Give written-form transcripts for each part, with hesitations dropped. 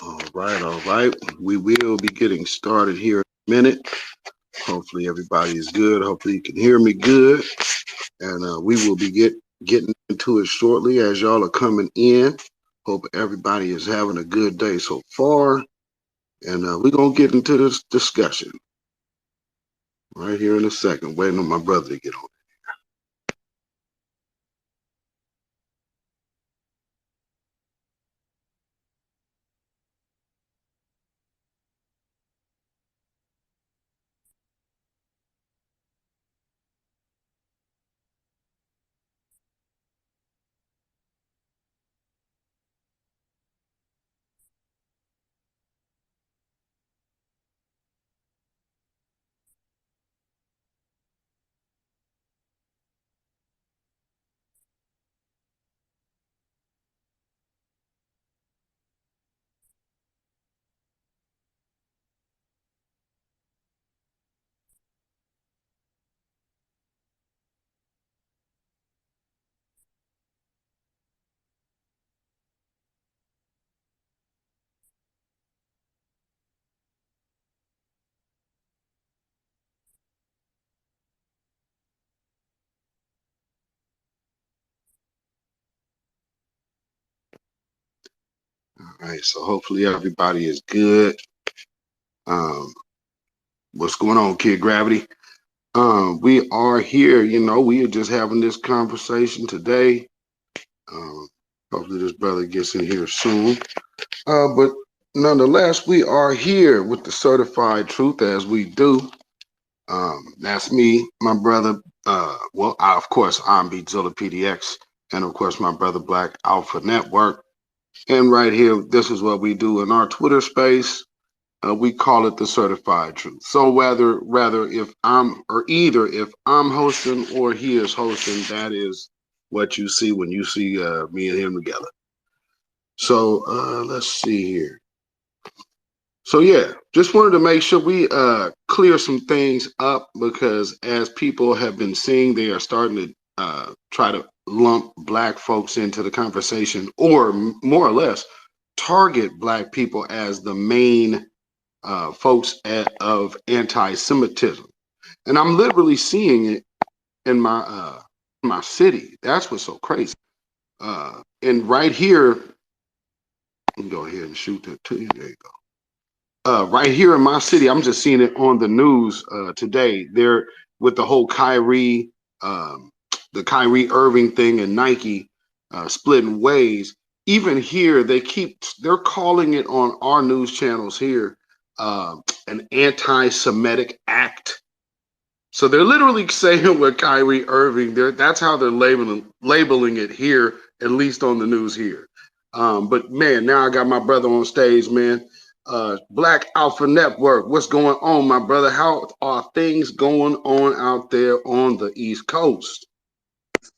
All right. We will be getting started here in a minute. Hopefully everybody is good. Hopefully you can hear me good. And we will be getting into it shortly as y'all are coming in. Hope everybody is having a good day so far. And we're going to get into this discussion right here in a second. Waiting on my brother to get on. All right. So hopefully everybody is good. Um, what's going on, Kid Gravity? We are here. We are just having this conversation today. Um, Hopefully this brother gets in here soon. But nonetheless, we are here with the certified truth as we do. That's me, my brother. Of course, I'm Beatzilla PDX, and of course, my brother Black Alpha Network. And right here, this is what we do in our Twitter space. We call it the certified truth. So rather if I'm hosting or he is hosting, that is what you see when you see me and him together. So let's see here. So yeah, just wanted to make sure we clear some things up because as people have been seeing, they are starting to try to lump black folks into the conversation, or more or less target black people as the main of anti-Semitism, and I'm literally seeing it in my city. That's what's so crazy. And right here, let me go ahead and shoot that to you. There you go. Right here in my city, I'm just seeing it on the news today. They're with the whole the Kyrie Irving thing and Nike splitting ways. Even here, they're calling it on our news channels here an anti-Semitic act. So they're literally saying with Kyrie Irving, that's how they're labeling it here, at least on the news here. But man, now I got my brother on stage, man. Black Alpha Network, what's going on, my brother? How are things going on out there on the East Coast?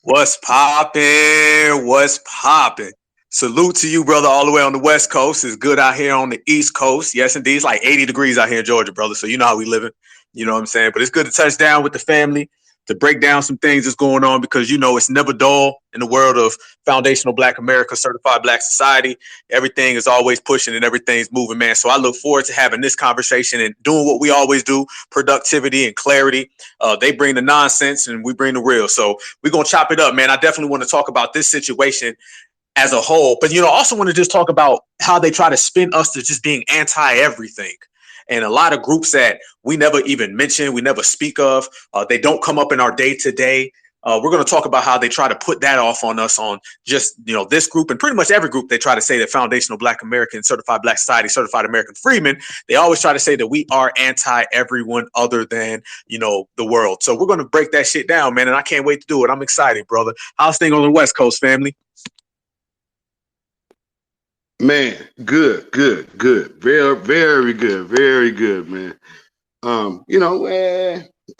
What's poppin'? What's poppin'? Salute to you, brother, all the way on the West Coast. It's good out here on the East Coast. Yes, indeed. It's like 80 degrees out here in Georgia, brother. So you know how we living. You know what I'm saying? But it's good to touch down with the family, to break down some things that's going on because, it's never dull in the world of foundational Black America, certified Black society. Everything is always pushing and everything's moving, man. So I look forward to having this conversation and doing what we always do, productivity and clarity. They bring the nonsense and we bring the real. So we're going to chop it up, man. I definitely want to talk about this situation as a whole, but also want to just talk about how they try to spin us to just being anti everything. And a lot of groups that we never even mention, we never speak of, they don't come up in our day to day. We're going to talk about how they try to put that off on us on just, this group and pretty much every group. They try to say that foundational Black American, certified Black society, certified American freemen, they always try to say that we are anti everyone other than, the world. So we're going to break that shit down, man. And I can't wait to do it. I'm excited, brother. How's things on the West Coast, family? Man, good. Very good, man.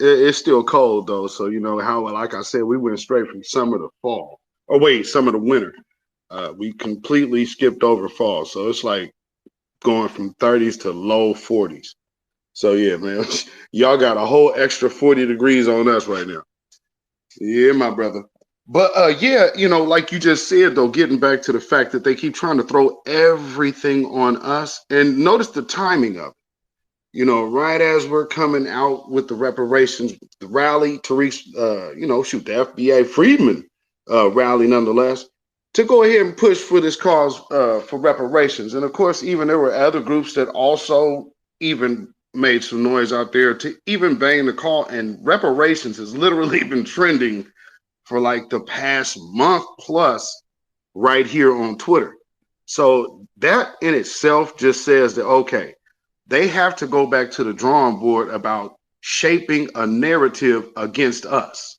It's still cold though, so how, like I said, we went straight from summer to fall. Or wait, summer to winter. We completely skipped over fall, so it's like going from 30s to low 40s. So yeah, man, y'all got a whole extra 40 degrees on us right now. Yeah, my brother. But yeah, like you just said though, getting back to the fact that they keep trying to throw everything on us, and notice the timing of it. Right as we're coming out with the reparations, the rally to reach, shoot, the FBA Freedmen rally nonetheless, to go ahead and push for this cause for reparations. And of course, even there were other groups that also even made some noise out there to even bang the call. And reparations has literally been trending for like the past month plus right here on Twitter. So that in itself just says that, okay, they have to go back to the drawing board about shaping a narrative against us.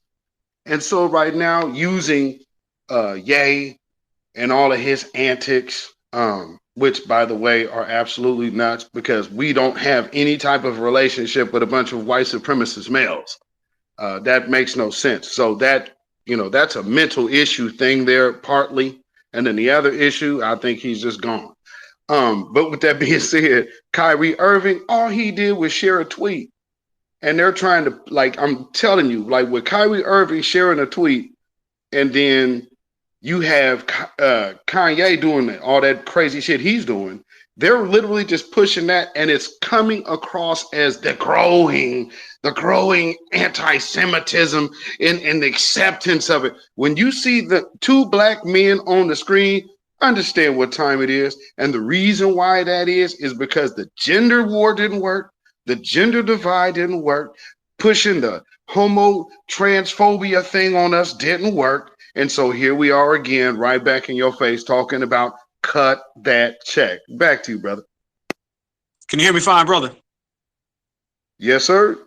And so right now, using Ye and all of his antics, which by the way are absolutely nuts because we don't have any type of relationship with a bunch of white supremacist males. That makes no sense. So that's a mental issue thing there partly. And then the other issue, I think he's just gone. But with that being said, Kyrie Irving, all he did was share a tweet. And they're trying to, like, I'm telling you, like with Kyrie Irving sharing a tweet, and then you have Kanye doing all that crazy shit he's doing. They're literally just pushing that, and it's coming across as the growing anti-Semitism and the acceptance of it. When you see the two black men on the screen, understand what time it is. And the reason why that is because the gender war didn't work, the gender divide didn't work, pushing the homo transphobia thing on us didn't work. And so here we are again, right back in your face, talking about cut that check. Back to you, brother. Can you hear me fine, brother? Yes, sir.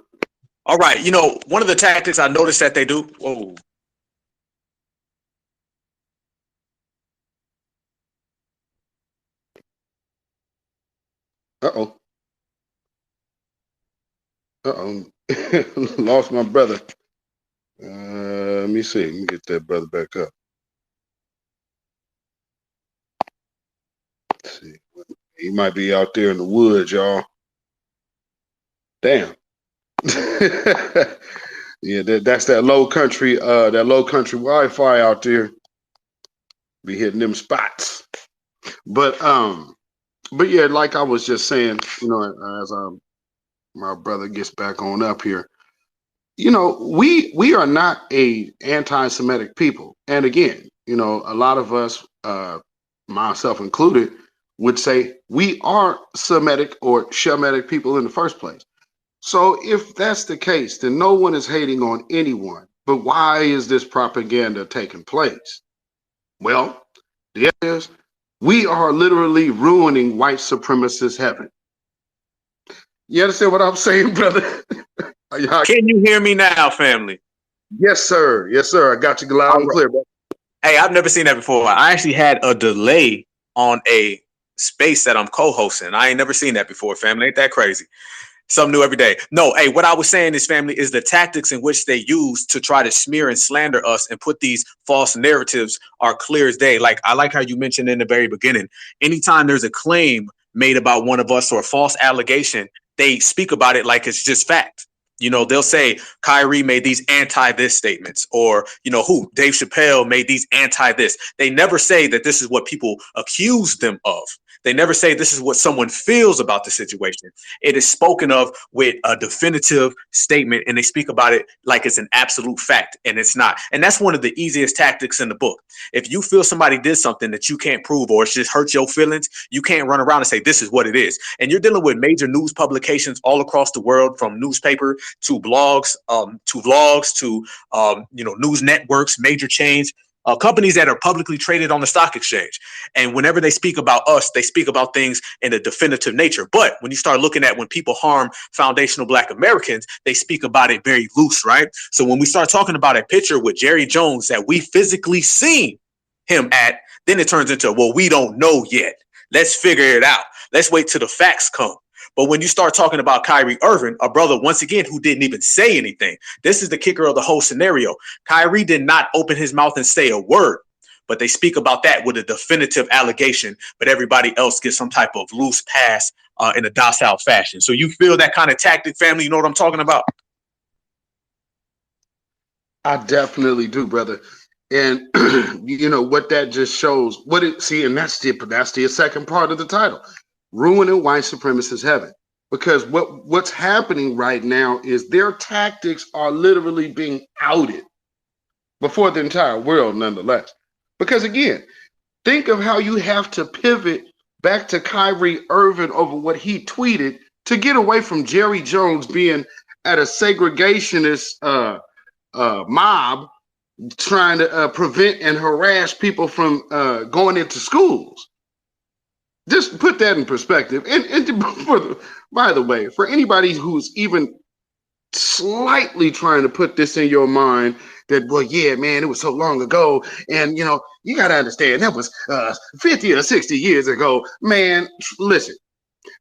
All right. One of the tactics I noticed that they do. Whoa. Uh-oh. Uh-oh. Lost my brother. Let me see. Let me get that brother back up. Let's see. He might be out there in the woods, y'all. Damn. Yeah, that's that low country Wi-Fi out there. Be hitting them spots. But yeah, like I was just saying, as my brother gets back on up here, we are not a anti-Semitic people. And again, a lot of us, myself included, would say we are Semitic or Shemitic people in the first place. So if that's the case, then no one is hating on anyone. But why is this propaganda taking place? Well, the answer is we are literally ruining white supremacist heaven. You understand what I'm saying, brother? Can you hear me now, family? Yes, sir. Yes, sir. I got you loud and clear, bro. Hey, I've never seen that before. I actually had a delay on a space that I'm co-hosting. I ain't never seen that before, family. Ain't that crazy? Something new every day. No, hey, what I was saying is, family, is the tactics in which they use to try to smear and slander us and put these false narratives are clear as day. Like, I like how you mentioned in the very beginning, anytime there's a claim made about one of us or a false allegation, they speak about it like it's just fact. They'll say Kyrie made these anti this statements, or, Dave Chappelle made these anti this. They never say that this is what people accuse them of. They never say this is what someone feels about the situation. It is spoken of with a definitive statement, and they speak about it like it's an absolute fact, and it's not. And that's one of the easiest tactics in the book. If you feel somebody did something that you can't prove or it's just hurt your feelings, you can't run around and say this is what it is. And you're dealing with major news publications all across the world, from newspaper to blogs, to vlogs, to news networks, major chains. Companies that are publicly traded on the stock exchange. And whenever they speak about us, they speak about things in a definitive nature. But when you start looking at when people harm foundational Black Americans, they speak about it very loose, right? So when we start talking about a picture with Jerry Jones that we physically seen him at, then it turns into, well, we don't know yet. Let's figure it out. Let's wait till the facts come. But when you start talking about Kyrie Irving, a brother, once again, who didn't even say anything, this is the kicker of the whole scenario. Kyrie did not open his mouth and say a word, but they speak about that with a definitive allegation, but everybody else gets some type of loose pass in a docile fashion. So you feel that kind of tactic, family? You know what I'm talking about? I definitely do, brother. And you know what that just shows. What it see, and that's the second part of the title, ruining white supremacist heaven. Because what's happening right now is their tactics are literally being outed before the entire world, nonetheless. Because again, think of how you have to pivot back to Kyrie Irving over what he tweeted to get away from Jerry Jones being at a segregationist mob trying to prevent and harass people from going into schools. Just put that in perspective. And by the way, for anybody who's even slightly trying to put this in your mind that, well, yeah, man, it was so long ago. And, you know, you got to understand that was 50 or 60 years ago. Man, listen,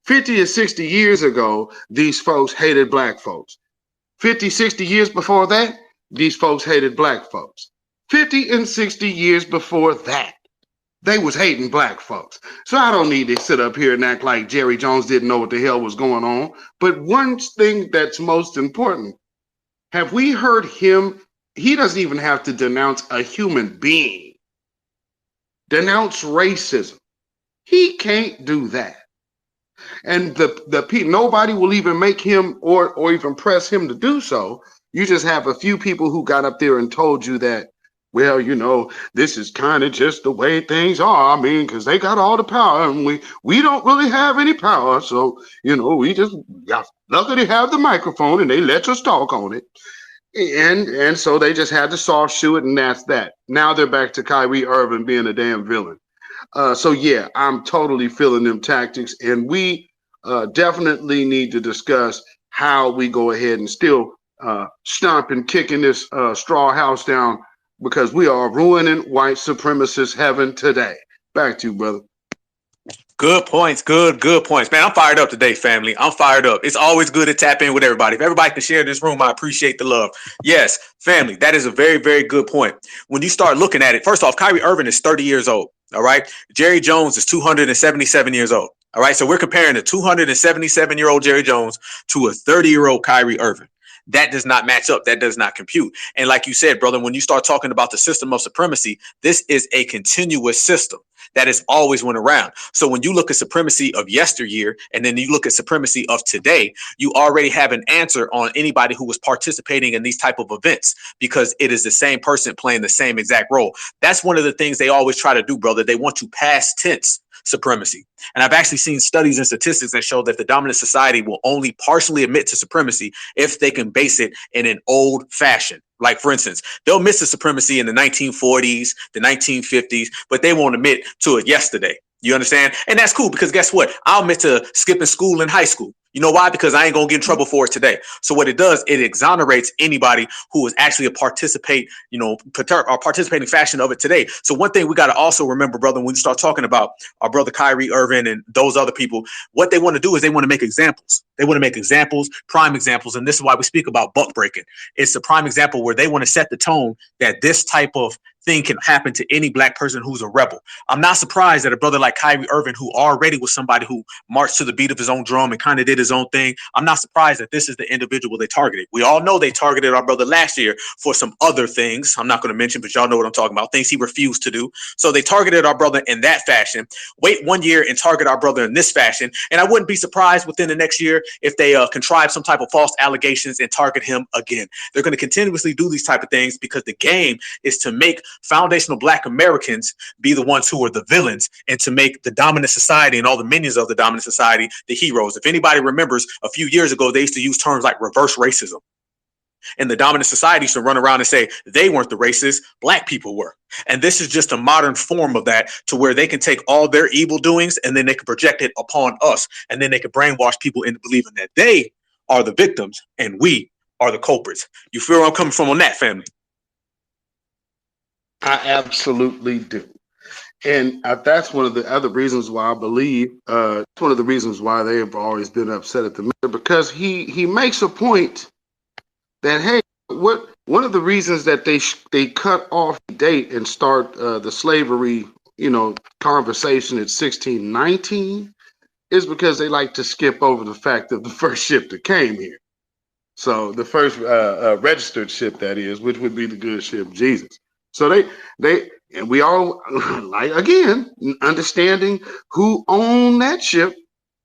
50 or 60 years ago, these folks hated black folks. 50, 60 years before that, these folks hated black folks. 50 and 60 years before that, they was hating black folks. So I don't need to sit up here and act like Jerry Jones didn't know what the hell was going on. But one thing that's most important, have we heard him? He doesn't even have to denounce a human being. Denounce racism. He can't do that. And nobody will even make him or even press him to do so. You just have a few people who got up there and told you that, well, you know, this is kind of just the way things are. I mean, because they got all the power and we don't really have any power. So, you know, we just got lucky to have the microphone and they let us talk on it. And so they just had to soft shoe it, and that's that. Now they're back to Kyrie Irving being a damn villain. So yeah, I'm totally feeling them tactics, and we definitely need to discuss how we go ahead and still stomp and kicking this straw house down, because we are ruining white supremacist heaven today. Back to you, brother. Good points. Good points. Man, I'm fired up today, family. I'm fired up. It's always good to tap in with everybody. If everybody can share this room, I appreciate the love. Yes, family, that is a very, very good point. When you start looking at it, first off, Kyrie Irving is 30 years old. All right. Jerry Jones is 277 years old. All right. So we're comparing a 277-year-old Jerry Jones to a 30-year-old Kyrie Irving. That does not match up. That does not compute. And like you said, brother, when you start talking about the system of supremacy, this is a continuous system that has always went around. So when you look at supremacy of yesteryear and then you look at supremacy of today, you already have an answer on anybody who was participating in these type of events, because it is the same person playing the same exact role. That's one of the things they always try to do, brother. They want to past tense supremacy. And I've actually seen studies and statistics that show that the dominant society will only partially admit to supremacy if they can base it in an old fashion. Like, for instance, they'll miss the supremacy in the 1940s, the 1950s, but they won't admit to it yesterday. You understand? And that's cool, because guess what? I'll admit to skipping school in high school. You know why? Because I ain't going to get in trouble for it today. So what it does, it exonerates anybody who is actually a participating fashion of it today. So one thing we got to also remember, brother, when we start talking about our brother Kyrie Irving and those other people, what they want to do is they want to make examples. They want to make examples, prime examples. And this is why we speak about buck breaking. It's a prime example where they want to set the tone that this type of thing can happen to any black person who's a rebel. I'm not surprised that a brother like Kyrie Irving, who already was somebody who marched to the beat of his own drum and kind of did his own thing, I'm not surprised that this is the individual they targeted. We all know they targeted our brother last year for some other things I'm not going to mention, but y'all know what I'm talking about, things he refused to do. So they targeted our brother in that fashion. Wait 1 year and target our brother in this fashion. And I wouldn't be surprised within the next year if they contrive some type of false allegations and target him again. They're going to continuously do these type of things because the game is to make foundational black Americans be the ones who are the villains, and to make the dominant society and all the minions of the dominant society the heroes. If anybody remembers, a few years ago, they used to use terms like reverse racism. And the dominant society used to run around and say they weren't the racists, black people were. And this is just a modern form of that, to where they can take all their evil doings and then they can project it upon us. And then they can brainwash people into believing that they are the victims and we are the culprits. You feel where I'm coming from on that, family? I absolutely do. And that's one of the other reasons why I believe it's one of the reasons why they have always been upset at the mayor, because he makes a point that, hey, what one of the reasons that they cut off the date and start the slavery, conversation at 1619 is because they like to skip over the fact of the first ship that came here. So the first registered ship, that is, which would be the good ship Jesus. So they and we all like again understanding who owned that ship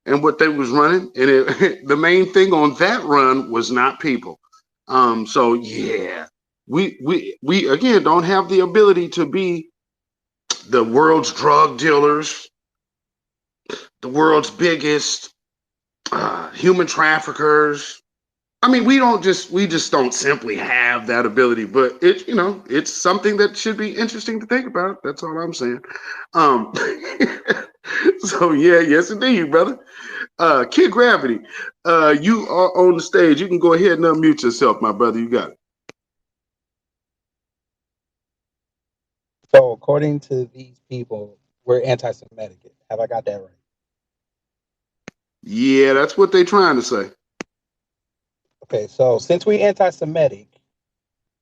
and what they was running, and the main thing on that run was not people. So yeah, we again don't have the ability to be the world's drug dealers, the world's biggest human traffickers. I mean, we just don't simply have that ability, but it's something that should be interesting to think about. That's all I'm saying. Um, so yeah, yes indeed, brother. Kid Gravity, you are on the stage. You can go ahead and unmute yourself, my brother. You got it. So, according to these people, we're anti-Semitic. Have I got that right? Yeah, that's what they're trying to say. Okay, so since we're anti-Semitic,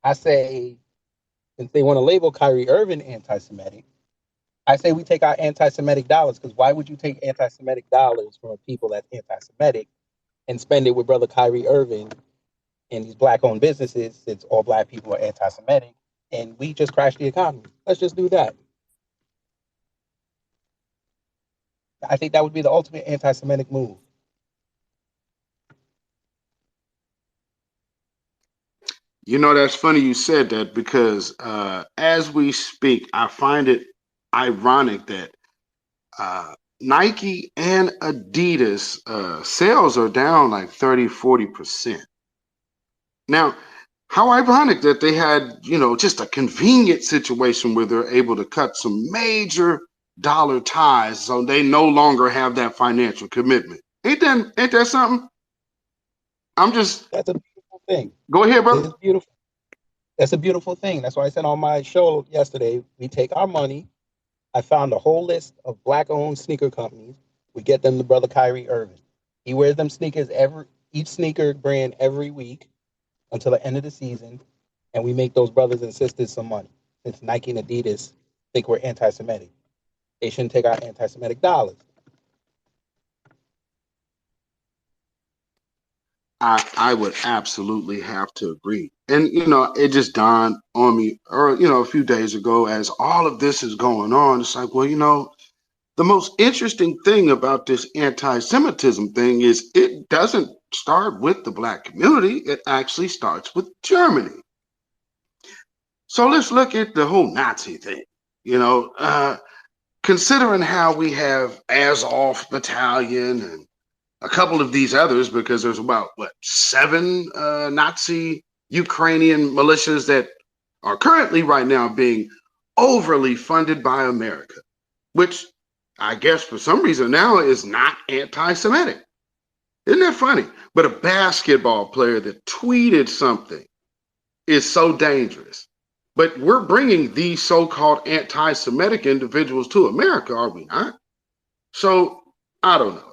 I say, since they want to label Kyrie Irving anti-Semitic, I say we take our anti-Semitic dollars, because why would you take anti-Semitic dollars from a people that's anti-Semitic and spend it with brother Kyrie Irving and these black-owned businesses, since all black people are anti-Semitic, and we just crash the economy? Let's just do that. I think that would be the ultimate anti-Semitic move. You know, that's funny you said that because as we speak, I find it ironic that Nike and Adidas sales are down like 30-40%. Now, how ironic that they had, just a convenient situation where they're able to cut some major dollar ties so they no longer have that financial commitment. Ain't that something? I'm just That's a beautiful thing. go ahead, brother. It's beautiful. That's a beautiful thing. That's why I said on my show yesterday, we take our money. I found a whole list of black-owned sneaker companies. We get them to brother Kyrie Irving. He wears them sneakers each sneaker brand every week until the end of the season, and we make those brothers and sisters some money. Since Nike and Adidas think we're anti-Semitic, they shouldn't take our anti-Semitic dollars. I would absolutely have to agree. And it just dawned on me, or a few days ago, as all of this is going on. It's like, well, the most interesting thing about this anti-Semitism thing is it doesn't start with the black community. It actually starts with Germany. So let's look at the whole Nazi thing. Considering how we have Azov Battalion and a couple of these others, because there's about seven Nazi Ukrainian militias that are currently right now being overly funded by America, which I guess for some reason now is not anti-Semitic. Isn't that funny? But a basketball player that tweeted something is so dangerous. But we're bringing these so-called anti-Semitic individuals to America, are we not? So I don't know.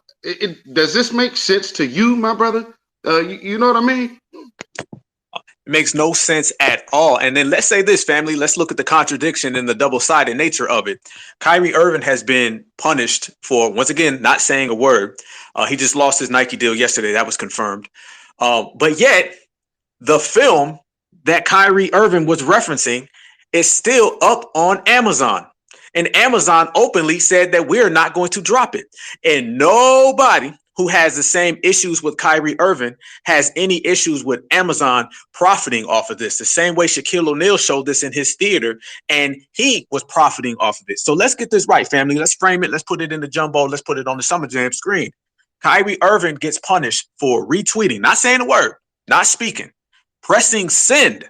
Does this make sense to you, my brother? You know what I mean? It makes no sense at all. And then let's say this, family. Let's look at the contradiction and the double-sided nature of it. Kyrie Irving has been punished for, once again, not saying a word. He just lost his Nike deal yesterday. That was confirmed. But yet, the film that Kyrie Irving was referencing is still up on Amazon. And Amazon openly said that we're not going to drop it. And nobody who has the same issues with Kyrie Irving has any issues with Amazon profiting off of this. The same way Shaquille O'Neal showed this in his theater, and he was profiting off of it. So let's get this right, family. Let's frame it. Let's put it in the jumbo. Let's put it on the Summer Jam screen. Kyrie Irving gets punished for retweeting, not saying a word, not speaking, pressing send.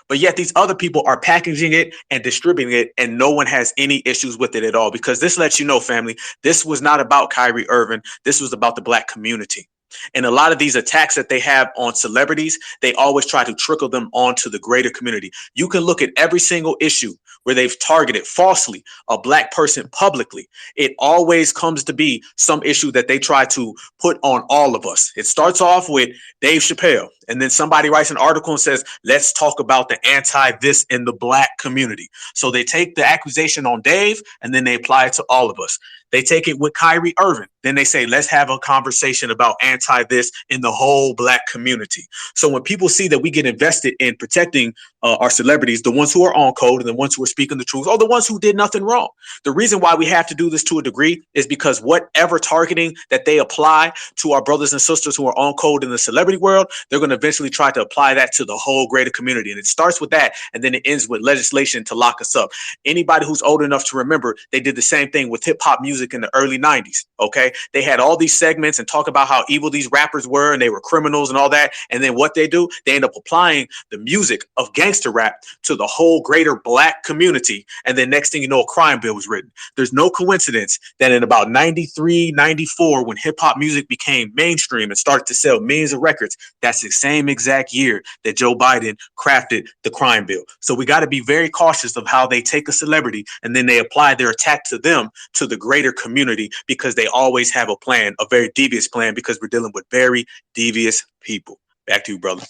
But yet these other people are packaging it and distributing it, and no one has any issues with it at all. Because this lets you know, family, this was not about Kyrie Irving. This was about the black community. And a lot of these attacks that they have on celebrities, they always try to trickle them onto the greater community. You can look at every single issue where they've targeted falsely a black person publicly. It always comes to be some issue that they try to put on all of us. It starts off with Dave Chappelle, and then somebody writes an article and says, let's talk about the anti-this in the black community. So they take the accusation on Dave and then they apply it to all of us. They take it with Kyrie Irving. Then they say, let's have a conversation about anti-this in the whole black community. So when people see that we get invested in protecting are celebrities, the ones who are on code and the ones who are speaking the truth, or the ones who did nothing wrong. The reason why we have to do this to a degree is because whatever targeting that they apply to our brothers and sisters who are on code in the celebrity world, they're going to eventually try to apply that to the whole greater community. And it starts with that, and then it ends with legislation to lock us up. Anybody who's old enough to remember, they did the same thing with hip hop music in the early 90s. Okay. They had all these segments and talk about how evil these rappers were and they were criminals and all that. And then what they do, they end up applying the music of gangster rap to the whole greater black community. And then next thing you know, a crime bill was written. There's no coincidence that in about 93, 94, when hip hop music became mainstream and started to sell millions of records, that's the same exact year that Joe Biden crafted the crime bill. So we got to be very cautious of how they take a celebrity and then they apply their attack to them, to the greater community, because they always have a plan, a very devious plan, because we're dealing with very devious people. Back to you, brother.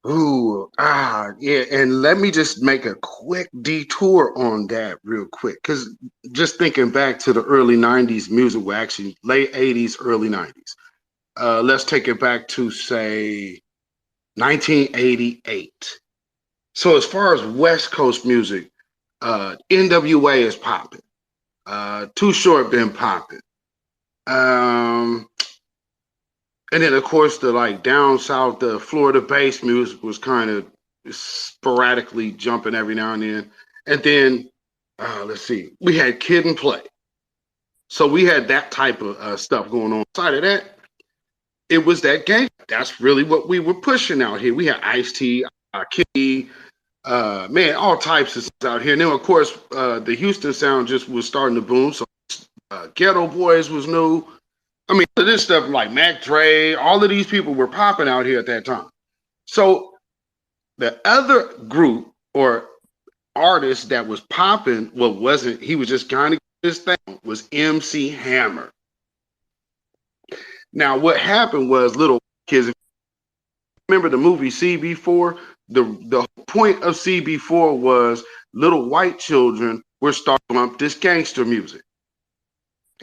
Ooh, yeah. And let me just make a quick detour on that real quick. Because just thinking back to the early 90s music, well, actually late 80s, early 90s. Let's take it back to, say, 1988. So as far as West Coast music, NWA is popping. Too Short been popping. And then, of course, the like down south, the Florida-based music was kind of sporadically jumping every now and then. And then, let's see, we had Kid and Play. So we had that type of stuff going on. Aside of that, it was that gang. That's really what we were pushing out here. We had Ice-T, Kid, man, all types of stuff out here. And then, of course, the Houston sound just was starting to boom. So Ghetto Boys was new. I mean, this stuff like Mac Dre, all of these people were popping out here at that time. So the other group or artist that was popping, well, wasn't, he was just kind of this thing, was MC Hammer. Now, what happened was little kids, remember the movie CB4? The point of CB4 was little white children were starting up this gangster music.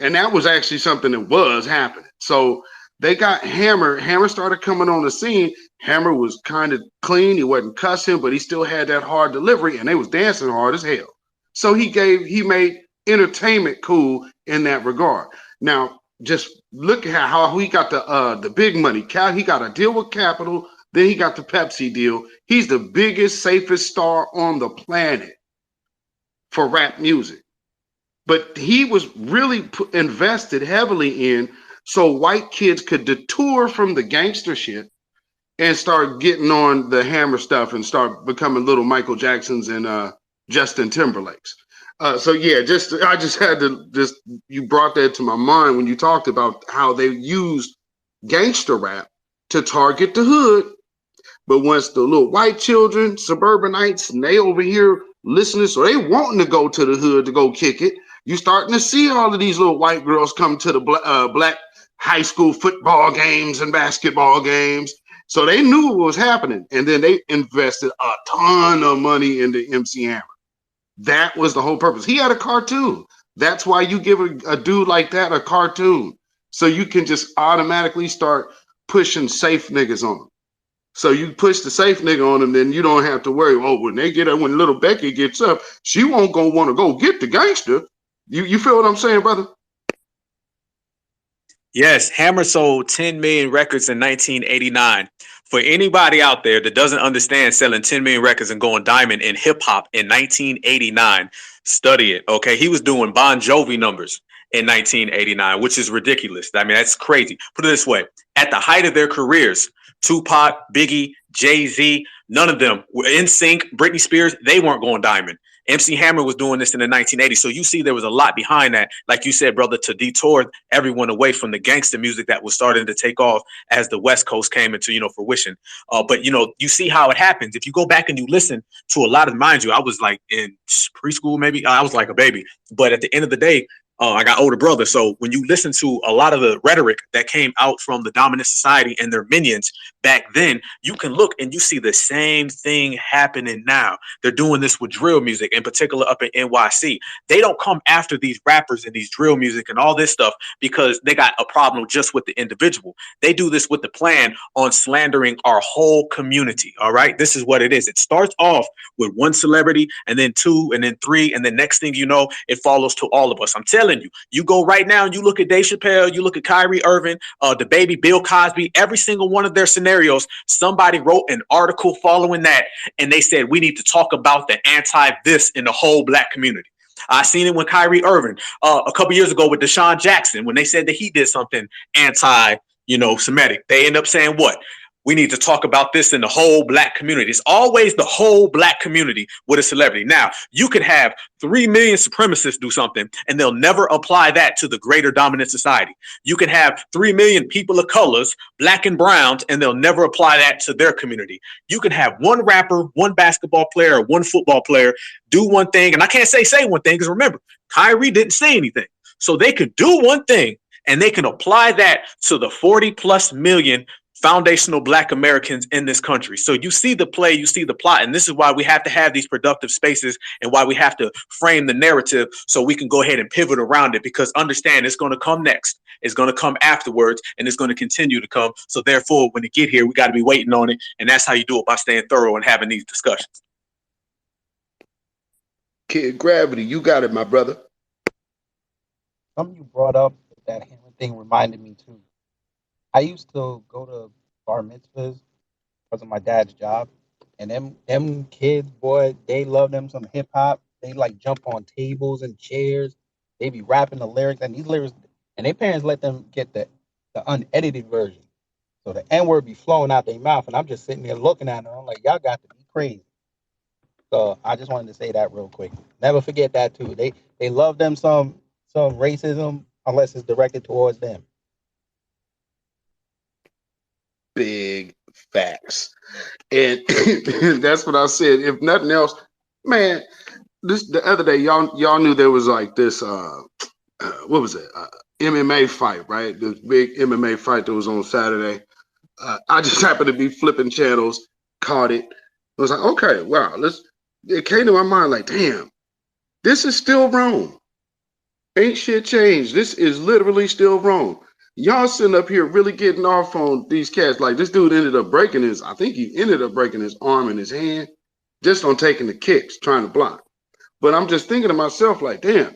And that was actually something that was happening. So they got Hammer. Hammer started coming on the scene. Hammer was kind of clean. He wasn't cussing, but he still had that hard delivery, and they was dancing hard as hell. So he made entertainment cool in that regard. Now, just look at how he got the big money. He got a deal with Capitol. Then he got the Pepsi deal. He's the biggest, safest star on the planet for rap music. But he was really invested heavily in so white kids could detour from the gangster shit and start getting on the Hammer stuff and start becoming little Michael Jacksons and Justin Timberlakes. So yeah, I just had to you brought that to my mind when you talked about how they used gangster rap to target the hood. But once the little white children, suburbanites, and they over here listening, so they wanting to go to the hood to go kick it, you starting to see all of these little white girls come to the black high school football games and basketball games. So they knew what was happening. And then they invested a ton of money into MC Hammer. That was the whole purpose. He had a cartoon. That's why you give a dude like that a cartoon. So you can just automatically start pushing safe niggas on them. So you push the safe nigga on them, then you don't have to worry. Oh, when little Becky gets up, she won't want to go get the gangster. You feel what I'm saying, brother? Yes, Hammer sold 10 million records in 1989. For anybody out there that doesn't understand selling 10 million records and going diamond in hip hop in 1989, study it. Okay, he was doing Bon Jovi numbers in 1989, which is ridiculous. I mean, that's crazy. Put it this way: at the height of their careers, Tupac, Biggie, Jay-Z, none of them were NSYNC, Britney Spears. They weren't going diamond. MC Hammer was doing this in the 1980s. So you see there was a lot behind that, like you said, brother, to detour everyone away from the gangster music that was starting to take off as the West Coast came into, fruition. But, you see how it happens. If you go back and you listen to a lot of, mind you, I was like in preschool, maybe. I was like a baby. But at the end of the day, I got older brothers. So when you listen to a lot of the rhetoric that came out from the dominant society and their minions, back then, you can look and you see the same thing happening now. They're doing this with drill music, in particular up in NYC. They don't come after these rappers and these drill music and all this stuff because they got a problem just with the individual. They do this with the plan on slandering our whole community. All right. This is what it is. It starts off with one celebrity and then two and then three. And the next thing you know, it follows to all of us. I'm telling you, you go right now and you look at Dave Chappelle, you look at Kyrie Irving, the baby Bill Cosby, every single one of their scenarios, somebody wrote an article following that. And they said, we need to talk about the anti this in the whole black community. I seen it with Kyrie Irving a couple years ago with Deshaun Jackson when they said that he did something anti-Semitic. They end up saying what? We need to talk about this in the whole black community. It's always the whole black community with a celebrity. Now, you could have 3 million supremacists do something and they'll never apply that to the greater dominant society. You can have 3 million people of colors, black and browns, and they'll never apply that to their community. You can have one rapper, one basketball player, or one football player do one thing. And I can't say one thing because remember, Kyrie didn't say anything. So they could do one thing and they can apply that to the 40 plus million foundational black Americans in this country. So you see the play, you see the plot, and this is why we have to have these productive spaces and why we have to frame the narrative so we can go ahead and pivot around it, because understand it's going to come next. It's going to come afterwards, and it's going to continue to come. So therefore, when it get here, we got to be waiting on it. And that's how you do it, by staying thorough and having these discussions. Kid Gravity, you got it, my brother. Something you brought up, that hammer thing reminded me too. I used to go to bar mitzvahs because of my dad's job, and them kids, boy, they love them some hip hop. They like jump on tables and chairs. They be rapping the lyrics, and these lyrics, and their parents let them get the unedited version. So the N-word be flowing out their mouth, and I'm just sitting there looking at them. I'm like, y'all got to be crazy. So I just wanted to say that real quick. Never forget that too. They love them some racism unless it's directed towards them. Big facts. And that's what I said. If nothing else, man, the other day, y'all knew there was like this what was it? MMA fight, right? This big MMA fight that was on Saturday. I just happened to be flipping channels, caught it. I was like, okay, wow, it came to my mind like, damn, this is still wrong. Ain't shit changed. This is literally still wrong. Y'all sitting up here really getting off on these cats. Like this dude ended up breaking his arm and his hand just on taking the kicks, trying to block. But I'm just thinking to myself like, damn,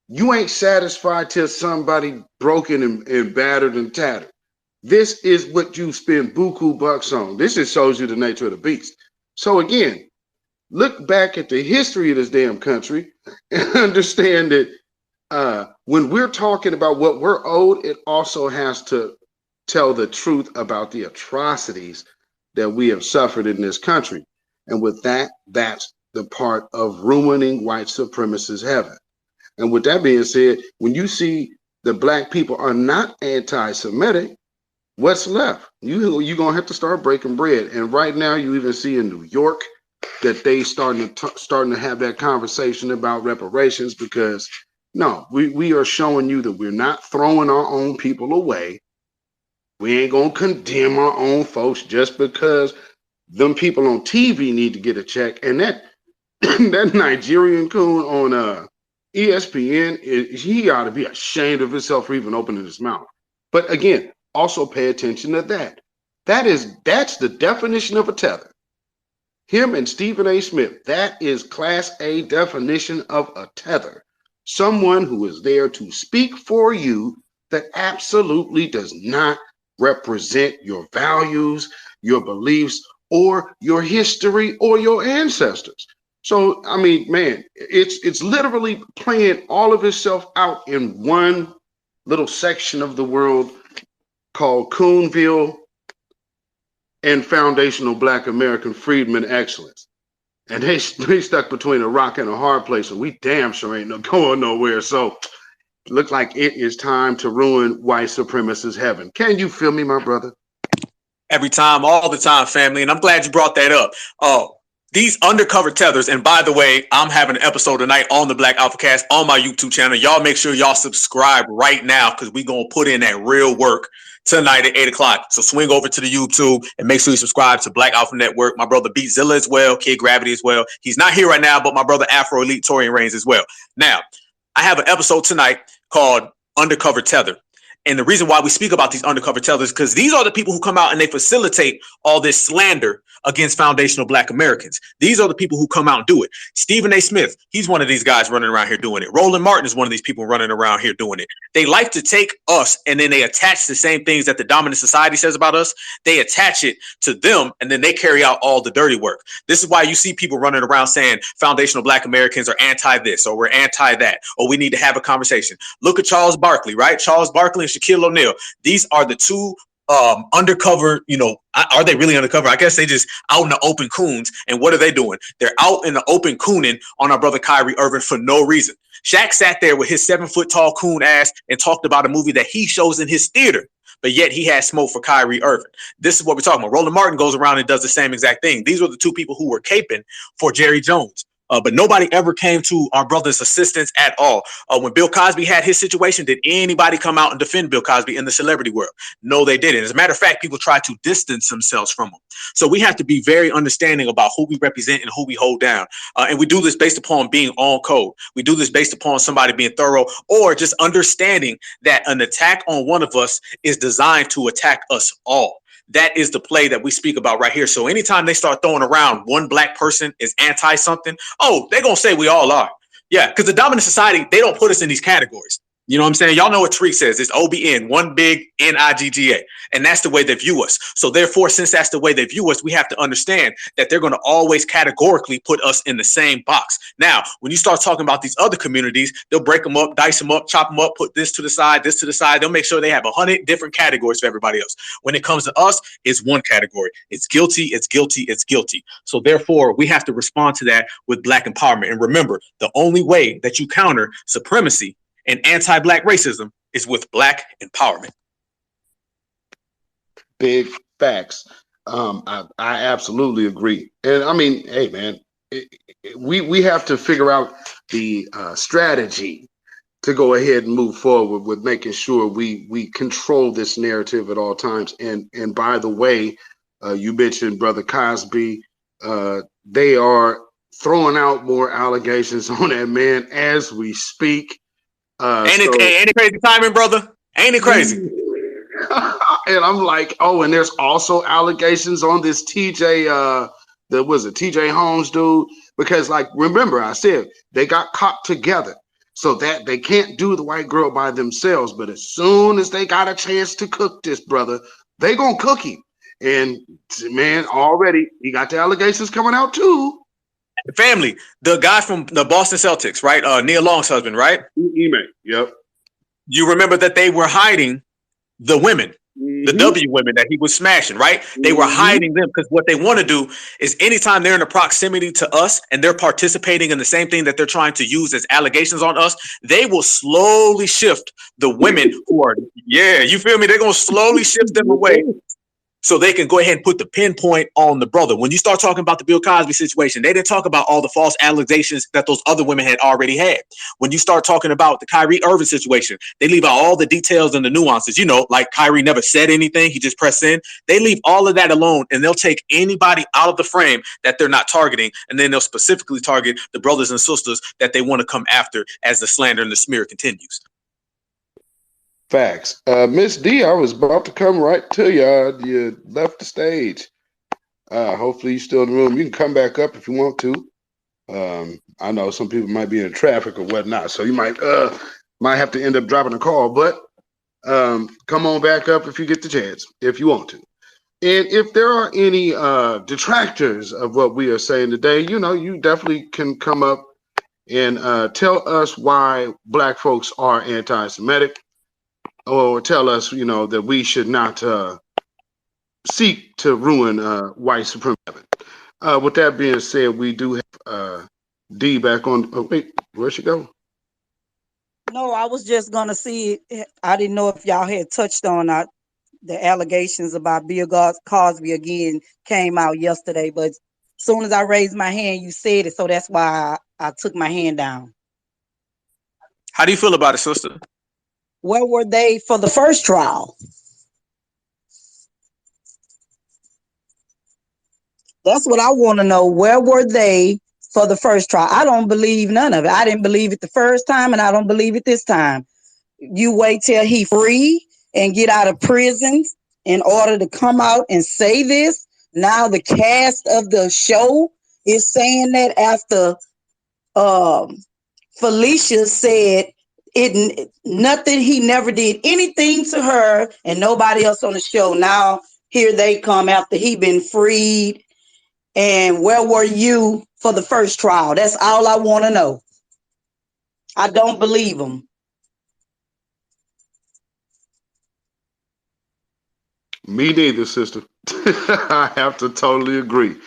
you ain't satisfied till somebody broken and battered and tattered. This is what you spend buku bucks on. This just shows you the nature of the beast. So again, look back at the history of this damn country and understand that when we're talking about what we're owed, it also has to tell the truth about the atrocities that we have suffered in this country. And with that, that's the part of ruining white supremacists' heaven. And with that being said, when you see the black people are not anti-Semitic, what's left? You're going to have to start breaking bread. And right now, you even see in New York that they starting to have that conversation about reparations, because no, we are showing you that we're not throwing our own people away. We ain't going to condemn our own folks just because them people on TV need to get a check. And that Nigerian coon on ESPN, he ought to be ashamed of himself for even opening his mouth. But again, also pay attention to that. That's the definition of a tether. Him and Stephen A. Smith, that is class A definition of a tether. Someone who is there to speak for you that absolutely does not represent your values, your beliefs, or your history or your ancestors. So, I mean, man, it's literally playing all of itself out in one little section of the world called Coonville and Foundational Black American Freedmen Excellence. And they stuck between a rock and a hard place, and we damn sure ain't going nowhere. So it looks like it is time to ruin white supremacists' heaven. Can you feel me, my brother? Every time, all the time, family. And I'm glad you brought that up. These undercover tethers, and by the way, I'm having an episode tonight on the Black Alpha Cast on my YouTube channel. Y'all make sure y'all subscribe right now, because we're going to put in that real work tonight at 8 o'clock. So swing over to the YouTube and make sure you subscribe to Black Alpha Network. My brother Beatzilla as well, Kid Gravity as well. He's not here right now, but my brother Afro Elite Torian Reigns as well. Now, I have an episode tonight called Undercover Tether. And the reason why we speak about these undercover tethers is because these are the people who come out and they facilitate all this slander against foundational Black Americans. These are the people who come out and do it. Stephen A. Smith, he's one of these guys running around here doing it. Roland Martin is one of these people running around here doing it. They like to take us and then they attach the same things that the dominant society says about us. They attach it to them and then they carry out all the dirty work. This is why you see people running around saying foundational Black Americans are anti this or we're anti that or we need to have a conversation. Look at Charles Barkley, right? Charles Barkley and Shaquille O'Neal. These are the two undercover, are they really undercover? I guess they just out in the open coons. And what are they doing? They're out in the open cooning on our brother Kyrie Irving for no reason. Shaq sat there with his 7-foot tall coon ass and talked about a movie that he shows in his theater, but yet he had smoke for Kyrie Irving. This is what we're talking about. Roland Martin goes around and does the same exact thing. These were the two people who were caping for Jerry Jones. But nobody ever came to our brother's assistance at all. When Bill Cosby had his situation, did anybody come out and defend Bill Cosby in the celebrity world? No, they didn't. As a matter of fact, people try to distance themselves from him. So we have to be very understanding about who we represent and who we hold down. And we do this based upon being on code. We do this based upon somebody being thorough or just understanding that an attack on one of us is designed to attack us all. That is the play that we speak about right here. So anytime they start throwing around one Black person is anti something, oh, they're going to say we all are. Yeah, because the dominant society, they don't put us in these categories. You know what I'm saying? Y'all know what Tariq says. It's OBN, one big NIGGA. And that's the way they view us. So therefore, since that's the way they view us, we have to understand that they're going to always categorically put us in the same box. Now, when you start talking about these other communities, they'll break them up, dice them up, chop them up, put this to the side, this to the side. They'll make sure they have 100 different categories for everybody else. When it comes to us, it's one category. It's guilty, it's guilty, it's guilty. So therefore, we have to respond to that with Black empowerment. And remember, the only way that you counter supremacy and anti-Black racism is with Black empowerment. Big facts. I absolutely agree. And I mean, hey, man, we have to figure out the strategy to go ahead and move forward with making sure we control this narrative at all times. And by the way, you mentioned Brother Cosby. They are throwing out more allegations on that man as we speak. Ain't it crazy timing, brother? Ain't it crazy? And I'm like, oh, and there's also allegations on this TJ Holmes dude, because like, remember I said they got caught together so that they can't do the white girl by themselves. But as soon as they got a chance to cook this brother, they gonna cook him. And man, already he got the allegations coming out too. Family, the guy from the Boston Celtics, right? Neil Long's husband, right? Email. Yep. You remember that they were hiding the women, the W women that he was smashing, right? They were hiding them because what they want to do is anytime they're in a proximity to us and they're participating in the same thing that they're trying to use as allegations on us, they will slowly shift the women who are, you feel me? They're going to slowly shift them away so they can go ahead and put the pinpoint on the brother. When you start talking about the Bill Cosby situation, they didn't talk about all the false allegations that those other women had already had. When you start talking about the Kyrie Irving situation, they leave out all the details and the nuances, like Kyrie never said anything. He just pressed in. They leave all of that alone and they'll take anybody out of the frame that they're not targeting. And then they'll specifically target the brothers and sisters that they want to come after as the slander and the smear continues. Facts. Miss D, I was about to come right to you. You left the stage. Hopefully you're still in the room. You can come back up if you want to. I know some people might be in traffic or whatnot, so you might have to end up dropping a call, but come on back up if you get the chance, if you want to. And if there are any detractors of what we are saying today, you definitely can come up and tell us why Black folks are anti-Semitic. Or tell us, that we should not seek to ruin white supremacy. With that being said, we do have D back on. Oh, wait, where'd she go? No, I was just going to see. I didn't know if y'all had touched on the allegations about Bill Cosby again came out yesterday. But as soon as I raised my hand, you said it. So that's why I took my hand down. How do you feel about it, sister? Where were they for the first trial? That's what I want to know. Where were they for the first trial? I don't believe none of it. I didn't believe it the first time, and I don't believe it this time. You wait till he free and get out of prison in order to come out and say this. Now the cast of the show is saying that after um, Felicia said it nothing, he never did anything to her and nobody else on the show. Now here they come after he been freed. And where were you for the first trial? That's all I want to know. I don't believe him. Me neither, sister. I have to totally agree.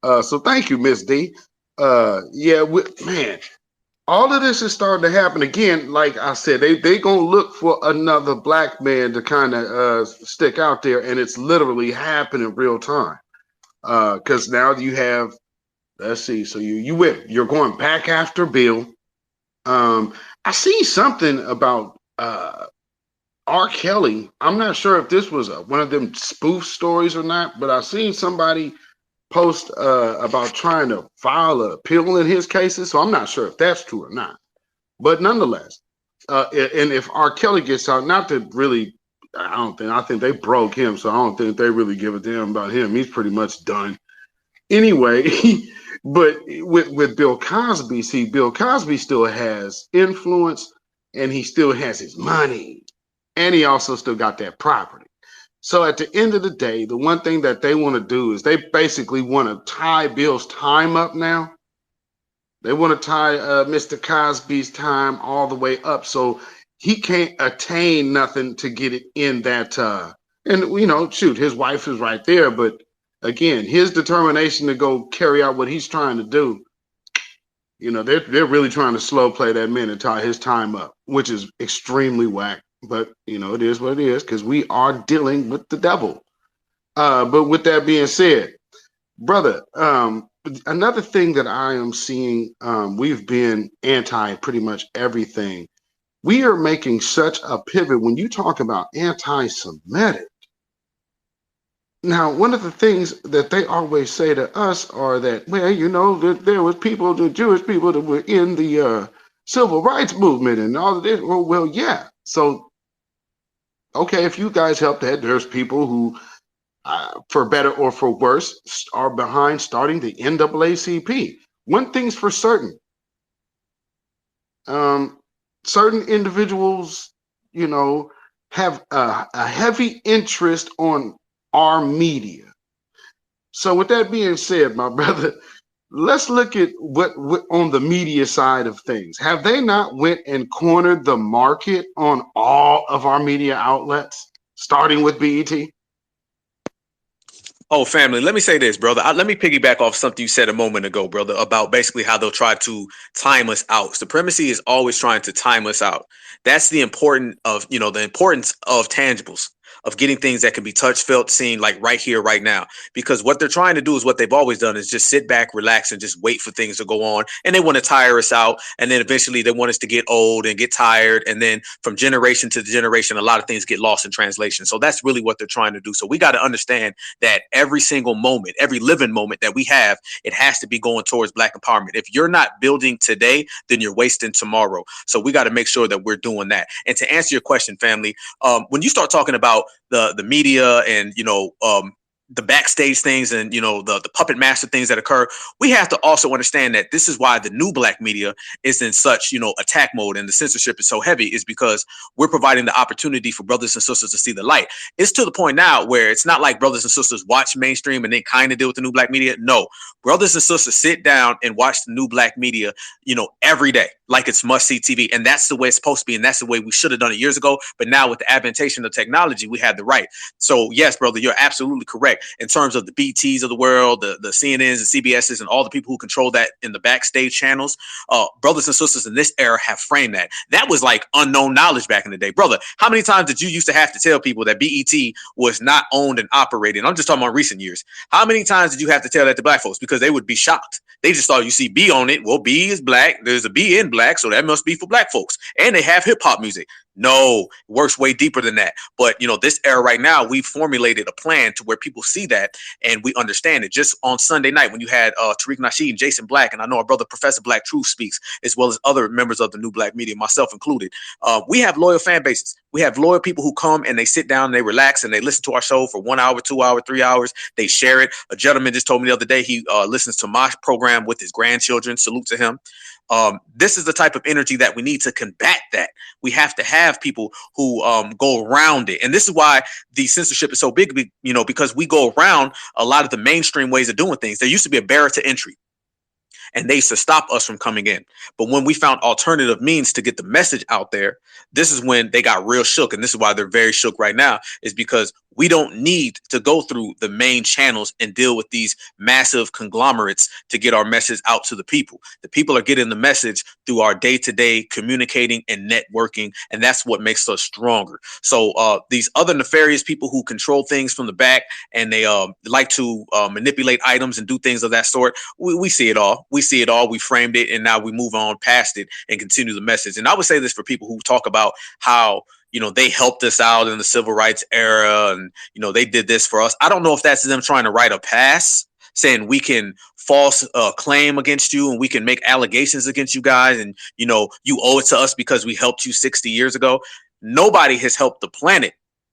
So thank you, Miss D. Yeah, man, all of this is starting to happen again. Like I said, they gonna look for another black man to kind of stick out there, and it's literally happening real time. Because now you have, let's see, so you're going back after Bill. I see something about R. Kelly. I'm not sure if this was one of them spoof stories or not, but I seen somebody post about trying to file an appeal in his cases. So I'm not sure if that's true or not. But nonetheless, and if R. Kelly gets out, not to really, I think they broke him. So I don't think they really give a damn about him. He's pretty much done. Anyway, but with Bill Cosby, see, Bill Cosby still has influence and he still has his money. And he also still got that property. So at the end of the day, the one thing that they want to do is they basically want to tie Bill's time up now. They want to tie Mr. Cosby's time all the way up so he can't attain nothing to get it in that. And, shoot, his wife is right there. But again, his determination to go carry out what he's trying to do, they're really trying to slow play that man and tie his time up, which is extremely whack. But, it is what it is because we are dealing with the devil. But with that being said, brother, another thing that I am seeing, we've been anti pretty much everything. We are making such a pivot when you talk about anti-Semitic. Now, one of the things that they always say to us are that, well, there was people, the Jewish people that were in the civil rights movement and all of this. Well, yeah. So, okay, if you guys helped that, there's people who, for better or for worse, are behind starting the NAACP. One thing's for certain. Certain individuals, have a heavy interest on our media. So with that being said, my brother, let's look at what on the media side of things. Have they not went and cornered the market on all of our media outlets, starting with BET? Oh, family, let me say this, brother. Let me piggyback off something you said a moment ago, brother, about basically how they'll try to time us out. Supremacy is always trying to time us out. That's the importance of tangibles, of getting things that can be touched, felt, seen, like right here, right now. Because what they're trying to do is what they've always done is just sit back, relax, and just wait for things to go on. And they want to tire us out. And then eventually they want us to get old and get tired. And then from generation to generation, a lot of things get lost in translation. So that's really what they're trying to do. So we got to understand that every single moment, every living moment that we have, it has to be going towards Black empowerment. If you're not building today, then you're wasting tomorrow. So we got to make sure that we're doing that. And to answer your question, family, when you start talking about the media and the backstage things and the puppet master things that occur, we have to also understand that this is why the new Black media is in such attack mode and the censorship is so heavy, is because we're providing the opportunity for brothers and sisters to see the light. It's to the point now where it's not like brothers and sisters watch mainstream and then kind of deal with the new Black media. No, brothers and sisters sit down and watch the new Black media every day, like it's must-see TV. And that's the way it's supposed to be, and that's the way we should have done it years ago. But now with the advantation of technology, we have the right. So yes, brother, you're absolutely correct. In terms of the BTs of the world, the CNNs and CBSs and all the people who control that in the backstage channels, brothers and sisters in this era have framed that. That was like unknown knowledge back in the day. Brother, how many times did you used to have to tell people that BET was not owned and operated? I'm just talking about recent years. How many times did you have to tell that to Black folks? Because they would be shocked. They just thought, you see B on it. Well, B is Black. There's a B in Black, so that must be for Black folks. And they have hip hop music. No, it works way deeper than that. But this era right now, we've formulated a plan to where people see that and we understand it. Just on Sunday night, when you had Tariq Nasheed and Jason Black, and I know our brother Professor Black Truth speaks, as well as other members of the New Black Media, myself included. We have loyal fan bases. We have loyal people who come and they sit down and they relax and they listen to our show for 1 hour, 2 hours, 3 hours. They share it. A gentleman just told me the other day he listens to my program with his grandchildren. Salute to him. This is the type of energy that we need to combat that. We have to have people who go around it. And this is why the censorship is so big, because we go around a lot of the mainstream ways of doing things. There used to be a barrier to entry, and they used to stop us from coming in. But when we found alternative means to get the message out there, this is when they got real shook. And this is why they're very shook right now, is because we don't need to go through the main channels and deal with these massive conglomerates to get our message out to the people. The people are getting the message through our day-to-day communicating and networking, and that's what makes us stronger. So these other nefarious people who control things from the back and they like to manipulate items and do things of that sort, we see it all. We see it all. We framed it, and now we move on past it and continue the message. And I would say this for people who talk about how they helped us out in the civil rights era and, they did this for us. I don't know if that's them trying to write a pass saying we can false claim against you and we can make allegations against you guys. And, you owe it to us because we helped you 60 years ago. Nobody has helped the planet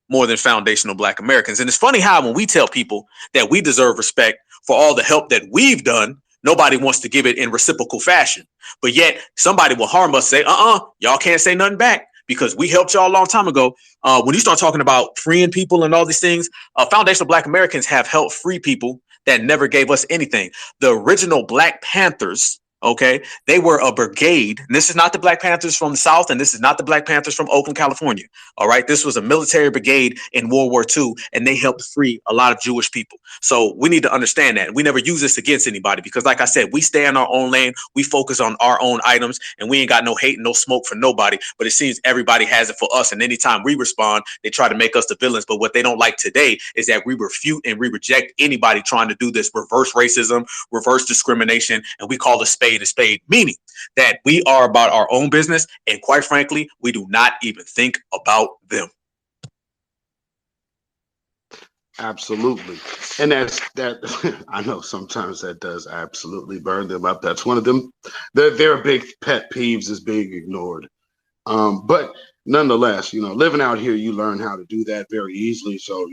more than foundational Black Americans. And it's funny how when we tell people that we deserve respect for all the help that we've done, nobody wants to give it in reciprocal fashion. But yet somebody will harm us, say, y'all can't say nothing back, because we helped y'all a long time ago. When you start talking about freeing people and all these things, foundational Black Americans have helped free people that never gave us anything. The original Black Panthers, okay, they were a brigade. And this is not the Black Panthers from the South, and this is not the Black Panthers from Oakland, California. All right, this was a military brigade in World War II, and they helped free a lot of Jewish people. So we need to understand that. We never use this against anybody because, like I said, we stay in our own lane. We focus on our own items, and we ain't got no hate and no smoke for nobody. But it seems everybody has it for us. And anytime we respond, they try to make us the villains. But what they don't like today is that we refute and we reject anybody trying to do this reverse racism, reverse discrimination, and we call a spade, meaning that we are about our own business. And quite frankly, we do not even think about them. Absolutely. And that I know sometimes that does absolutely burn them up. That's one of them. Their big pet peeves is being ignored. But nonetheless, living out here, you learn how to do that very easily. So,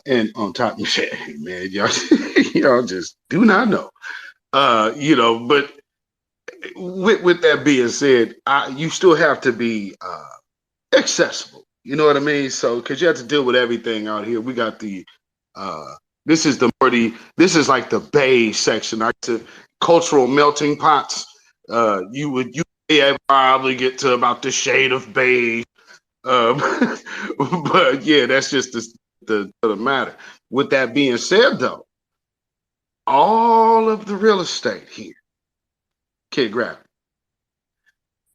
and on top of that, man, y'all just do not know. But with that being said, you still have to be accessible. You know what I mean? So, because you have to deal with everything out here. We got this is like the beige section, like the cultural melting pots. You probably get to about the shade of beige. But yeah, that's just the matter. With that being said, though, all of the real estate here, Kid Grab.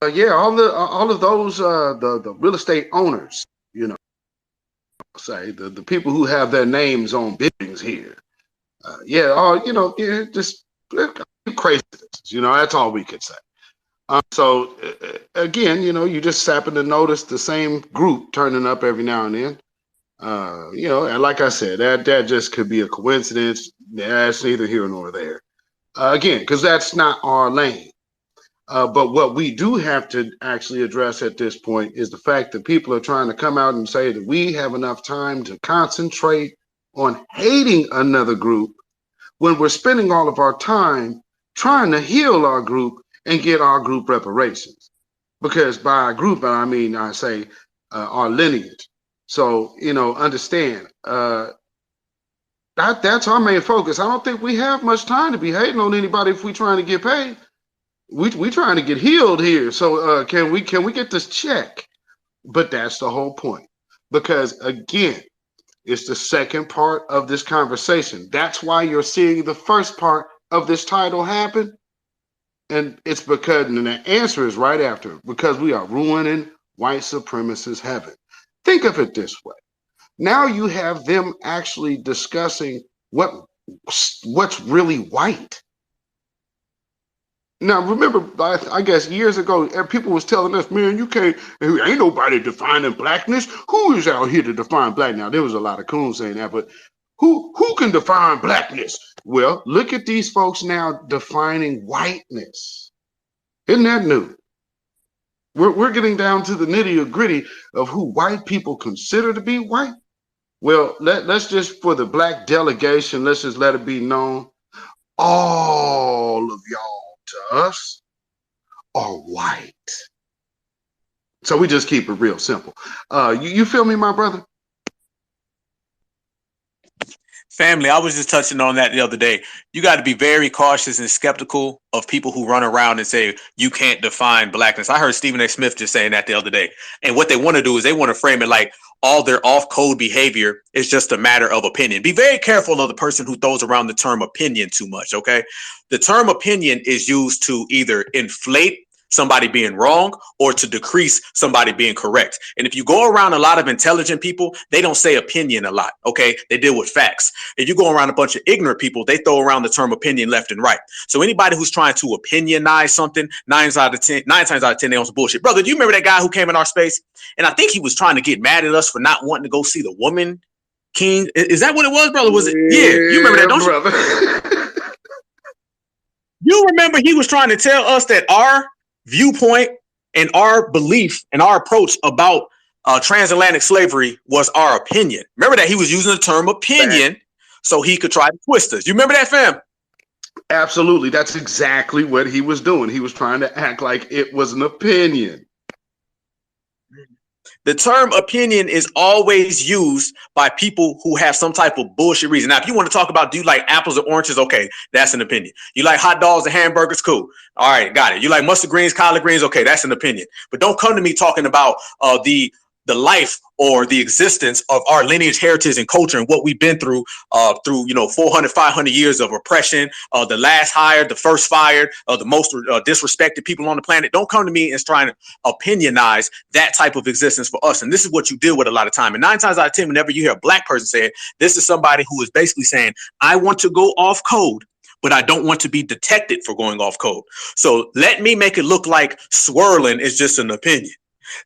All of those the real estate owners, say the people who have their names on buildings here, just crazy. That's all we could say. So again, you just happen to notice the same group turning up every now and then. And like I said, that just could be a coincidence. That's neither here nor there. Again, because that's not our lane. But what we do have to actually address at this point is the fact that people are trying to come out and say that we have enough time to concentrate on hating another group when we're spending all of our time trying to heal our group and get our group reparations. Because by group, I mean, I say our lineage. So, understand, that's our main focus. I don't think we have much time to be hating on anybody if we're trying to get paid. We trying to get healed here. So can we get this check? But that's the whole point. Because again, it's the second part of this conversation. That's why you're seeing the first part of this title happen. And it's because, and the answer is right after, because we are ruining white supremacists' heaven. Think of it this way. Now you have them actually discussing what's really white. Now, remember, I guess years ago, people was telling us, man, you can't, ain't nobody defining blackness. Who is out here to define black? Now, there was a lot of coons saying that, but who can define blackness? Well, look at these folks now defining whiteness. Isn't that new? We're getting down to the nitty gritty of who white people consider to be white. Well, let's just, for the black delegation, let's just let it be known, all of y'all to us are white. So we just keep it real simple. You feel me, my brother? Family, I was just touching on that the other day. You got to be very cautious and skeptical of people who run around and say you can't define blackness. I heard Stephen A. Smith just saying that the other day. And what they want to do is they want to frame it like all their off-code behavior is just a matter of opinion. Be very careful of the person who throws around the term opinion too much, okay? The term opinion is used to either inflate somebody being wrong or to decrease somebody being correct. And if you go around a lot of intelligent people, they don't say opinion a lot, okay? They deal with facts. If you go around a bunch of ignorant people, they throw around the term opinion left and right. So anybody who's trying to opinionize something, nine times out of 10, they on some bullshit. Brother, do you remember that guy who came in our space? And I think he was trying to get mad at us for not wanting to go see the Woman King. Is that what it was, brother? Was it? Yeah, you remember that, don't brother. You remember he was trying to tell us that our viewpoint and our belief and our approach about transatlantic slavery was our opinion. Remember that he was using the term opinion so he could try to twist us. You remember that, fam? Absolutely. That's exactly what he was doing. He was trying to act like it was an opinion. The term opinion is always used by people who have some type of bullshit reason. Now, if you want to talk about, do you like apples or oranges? Okay, that's an opinion. You like hot dogs and hamburgers? Cool. All right, got it. You like mustard greens, collard greens? Okay, that's an opinion. But don't come to me talking about the life or the existence of our lineage, heritage, and culture and what we've been through 400, 500 years of oppression, the last hired, the first fired, the most disrespected people on the planet. Don't come to me and trying to opinionize that type of existence for us. And this is what you deal with a lot of time. And 9 times out of 10, whenever you hear a black person say it, this is somebody who is basically saying, I want to go off code, but I don't want to be detected for going off code. So let me make it look like swirling is just an opinion.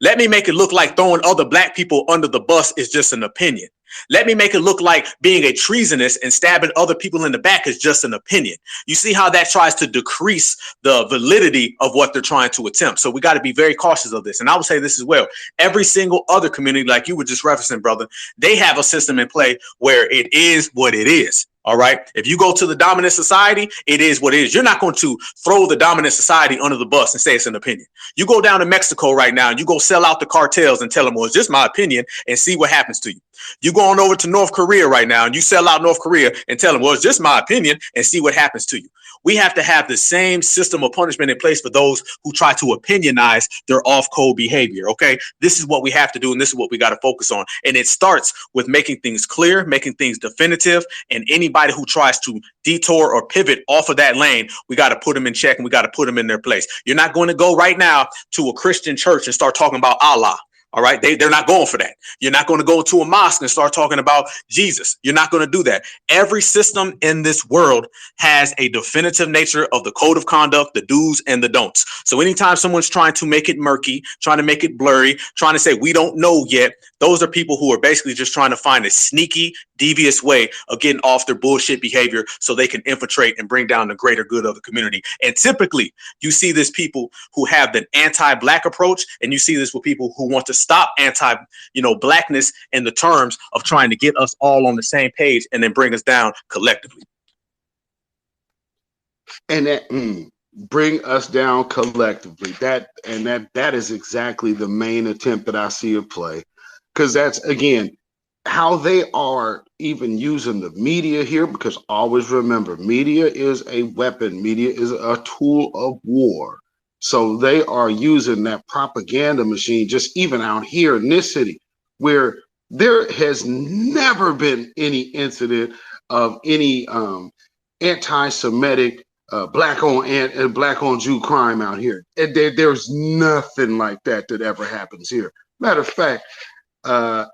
Let me make it look like throwing other black people under the bus is just an opinion. Let me make it look like being a treasonous and stabbing other people in the back is just an opinion. You see how that tries to decrease the validity of what they're trying to attempt. So we got to be very cautious of this. And I would say this as well. Every single other community, like you were just referencing, brother, they have a system in play where it is what it is. All right. If you go to the dominant society, it is what it is. You're not going to throw the dominant society under the bus and say it's an opinion. You go down to Mexico right now and you go sell out the cartels and tell them, well, it's just my opinion, and see what happens to you. You go on over to North Korea right now and you sell out North Korea and tell them, well, it's just my opinion, and see what happens to you. We have to have the same system of punishment in place for those who try to opinionize their off-code behavior, okay? This is what we have to do, and this is what we got to focus on. And it starts with making things clear, making things definitive, and anybody who tries to detour or pivot off of that lane, we got to put them in check and we got to put them in their place. You're not going to go right now to a Christian church and start talking about Allah. All right. They're not going for that. You're not going to go to a mosque and start talking about Jesus. You're not going to do that. Every system in this world has a definitive nature of the code of conduct, the do's and the don'ts. So anytime someone's trying to make it murky, trying to make it blurry, trying to say we don't know yet, those are people who are basically just trying to find a sneaky, devious way of getting off their bullshit behavior so they can infiltrate and bring down the greater good of the community. And typically you see this people who have the anti-black approach, and you see this with people who want to stop blackness in the terms of trying to get us all on the same page and then bring us down collectively. And that bring us down collectively. That is exactly the main attempt that I see at play. Because that's, again, how they are even using the media here, because always remember, media is a weapon. Media is a tool of war. So they are using that propaganda machine just even out here in this city, where there has never been any incident of any anti-Semitic black-on Jew crime out here. There's nothing like that ever happens here. Matter of fact,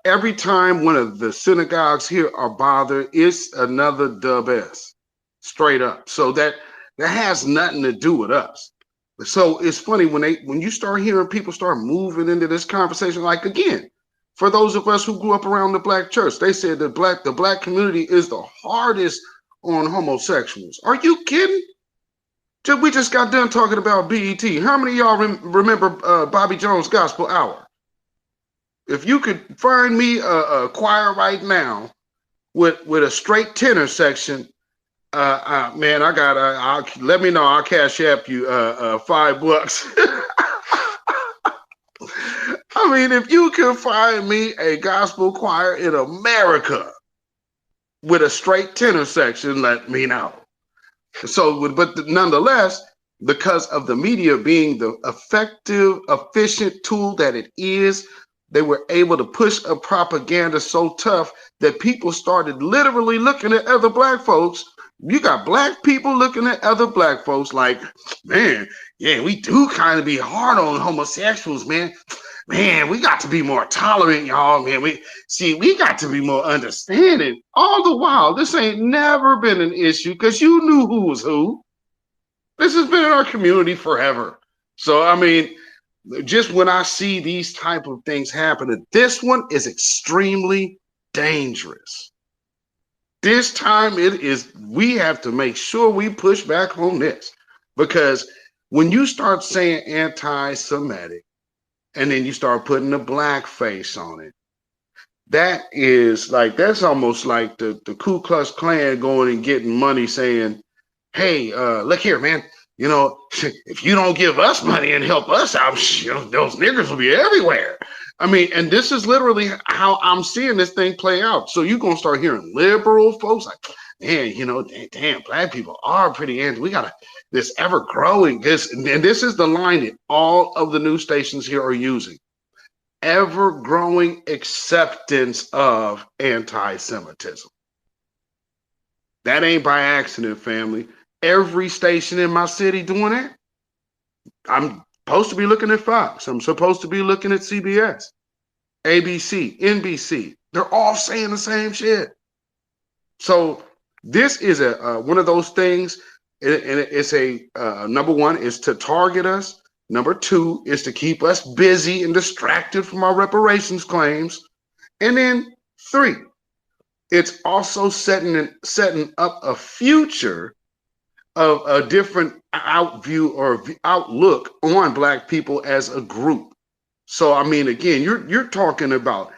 every time one of the synagogues here are bothered, it's another dub S, straight up. So that has nothing to do with us. So it's funny when you start hearing people start moving into this conversation. Like again, for those of us who grew up around the black church, they said the black community is the hardest on homosexuals. Are you kidding? We just got done talking about BET. How many of y'all remember Bobby Jones Gospel Hour? If you could find me a choir right now with a straight tenor section, man, I got. Let me know. I'll cash app you $5. I mean, if you can find me a gospel choir in America with a straight tenor section, let me know. So, but nonetheless, because of the media being the effective, efficient tool that it is, they were able to push a propaganda so tough that people started literally looking at other black folks. You got black people looking at other black folks like, man, yeah, we do kind of be hard on homosexuals, man. Man, we got to be more tolerant, y'all, man. We got to be more understanding. All the while, this ain't never been an issue because you knew who was who. This has been in our community forever. So, I mean, just when I see these type of things happening, this one is extremely dangerous. This time we have to make sure we push back on this, because when you start saying anti-Semitic and then you start putting the black face on it, that's almost like the Ku Klux Klan going and getting money saying, hey, look here, man, if you don't give us money and help us out, those niggers will be everywhere. I mean, and this is literally how I'm seeing this thing play out. So you're going to start hearing liberal folks like, man, damn, black people are pretty anti. We got this ever growing, and this is the line that all of the news stations here are using. Ever growing acceptance of anti-Semitism. That ain't by accident, family. Every station in my city doing that. I'm supposed to be looking at Fox. I'm supposed to be looking at CBS, ABC, NBC. They're all saying the same shit. So this is one of those things, and it's number one is to target us. Number two is to keep us busy and distracted from our reparations claims. And then three, it's also setting up a future of a different outlook on black people as a group. So, I mean, again, you're talking about,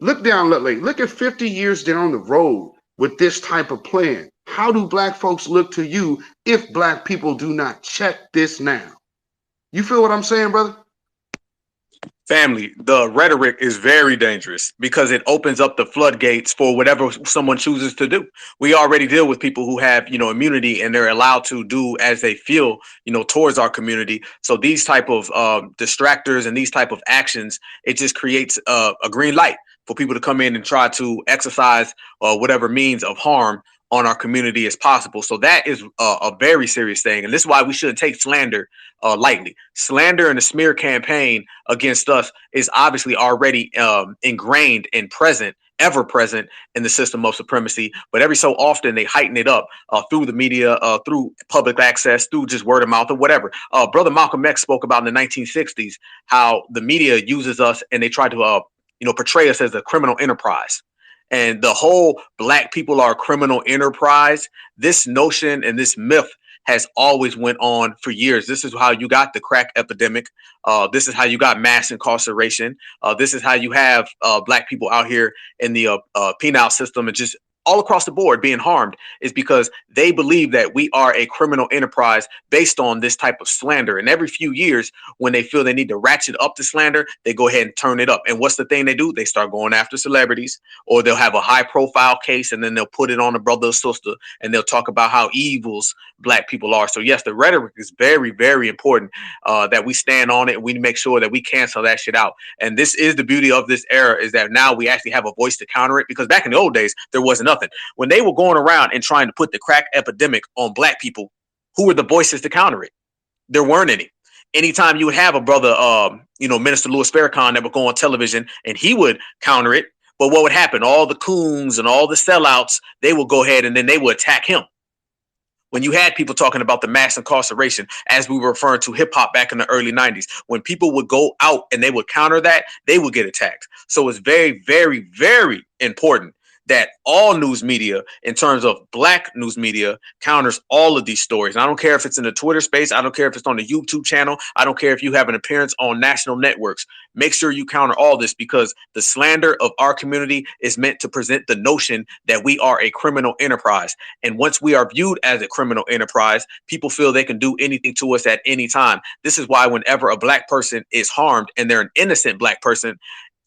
look at 50 years down the road with this type of plan. How do black folks look to you if black people do not check this now? You feel what I'm saying, brother? Family, the rhetoric is very dangerous because it opens up the floodgates for whatever someone chooses to do. We already deal with people who have, immunity, and they're allowed to do as they feel, towards our community. So these type of distractors and these type of actions, it just creates a green light for people to come in and try to exercise whatever means of harm on our community as possible. So that is a very serious thing. And this is why we shouldn't take slander lightly. Slander and the smear campaign against us is obviously already ingrained and ever present in the system of supremacy. But every so often they heighten it up through the media, through public access, through just word of mouth or whatever. Brother Malcolm X spoke about in the 1960s how the media uses us and they try to portray us as a criminal enterprise. And the whole black people are a criminal enterprise. This notion and this myth has always went on for years. This is how you got the crack epidemic. This is how you got mass incarceration. This is how you have black people out here in the penal system and just all across the board being harmed, is because they believe that we are a criminal enterprise based on this type of slander. And every few years, when they feel they need to ratchet up the slander, they go ahead and turn it up. And what's the thing they do? They start going after celebrities, or they'll have a high profile case and then they'll put it on a brother or sister and they'll talk about how evils black people are. So yes, the rhetoric is very, very important that we stand on it and we make sure that we cancel that shit out. And this is the beauty of this era, is that now we actually have a voice to counter it, because back in the old days, there wasn't nothing. When they were going around and trying to put the crack epidemic on black people, who were the voices to counter it? There weren't any. Anytime you would have a brother, Minister Louis Farrakhan, that would go on television and he would counter it. But what would happen? All the coons and all the sellouts, they would go ahead and then they would attack him. when you had people talking about the mass incarceration, as we were referring to hip hop back in the early 90s, when people would go out and they would counter that, they would get attacked. So it's very, very, very important that all news media, in terms of black news media, counters all of these stories. And I don't care if it's in the Twitter space. I don't care if it's on the YouTube channel. I don't care if you have an appearance on national networks. Make sure you counter all this, because the slander of our community is meant to present the notion that we are a criminal enterprise. And once we are viewed as a criminal enterprise, people feel they can do anything to us at any time. This is why whenever a black person is harmed and they're an innocent black person,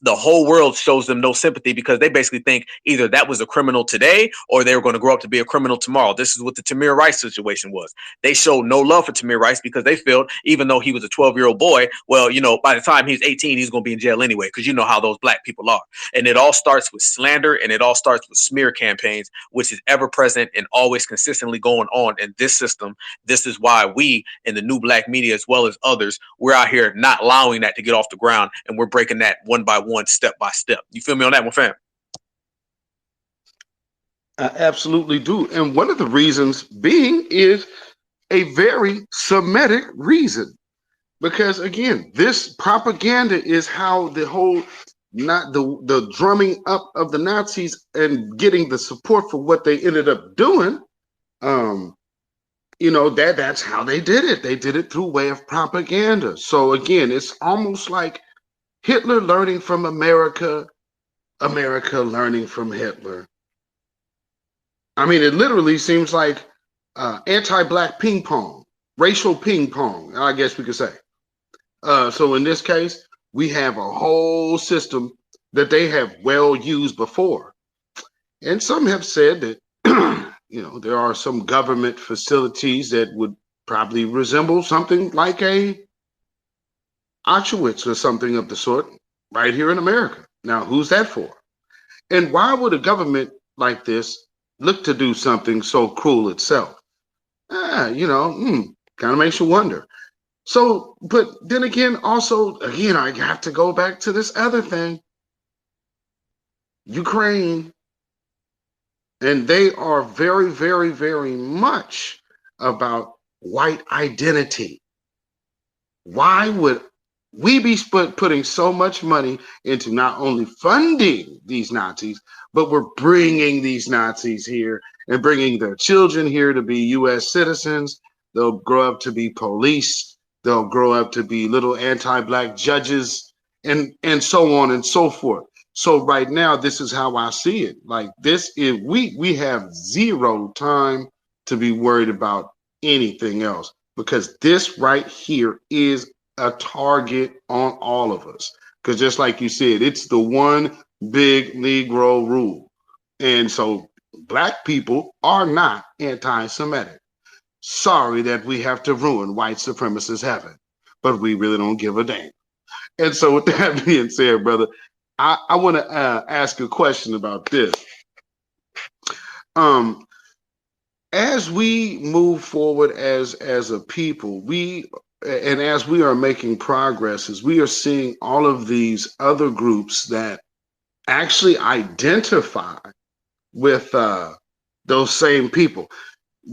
the whole world shows them no sympathy, because they basically think either that was a criminal today or they were going to grow up to be a criminal tomorrow. This is what the Tamir Rice situation was. They showed no love for Tamir Rice because they felt, even though he was a 12-year-old boy, well, by the time he's 18, he's going to be in jail anyway, because you know how those black people are. And it all starts with slander, and it all starts with smear campaigns, which is ever present and always consistently going on in this system. This is why we in the new black media, as well as others, we're out here not allowing that to get off the ground, and we're breaking that one by one, step by step. You feel me on that one, fam? I absolutely do. And one of the reasons being is a very Semitic reason. Because again, this propaganda is how the whole, not the drumming up of the Nazis and getting the support for what they ended up doing. That's how they did it. They did it through way of propaganda. So again, it's almost like Hitler learning from America, America learning from Hitler. I mean, it literally seems like anti-black ping pong, racial ping pong, I guess we could say. So in this case, we have a whole system that they have well used before. And some have said that, there are some government facilities that would probably resemble something like a Auschwitz or something of the sort right here in America. Now, who's that for? And why would a government like this look to do something so cruel itself? Kind of makes you wonder. So, but then again, I have to go back to this other thing. Ukraine. And they are very, very, very much about white identity. Why would we be putting so much money into not only funding these Nazis, but we're bringing these Nazis here and bringing their children here to be U.S. citizens? They'll grow up to be police. They'll grow up to be little anti-black judges, and so on and so forth. So right now, this is how I see it. Like this is we have zero time to be worried about anything else, because this right here is a target on all of us. Because just like you said, it's the one big Negro rule. And so black people are not anti-Semitic. Sorry that we have to ruin white supremacists' heaven, but we really don't give a damn. And so with that being said, brother, I want to ask a question about this. As we move forward as a people, and as we are making progress, as we are seeing all of these other groups that actually identify with those same people.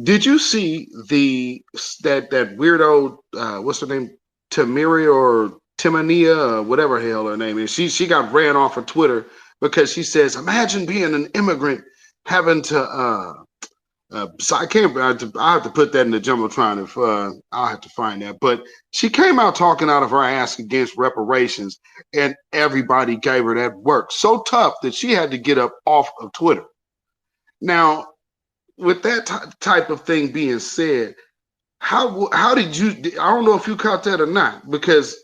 Did you see that weirdo, what's her name, Tamiria or Timania, whatever the hell her name is? She got ran off of Twitter because she says, imagine being an immigrant having to so I can't. I have to put that in the jumbotron if I'll have to find that. But she came out talking out of her ass against reparations, and everybody gave her that work so tough that she had to get up off of Twitter. Now, with that type of thing being said, how did you? I don't know if you caught that or not, because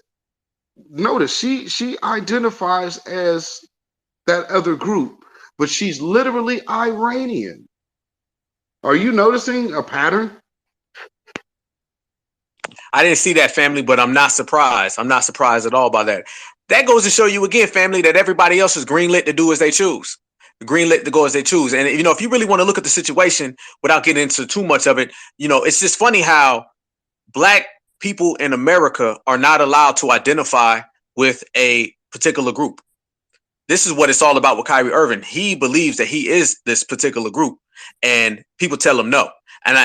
notice she identifies as that other group, but she's literally Iranian. Are you noticing a pattern? I didn't see that, family, but I'm not surprised. I'm not surprised at all by that. That goes to show you again, family, that everybody else is greenlit to do as they choose. Greenlit to go as they choose. And, if you really want to look at the situation without getting into too much of it, it's just funny how black people in America are not allowed to identify with a particular group. This is what it's all about with Kyrie Irving. He believes that he is this particular group, and people tell him no. And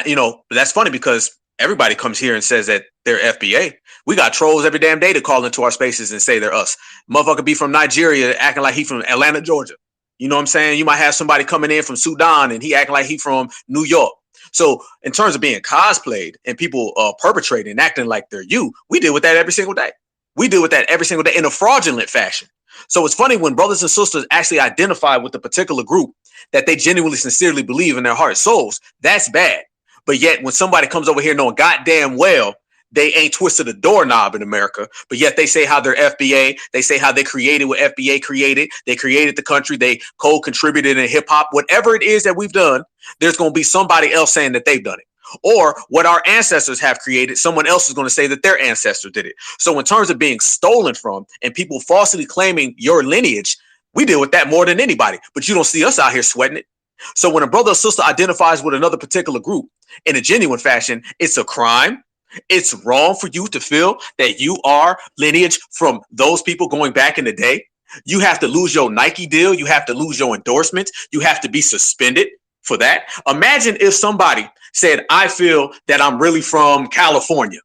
that's funny because everybody comes here and says that they're FBA. We got trolls every damn day to call into our spaces and say they're us. Motherfucker be from Nigeria acting like he from Atlanta, Georgia. You know what I'm saying? You might have somebody coming in from Sudan and he acting like he from New York. So in terms of being cosplayed and people perpetrating and acting like they're you, we deal with that every single day. We deal with that every single day in a fraudulent fashion. So it's funny when brothers and sisters actually identify with a particular group that they genuinely, sincerely believe in their heart and souls. That's bad. But yet when somebody comes over here knowing goddamn well they ain't twisted a doorknob in America, but yet they say how they're FBA. They say how they created what FBA created. They created the country. They co-contributed in hip hop. Whatever it is that we've done, there's going to be somebody else saying that they've done it. Or what our ancestors have created, someone else is going to say that their ancestor did it. So in terms of being stolen from and people falsely claiming your lineage, we deal with that more than anybody. But you don't see us out here sweating it. So when a brother or sister identifies with another particular group in a genuine fashion, it's a crime. It's wrong for you to feel that you are lineage from those people going back in the day. You have to lose your Nike deal. You have to lose your endorsements. You have to be suspended for that. Imagine if somebody said, I feel that I'm really from California,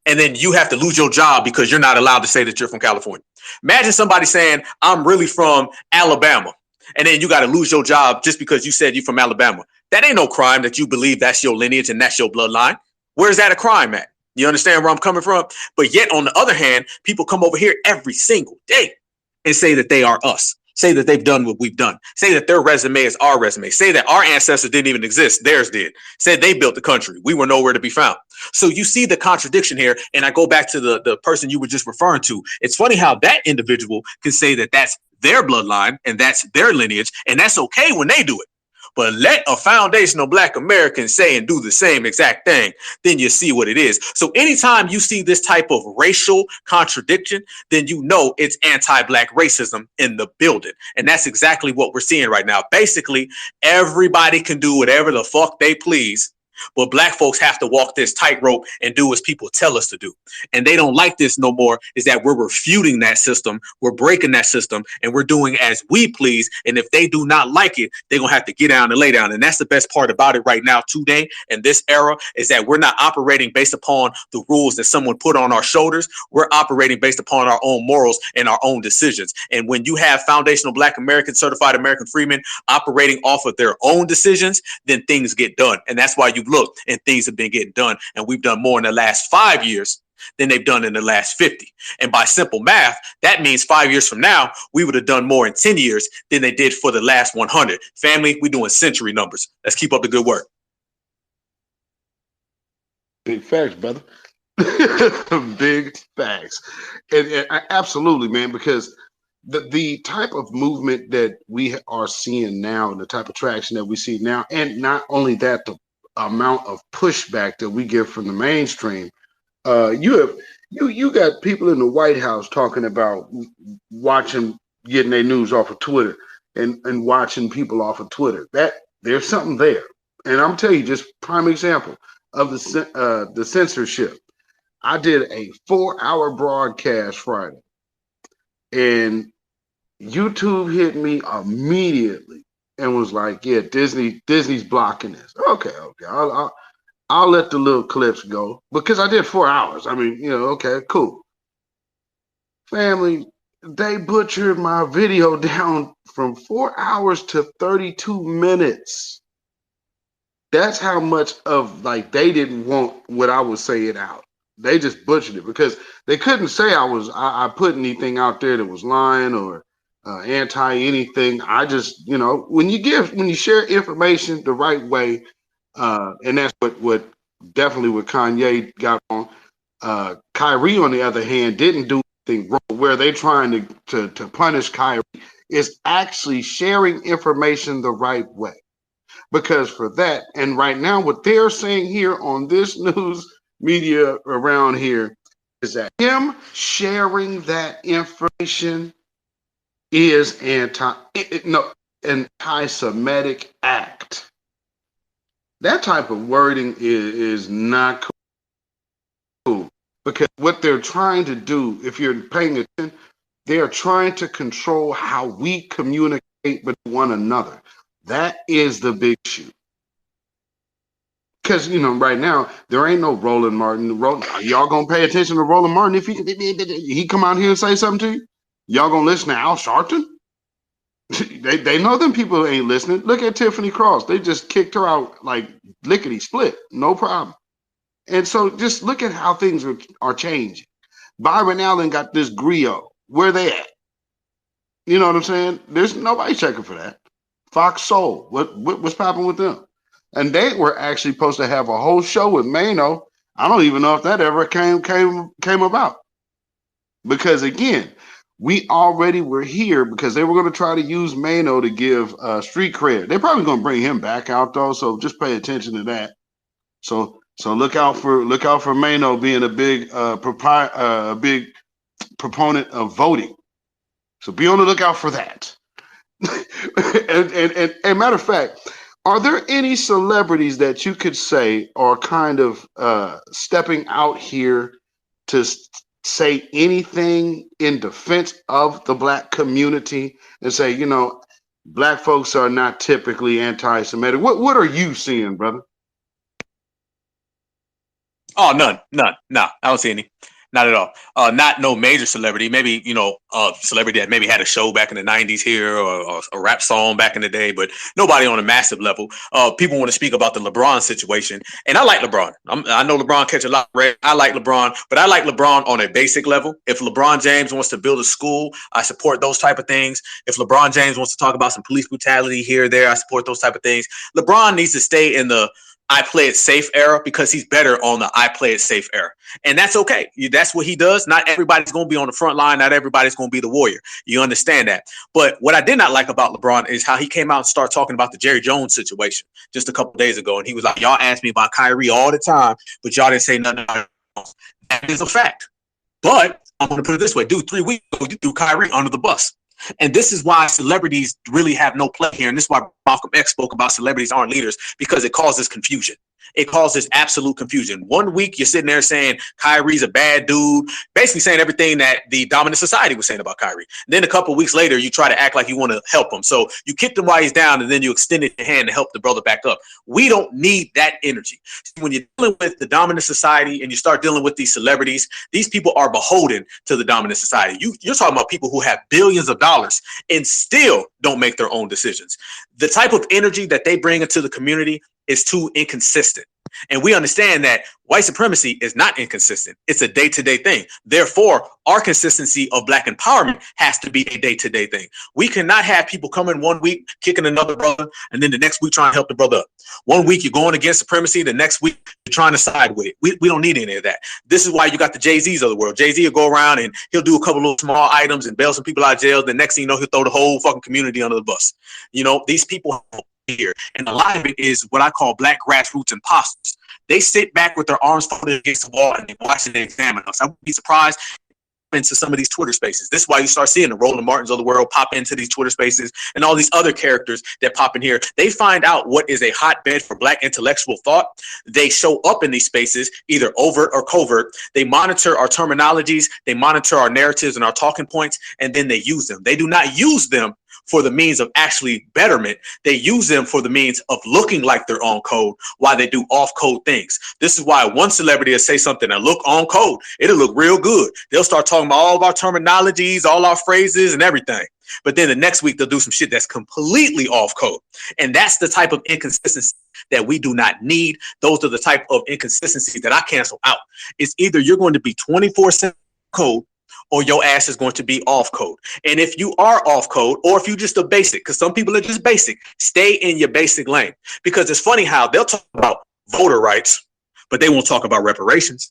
and then you have to lose your job because you're not allowed to say that you're from California. Imagine somebody saying, I'm really from Alabama, and then you got to lose your job just because you said you're from Alabama. That ain't no crime that you believe that's your lineage and that's your bloodline. Where's that a crime at? You understand where I'm coming from? But yet, on the other hand, people come over here every single day and say that they are us, say that they've done what we've done, say that their resume is our resume, say that our ancestors didn't even exist, theirs did, said they built the country, we were nowhere to be found. So you see the contradiction here, and I go back to the person you were just referring to. It's funny how that individual can say that that's their bloodline and that's their lineage, and that's okay when they do it. But let a foundational Black American say and do the same exact thing, then you see what it is. So anytime you see this type of racial contradiction, then you know it's anti-Black racism in the building. And that's exactly what we're seeing right now. Basically, everybody can do whatever the fuck they please, but Black folks have to walk this tightrope and do as people tell us to do. And they don't like this no more, is that we're refuting that system, we're breaking that system, and we're doing as we please. And if they do not like it, they're going to have to get down and lay down. And that's the best part about it right now today in this era, is that we're not operating based upon the rules that someone put on our shoulders. We're operating based upon our own morals and our own decisions. And when you have foundational Black American, certified American freemen operating off of their own decisions, then things get done. And that's why you've looked and things have been getting done. And we've done more in the last 5 years than they've done in the last 50. And by simple math, that means 5 years from now, we would have done more in 10 years than they did for the last 100. Family, we're doing century numbers. Let's keep up the good work. Big facts, brother. Big facts. And absolutely, man, because the type of movement that we are seeing now and the type of traction that we see now, and not only that, the amount of pushback that we get from the mainstream. You got people in the White House talking about getting their news off of Twitter and watching people off of Twitter. That there's something there. And I'm telling you, just prime example of the censorship. I did a 4-hour broadcast Friday, and YouTube hit me immediately and was like, "Yeah, Disney's blocking this." Okay, I'll let the little clips go because I did 4 hours. I mean, okay, cool. Family, they butchered my video down from 4 hours to 32 minutes. That's how much of they didn't want what I was saying out. They just butchered it because they couldn't say I put anything out there that was lying or anti anything. I just, when you share information the right way, and that's what definitely what Kanye got on. Kyrie, on the other hand, didn't do anything wrong. Where they trying to punish Kyrie is actually sharing information the right way. Because for that, and right now, what they're saying here on this news media around here is that him sharing that information is anti-Semitic act. That type of wording is not cool, because what they're trying to do, if you're paying attention, they're trying to control how we communicate with one another. That is the big issue. Because right now there ain't no Roland Martin. Y'all gonna pay attention to Roland Martin if he come out here and say something to you? Y'all gonna listen to Al Sharpton? they know them people ain't listening. Look at Tiffany Cross. They just kicked her out like lickety split, no problem. And so just look at how things are changing. Byron Allen got this griot. Where they at? You know what I'm saying? There's nobody checking for that. Fox Soul, what's popping with them? And they were actually supposed to have a whole show with Mano. I don't even know if that ever came about. Because again, we already were here because they were going to try to use Mano to give street cred. They're probably going to bring him back out though, so just pay attention to that. So look out for Mano being a big big proponent of voting. So be on the lookout for that. and matter of fact, are there any celebrities that you could say are kind of stepping out here to say anything in defense of the Black community and say, Black folks are not typically anti-Semitic? What are you seeing, brother? Oh, none. I don't see any. Not at all. Not no major celebrity. Maybe, a celebrity that maybe had a show back in the 90s here or a rap song back in the day, but nobody on a massive level. People want to speak about the LeBron situation. And I like LeBron. I know LeBron catch a lot of red. I like LeBron, but I like LeBron on a basic level. If LeBron James wants to build a school, I support those type of things. If LeBron James wants to talk about some police brutality here or there, I support those type of things. LeBron needs to stay in the I play it safe era because he's better on the I play it safe era. And that's okay. That's what he does. Not everybody's going to be on the front line. Not everybody's going to be the warrior. You understand that. But what I did not like about LeBron is how he came out and started talking about the Jerry Jones situation just a couple of days ago. And he was like, y'all ask me about Kyrie all the time, but y'all didn't say nothing about it. That is a fact. But I'm going to put it this way. Dude, 3 weeks ago, you threw Kyrie under the bus. And this is why celebrities really have no play here. And this is why Malcolm X spoke about celebrities aren't leaders, because it causes confusion. It causes absolute confusion. 1 week, you're sitting there saying Kyrie's a bad dude, basically saying everything that the dominant society was saying about Kyrie. Then a couple of weeks later, you try to act like you want to help him. So you kicked him while he's down, and then you extended your hand to help the brother back up. We don't need that energy. When you're dealing with the dominant society and you start dealing with these celebrities, these people are beholden to the dominant society. You're talking about people who have billions of dollars and still don't make their own decisions. The type of energy that they bring into the community is too inconsistent. And we understand that white supremacy is not inconsistent. It's a day-to-day thing. Therefore, our consistency of Black empowerment has to be a day-to-day thing. We cannot have people come in 1 week, kicking another brother, and then the next week trying to help the brother up. 1 week you're going against supremacy, the next week you're trying to side with it. We don't need any of that. This is why you got the Jay-Z's of the world. Jay-Z will go around and he'll do a couple of small items and bail some people out of jail. The next thing you know, he'll throw the whole fucking community under the bus. These people here. And a lot of it is what I call Black grassroots imposters. They sit back with their arms folded against the wall and they watch and they examine us. I wouldn't be surprised into some of these Twitter spaces. This is why you start seeing the Roland Martins of the world pop into these Twitter spaces and all these other characters that pop in here. They find out what is a hotbed for Black intellectual thought. They show up in these spaces, either overt or covert. They monitor our terminologies. They monitor our narratives and our talking points, and then they use them. They do not use them for the means of actually betterment. They use them for the means of looking like they're on code while they do off code things. This is why one celebrity will say something that look on code. It'll look real good. They'll start talking about all of our terminologies, all our phrases and everything. But then the next week they'll do some shit that's completely off code. And that's the type of inconsistency that we do not need. Those are the type of inconsistencies that I cancel out. It's either you're going to be 24/7 code, or your ass is going to be off code. And if you are off code, or if you just a basic, because some people are just basic, stay in your basic lane. Because it's funny how they'll talk about voter rights, but they won't talk about reparations.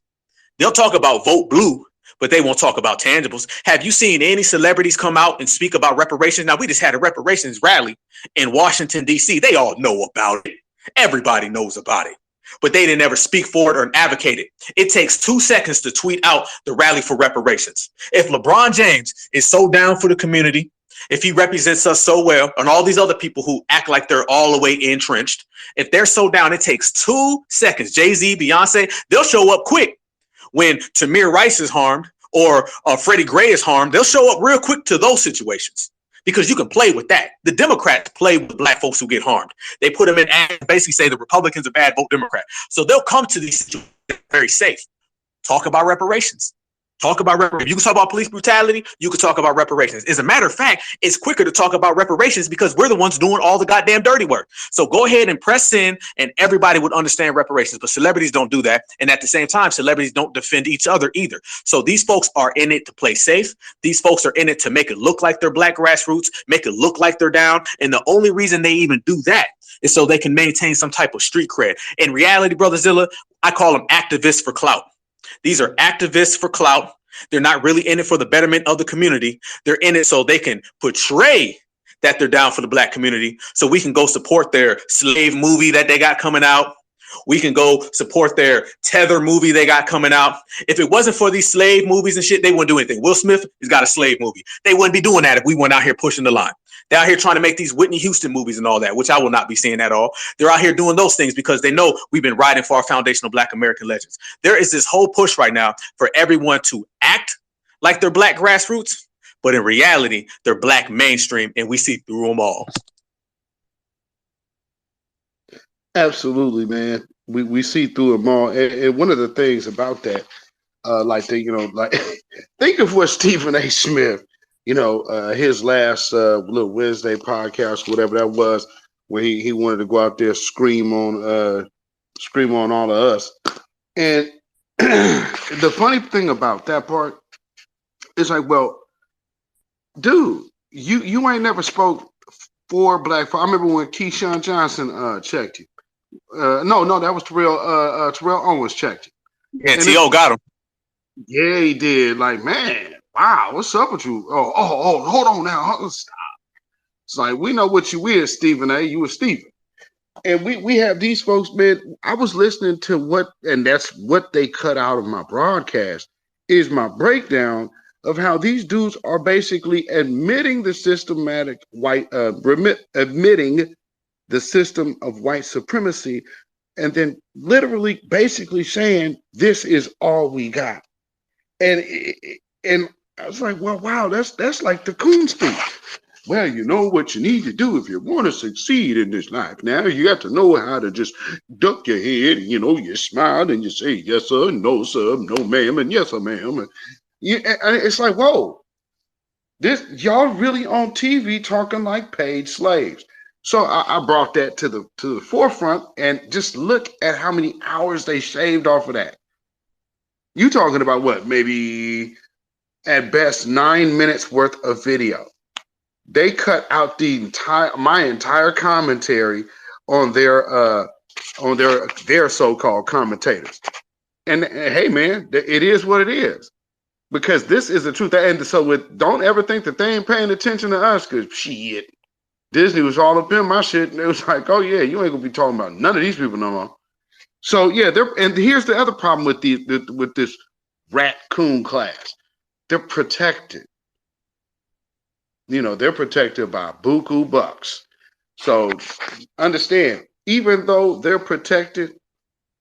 They'll talk about vote blue, but they won't talk about tangibles. Have you seen any celebrities come out and speak about reparations? Now, we just had a reparations rally in Washington, D.C. They all know about it. Everybody knows about it. But they didn't ever speak for it or advocate it. It takes 2 seconds to tweet out the rally for reparations. If LeBron James is so down for the community, if he represents us so well, and all these other people who act like they're all the way entrenched, if they're so down, it takes 2 seconds. Jay-Z, Beyonce, they'll show up quick. When Tamir Rice is harmed or Freddie Gray is harmed, they'll show up real quick to those situations because you can play with that. The Democrats play with black folks who get harmed. They put them in and basically say the Republicans are bad, vote Democrat. So they'll come to these situations very safe. Talk about reparations. Talk about reparations. You can talk about police brutality. You can talk about reparations. As a matter of fact, it's quicker to talk about reparations because we're the ones doing all the goddamn dirty work. So go ahead and press in, and everybody would understand reparations. But celebrities don't do that. And at the same time, celebrities don't defend each other either. So these folks are in it to play safe. These folks are in it to make it look like they're black grassroots, make it look like they're down. And the only reason they even do that is so they can maintain some type of street cred. In reality, Brother Zilla, I call them activists for clout. These are activists for clout. They're not really in it for the betterment of the community. They're in it so they can portray that they're down for the black community, so we can go support their slave movie that they got coming out. We can go support their Tether movie they got coming out. If it wasn't for these slave movies and shit, they wouldn't do anything. Will Smith has got a slave movie. They wouldn't be doing that if we weren't out here pushing the line. They're out here trying to make these Whitney Houston movies and all that, which I will not be seeing at all. They're out here doing those things because they know we've been riding for our foundational black American legends. There is this whole push right now for everyone to act like they're black grassroots, but in reality, they're black mainstream, and we see through them all. Absolutely, man. We see through them all. And one of the things about that, think of what Stephen A. Smith, his last little Wednesday podcast, whatever that was, where he wanted to go out there scream on all of us. And the funny thing about that part is like, well, dude, you ain't never spoke for black folks. I remember when Keyshawn Johnson checked you. No, that was Terrell Owens checked you. Yeah, T.O. got him. Yeah, he did. Like, man, wow, what's up with you? Oh, hold on now. Stop. It's like, we know what you is, Stephen A. You were Stephen. And we have these folks, man. I was listening to and that's what they cut out of my broadcast, is my breakdown of how these dudes are basically admitting the systematic admitting the system of white supremacy, and then literally basically saying this is all we got. And I was like, well, wow, that's like the coon speech. Well, you know what you need to do if you want to succeed in this life. Now you got to know how to just duck your head, and you smile and you say yes sir, no sir, no ma'am, and yes sir, ma'am. And it's like, whoa, y'all really on TV talking like paid slaves. So I brought that to the forefront, and just look at how many hours they shaved off of that. You talking about what? Maybe at best 9 minutes worth of video. They cut out my entire commentary on their so-called commentators. And hey, man, it is what it is, because this is the truth. And so don't ever think that they ain't paying attention to us, because shit, Disney was all up in my shit, and it was like, oh yeah, you ain't gonna be talking about none of these people no more. So yeah, and here's the other problem with this raccoon class. They're protected. They're protected by buku bucks. So understand, even though they're protected,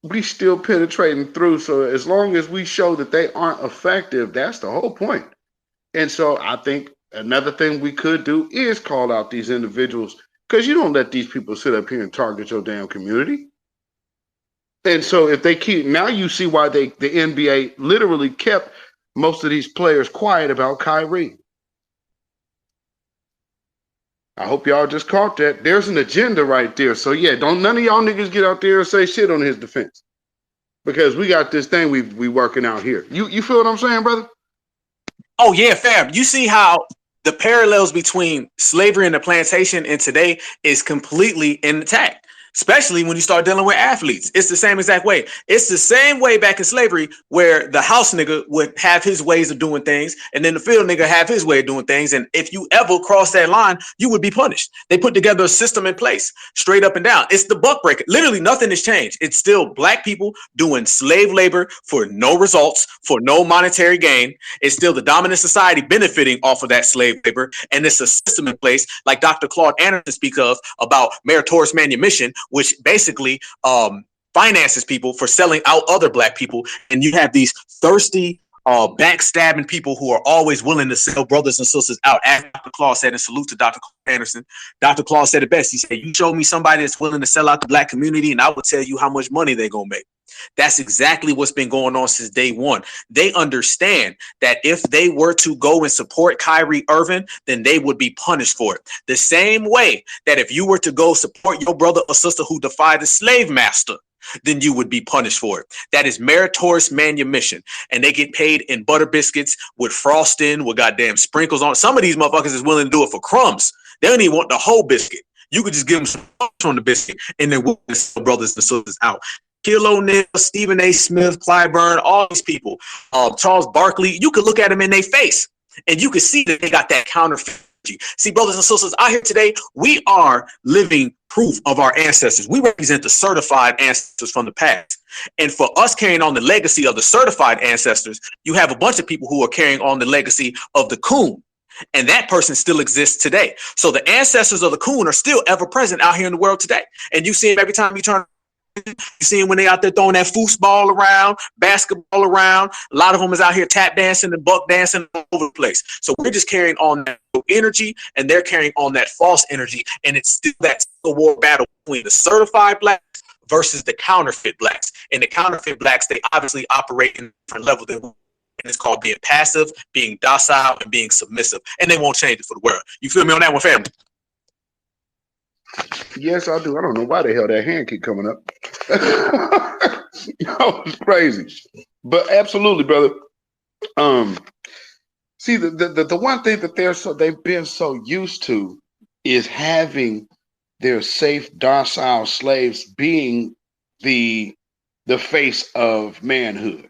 we still penetrating through. So as long as we show that they aren't effective, that's the whole point. And so I think another thing we could do is call out these individuals, because you don't let these people sit up here and target your damn community. And so if they keep, now you see why the NBA literally kept most of these players quiet about Kyrie. I hope y'all just caught that. There's an agenda right there. So yeah, don't none of y'all niggas get out there and say shit on his defense, because we got this thing we working out here. You feel what I'm saying, brother? Oh yeah, fam. You see how the parallels between slavery and the plantation and today is completely intact. Especially when you start dealing with athletes. It's the same exact way. It's the same way back in slavery, where the house nigga would have his ways of doing things, and then the field nigga have his way of doing things. And if you ever cross that line, you would be punished. They put together a system in place, straight up and down. It's the buck breaker. Literally nothing has changed. It's still black people doing slave labor for no results, for no monetary gain. It's still the dominant society benefiting off of that slave labor. And it's a system in place, like Dr. Claude Anderson speaks of, about meritorious manumission, which basically finances people for selling out other black people. And you have these thirsty backstabbing people who are always willing to sell brothers and sisters out. As Dr. Claus said, and salute to Dr. Anderson, Dr. Claus said it best. He said, you show me somebody that's willing to sell out the black community, and I will tell you how much money they're going to make. That's exactly what's been going on since day one. They understand that if they were to go and support Kyrie Irving, then they would be punished for it. The same way that if you were to go support your brother or sister who defied the slave master, then you would be punished for it. That is meritorious manumission. And they get paid in butter biscuits with frosting, with goddamn sprinkles on it. Some of these motherfuckers is willing to do it for crumbs. They don't even want the whole biscuit. You could just give them some on the biscuit and then we'll sell brothers and sisters out. Kilo O'Neal, Stephen A. Smith, Clyburn, all these people, Charles Barkley, you could look at them in their face and you could see that they got that counterfeit. See, brothers and sisters, out here today, we are living proof of our ancestors. We represent the certified ancestors from the past. And for us carrying on the legacy of the certified ancestors, you have a bunch of people who are carrying on the legacy of the coon. And that person still exists today. So the ancestors of the coon are still ever present out here in the world today. And you see them every time you turn. You see them when they out there throwing that foosball around, basketball around. A lot of them is out here tap dancing and buck dancing all over the place. So we're just carrying on that energy, and they're carrying on that false energy. And it's still that civil war battle between the certified blacks versus the counterfeit blacks. And the counterfeit blacks, they obviously operate in a different level than we. And it's called being passive, being docile, and being submissive. And they won't change it for the world. You feel me on that one, family? Yes, I do. I don't know why the hell that hand keep coming up. It's crazy. But absolutely, brother. See, the one thing that they've been so used to is having their safe, docile slaves being the face of manhood.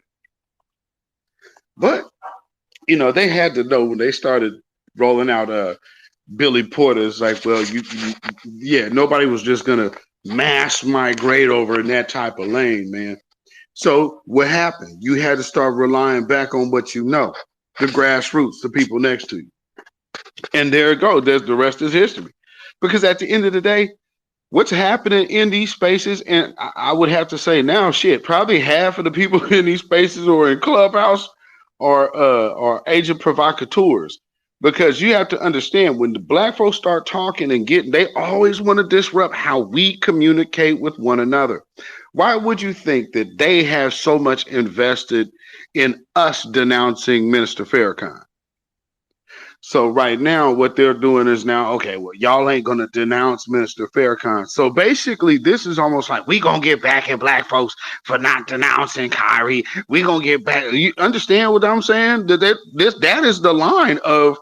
But they had to know when they started rolling out Billy Porter's like, well, nobody was just gonna mass migrate over in that type of lane, man. So what happened? You had to start relying back on what you know, the grassroots, the people next to you. And there it goes. The rest is history. Because at the end of the day, what's happening in these spaces, and I would have to say now, probably half of the people in these spaces are in Clubhouse or agent provocateurs. Because you have to understand, when the black folks start talking and they always want to disrupt how we communicate with one another. Why would you think that they have so much invested in us denouncing Minister Farrakhan? So right now, what they're doing is now, okay, well, y'all ain't going to denounce Minister Farrakhan. So basically, this is almost like we going to get back at black folks for not denouncing Kyrie. We going to get back. You understand what I'm saying? That is the line of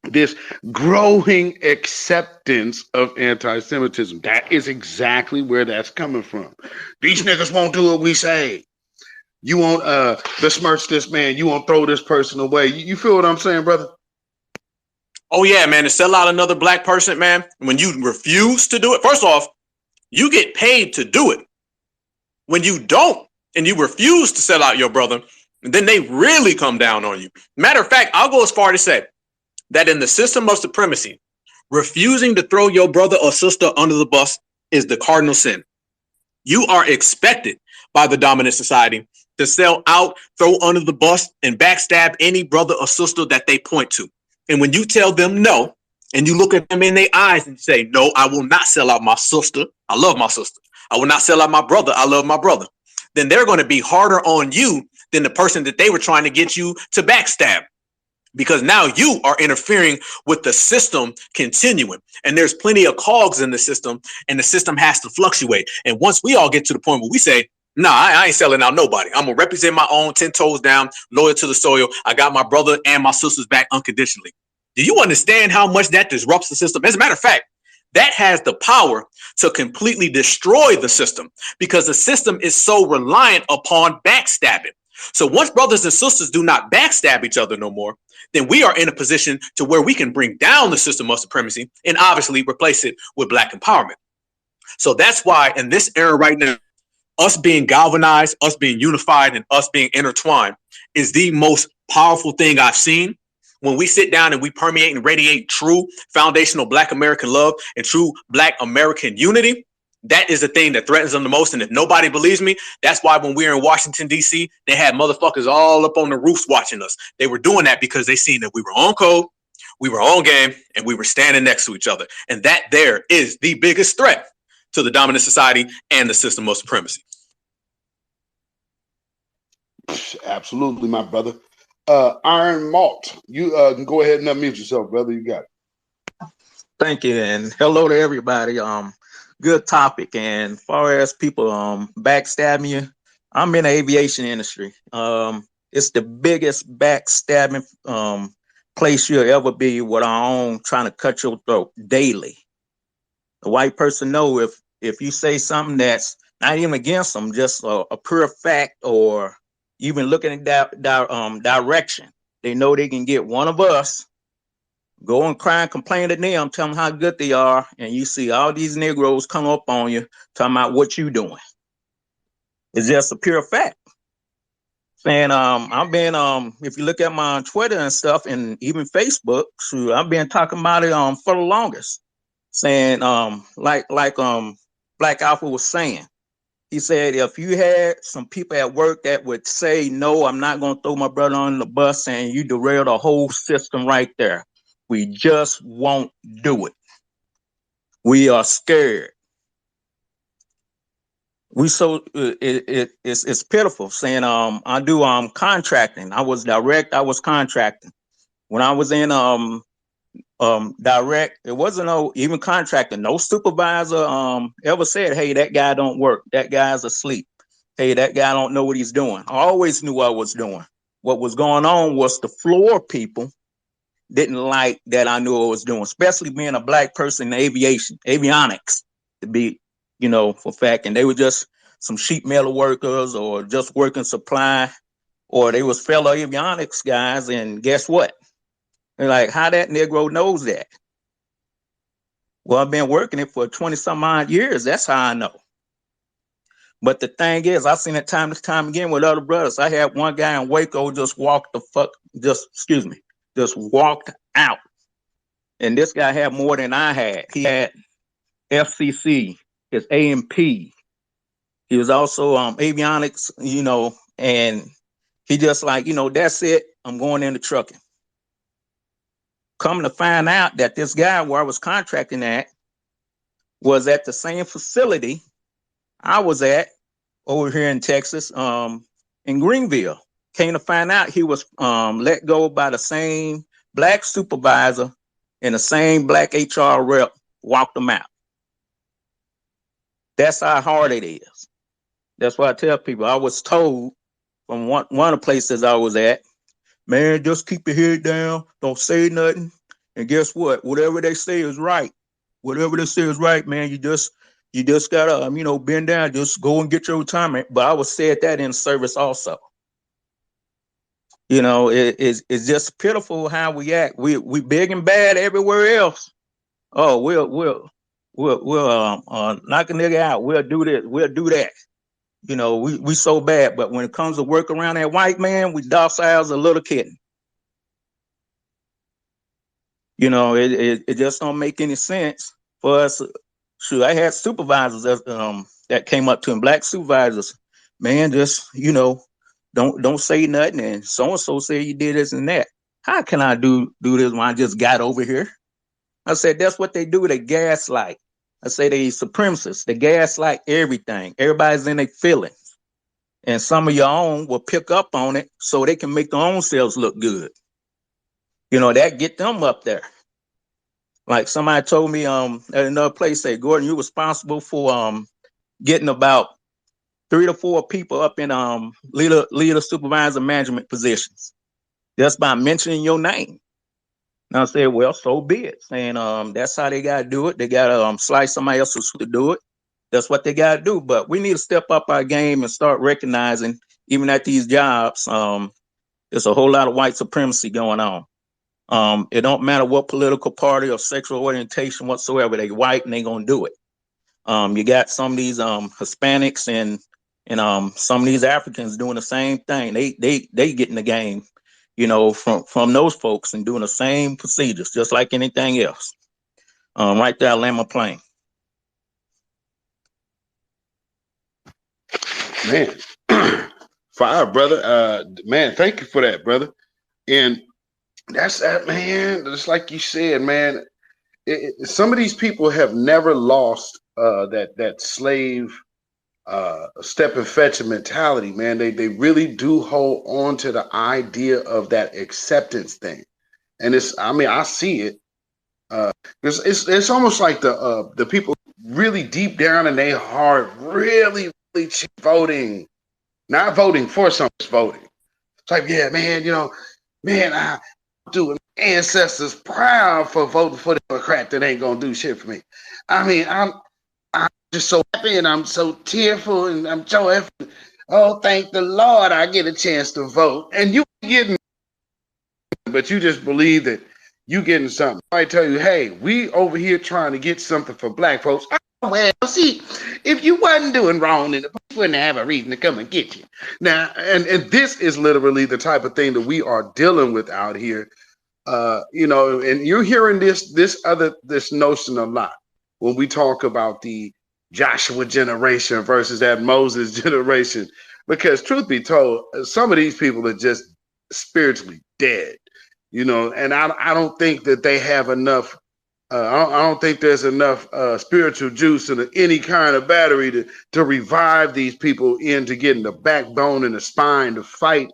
this growing acceptance of anti-Semitism. That is exactly where that's coming from. These niggas won't do what we say. You won't besmirch this man. You won't throw this person away. You feel what I'm saying, brother? Oh, yeah, man. To sell out another black person, man, when you refuse to do it, first off, you get paid to do it. When you don't and you refuse to sell out your brother, then they really come down on you. Matter of fact, I'll go as far to say that in the system of supremacy, refusing to throw your brother or sister under the bus is the cardinal sin. You are expected by the dominant society to sell out, throw under the bus, and backstab any brother or sister that they point to. And when you tell them no, and you look at them in their eyes and say, no, I will not sell out my sister. I love my sister. I will not sell out my brother. I love my brother. Then they're going to be harder on you than the person that they were trying to get you to backstab. Because now you are interfering with the system continuing. And there's plenty of cogs in the system, and the system has to fluctuate. And once we all get to the point where we say, nah, I ain't selling out nobody. I'm going to represent my own 10 toes down, loyal to the soil. I got my brother and my sisters back unconditionally. Do you understand how much that disrupts the system? As a matter of fact, that has the power to completely destroy the system, because the system is so reliant upon backstabbing. So once brothers and sisters do not backstab each other no more, then we are in a position to where we can bring down the system of supremacy and obviously replace it with black empowerment. So that's why in this era right now, us being galvanized, us being unified, and us being intertwined is the most powerful thing I've seen. When we sit down and we permeate and radiate true foundational black American love and true black American unity, That is the thing that threatens them the most. And if nobody believes me, that's why when we were in Washington, D.C., they had motherfuckers all up on the roofs watching us. They were doing that because they seen that we were on code, we were on game, and we were standing next to each other. And that there is the biggest threat to the dominant society and the system of supremacy. Absolutely, my brother. Iron Malt, you can go ahead and unmute yourself, brother. You got it. Thank you, and hello to everybody. Good topic. And as far as people backstabbing you, I'm in the aviation industry. It's the biggest backstabbing place you'll ever be with our own trying to cut your throat daily. The white person know if you say something that's not even against them, just a pure fact, or even looking in that direction, they know they can get one of us, go and cry and complain to them, tell them how good they are, and you see all these Negroes come up on you talking about what you doing. It's just a pure fact. Saying I've been if you look at my Twitter and stuff, and even Facebook, so I've been talking about it for the longest. Saying like Black Alpha was saying. He said, if you had some people at work that would say, no, I'm not going to throw my brother on the bus, and you derail the whole system right there. We just won't do it. We are scared. It's pitiful. Saying I do contracting. I was direct. I was contracting. When I was in direct, it wasn't no even contracting. No supervisor ever said, hey, that guy don't work. That guy's asleep. Hey, that guy don't know what he's doing. I always knew what I was doing. What was going on was the floor people didn't like that I knew what I was doing, especially being a black person in avionics, to be, for fact. And they were just some sheet metal workers or just working supply, or they was fellow avionics guys. And guess what? They're like, how that Negro knows that? Well, I've been working it for 20 some odd years. That's how I know. But the thing is, I've seen it time and time again with other brothers. I had one guy in Waco just walked out. And this guy had more than I had. He had FCC, his AMP. He was also avionics, and he just like, that's it. I'm going into trucking. Come to find out that this guy where I was contracting at was at the same facility I was at over here in Texas, in Greenville. Came to find out he was let go by the same black supervisor, and the same black HR rep walked him out. That's how hard it is. That's why I tell people, I was told from one of the places I was at, man, just keep your head down, don't say nothing. And guess what? Whatever they say is right. Whatever they say is right, man. You just gotta, bend down, just go and get your retirement. But I was said that in service also. It's just pitiful how we act. We big and bad everywhere else. Oh, we'll knock a nigga out. We'll do this. We'll do that. We so bad. But when it comes to work around that white man, we docile as a little kitten. It just don't make any sense for us. Shoot, I had supervisors that came up to him, black supervisors. Man, just don't say nothing. And so and so said you did this and that. How can I do this when I just got over here? I said that's what they do. They gaslight. I say they supremacists. They gaslight everything. Everybody's in their feelings, and some of your own will pick up on it so they can make their own selves look good. That get them up there. Like somebody told me at another place, say, Gordon, you're responsible for getting about 3 to 4 people up in leader, supervisor, management positions just by mentioning your name. And I said, well, so be it. And that's how they gotta do it. They gotta slice somebody else to do it. That's what they gotta do. But we need to step up our game and start recognizing, even at these jobs, there's a whole lot of white supremacy going on. It don't matter what political party or sexual orientation whatsoever, they white and they gonna do it. You got some of these Hispanics and some of these Africans doing the same thing. They get in the game, from those folks and doing the same procedures, just like anything else. Right there, I land my plane. Man, fire, brother. Man, thank you for that, brother. And that's that, man. Just like you said, man. Some of these people have never lost that slave step and fetch mentality, man. They really do hold on to the idea of that acceptance thing, and I mean, I see it. It's almost like the people really deep down in their heart really voting, not voting for something, voting. It's like, yeah, man, man, I do ancestors proud for voting for the Democrat that ain't gonna do shit for me. I mean, I'm just so happy and I'm so tearful and I'm joyful. Oh, thank the Lord I get a chance to vote. And you getting, but you just believe that you getting something. I tell you, hey, we over here trying to get something for black folks. Oh, well, see, if you wasn't doing wrong, then the police wouldn't have a reason to come and get you. Now, and this is literally the type of thing that we are dealing with out here. And you're hearing this notion a lot when we talk about the Joshua generation versus that Moses generation, because truth be told, some of these people are just spiritually dead, and I don't think that they have enough. I don't think there's enough spiritual juice in any kind of battery to revive these people into getting the backbone and the spine to fight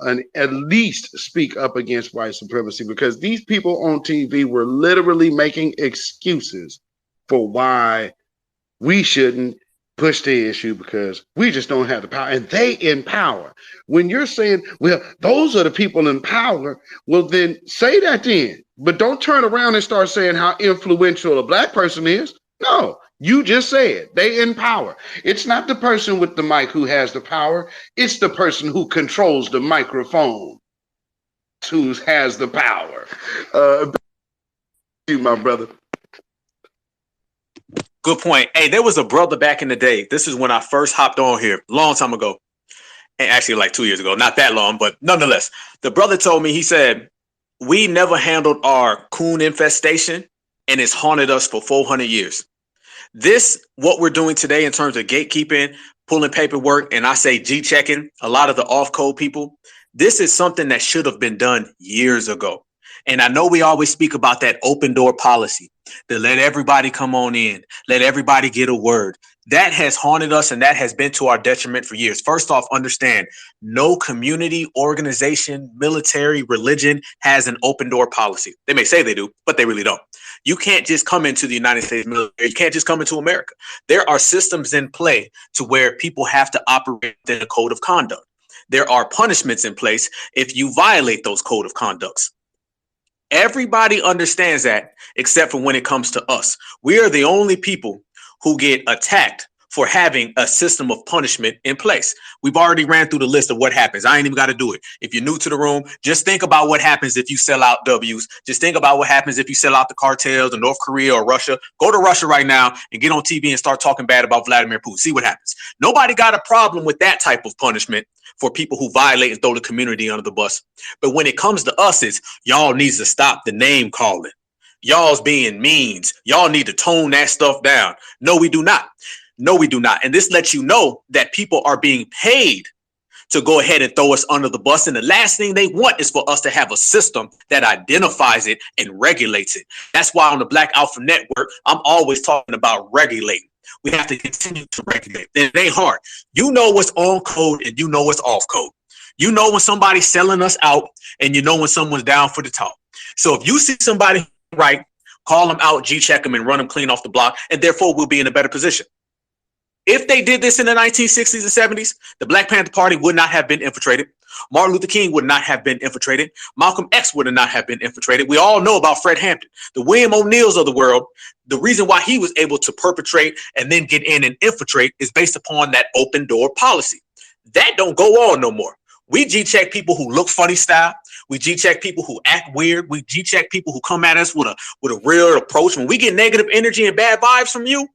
and at least speak up against white supremacy, because these people on TV were literally making excuses for why we shouldn't push the issue because we just don't have the power, and they in power. When you're saying, well, those are the people in power, well, then say that then, but don't turn around and start saying how influential a black person is. No, you just said they in power. It's not the person with the mic who has the power. It's the person who controls the microphone who has the power. You, my brother. Good point. Hey, there was a brother back in the day. This is when I first hopped on here, long time ago. And actually like 2 years ago, not that long, but nonetheless, the brother told me, he said, we never handled our coon infestation and it's haunted us for 400 years. This, what we're doing today in terms of gatekeeping, pulling paperwork, and I say G-checking a lot of the off-code people, this is something that should have been done years ago. And I know we always speak about that open door policy, to let everybody come on in, let everybody get a word. That has haunted us and that has been to our detriment for years. First off, understand, no community, organization, military, religion has an open door policy. They may say they do, but they really don't. You can't just come into the United States military. You can't just come into America. There are systems in play to where people have to operate within a code of conduct. There are punishments in place if you violate those code of conducts. Everybody understands that except for when it comes to us. We are the only people who get attacked for having a system of punishment in place. We've already ran through the list of what happens. I ain't even got to do it. If you're new to the room, just think about what happens if you sell out W's. Just think about what happens if you sell out the cartels in North Korea or Russia. Go to Russia right now and get on TV and start talking bad about Vladimir Putin. See what happens. Nobody got a problem with that type of punishment for people who violate and throw the community under the bus. But when it comes to us, it's y'all needs to stop the name calling. Y'all's being means. Y'all need to tone that stuff down. No, we do not. No, we do not. And this lets you know that people are being paid to go ahead and throw us under the bus. And the last thing they want is for us to have a system that identifies it and regulates it. That's why on the Black Alpha Network, I'm always talking about regulating. We have to continue to regulate. It ain't hard. You know what's on code and you know what's off code. You know when somebody's selling us out and you know when someone's down for the talk. So if you see somebody right, call them out, G-check them and run them clean off the block, and therefore we'll be in a better position. If they did this in the 1960s and 70s, the Black Panther Party would not have been infiltrated. Martin Luther King would not have been infiltrated. Malcolm X would not have been infiltrated. We all know about Fred Hampton, the William O'Neills of the world. The reason why he was able to perpetrate and then get in and infiltrate is based upon that open door policy. That don't go on no more. We G-check people who look funny style. We G-check people who act weird. We G-check people who come at us with a real approach. When we get negative energy and bad vibes from you,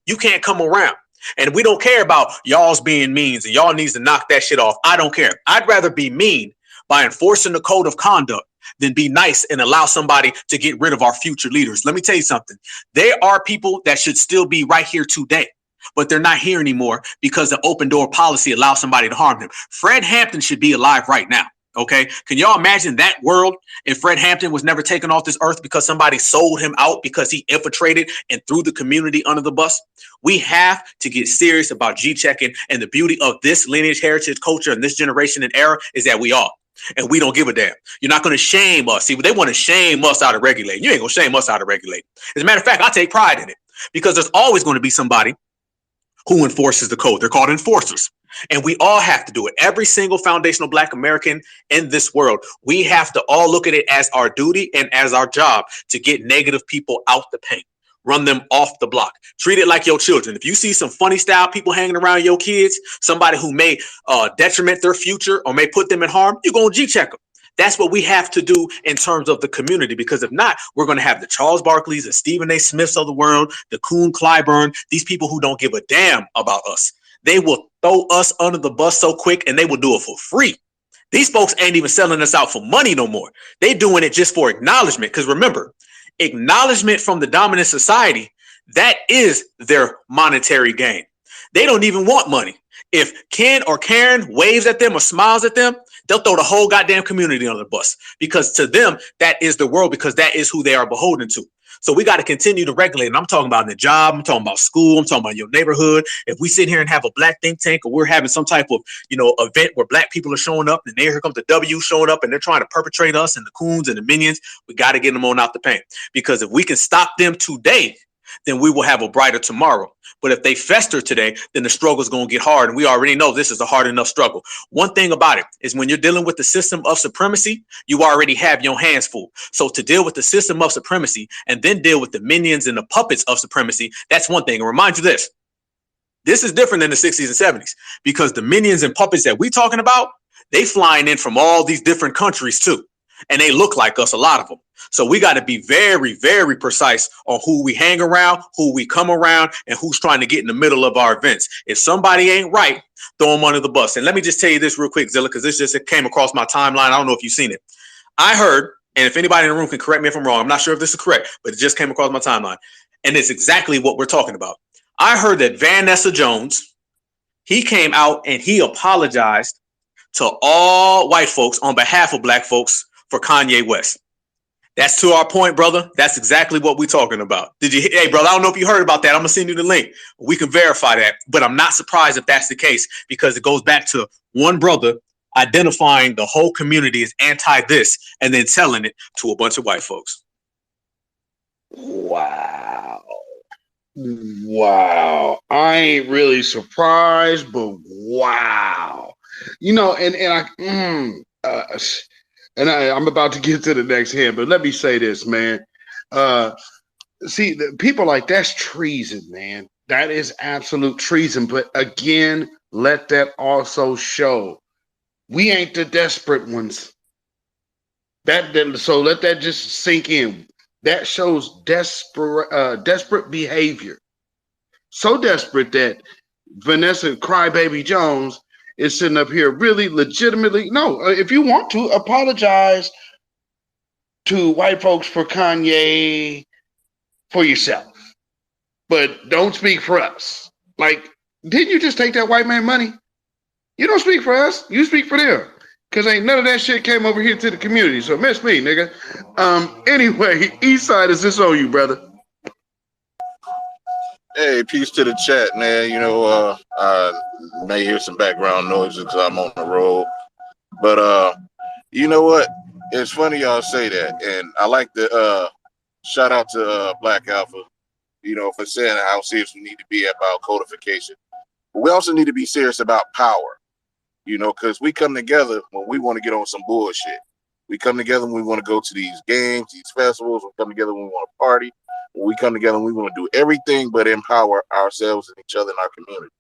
you can't come around. And we don't care about y'all's being means and y'all needs to knock that shit off. I don't care. I'd rather be mean by enforcing the code of conduct than be nice and allow somebody to get rid of our future leaders. Let me tell you something. There are people that should still be right here today but they're not here anymore because the open door policy allows somebody to harm them. Fred Hampton should be alive right now. Okay, can y'all imagine that world if Fred Hampton was never taken off this earth because somebody sold him out because he infiltrated and threw the community under the bus? We have to get serious about G-checking, and the beauty of this lineage, heritage, culture, and this generation and era is that we are. And we don't give a damn. You're not going to shame us. See, they want to shame us out of regulating. You ain't going to shame us out of regulating. As a matter of fact, I take pride in it because there's always going to be somebody who enforces the code. They're called enforcers. And we all have to do it. Every single foundational Black American in this world, we have to all look at it as our duty and as our job to get negative people out the paint. Run them off the block. Treat it like your children. If you see some funny style people hanging around your kids, somebody who may detriment their future or may put them in harm, you're going to G-check them. That's what we have to do in terms of the community, because if not, we're going to have the Charles Barkleys, the Stephen A. Smiths of the world, the Kuhn Clyburn, these people who don't give a damn about us. They will throw us under the bus so quick, and they will do it for free. These folks ain't even selling us out for money no more. They doing it just for acknowledgement. Because remember, acknowledgement from the dominant society, that is their monetary gain. They don't even want money. If Ken or Karen waves at them or smiles at them, they'll throw the whole goddamn community under the bus, because to them, that is the world, because that is who they are beholden to. So we got to continue to regulate. And I'm talking about in the job. I'm talking about school. I'm talking about your neighborhood. If we sit here and have a Black think tank, or we're having some type of, event where Black people are showing up, and here comes the W showing up, and they're trying to perpetrate us and the coons and the minions, we got to get them on out the paint. Because if we can stop them today, then we will have a brighter tomorrow. But if they fester today, then the struggle is going to get hard. And we already know this is a hard enough struggle. One thing about it is when you're dealing with the system of supremacy, you already have your hands full. So to deal with the system of supremacy and then deal with the minions and the puppets of supremacy, that's one thing. And remind you this is different than the 60s and 70s, because the minions and puppets that we talking about, they flying in from all these different countries too. And they look like us, a lot of them. So we got to be very, very precise on who we hang around, who we come around, and who's trying to get in the middle of our events. If somebody ain't right, throw them under the bus. And let me just tell you this real quick, Zilla, because it came across my timeline. I don't know if you've seen it. I heard, and if anybody in the room can correct me if I'm wrong, I'm not sure if this is correct, but it just came across my timeline. And it's exactly what we're talking about. I heard that Vanessa Jones, he came out and he apologized to all white folks on behalf of Black folks for Kanye West. That's to our point, brother. That's exactly what we're talking about. Hey, brother, I don't know if you heard about that. I'm going to send you the link. We can verify that. But I'm not surprised if that's the case, because it goes back to one brother identifying the whole community as anti this and then telling it to a bunch of white folks. Wow. I ain't really surprised, but wow. I'm about to get to the next hand, but let me say this, man. See, people like that's treason, man. That is absolute treason. But again, let that also show we ain't the desperate ones. So let that just sink in. That shows desperate behavior. So desperate that Vanessa Crybaby Jones is sitting up here really legitimately. No, if you want to, apologize to white folks for Kanye for yourself, but don't speak for us. Like, didn't you just take that white man money? You don't speak for us. You speak for them. Because ain't none of that shit came over here to the community. So miss me, nigga. Anyway, Eastside, is this on you, brother? Hey, peace to the chat, man. I may hear some background noises because I'm on the road. But you know what? It's funny y'all say that. And I like the shout out to Black Alpha, for saying how serious we need to be about codification. But we also need to be serious about power, because we come together when we want to get on some bullshit. We come together when we want to go to these games, these festivals. We come together when we want to party. When we come together, we want to do everything but empower ourselves and each other in our community.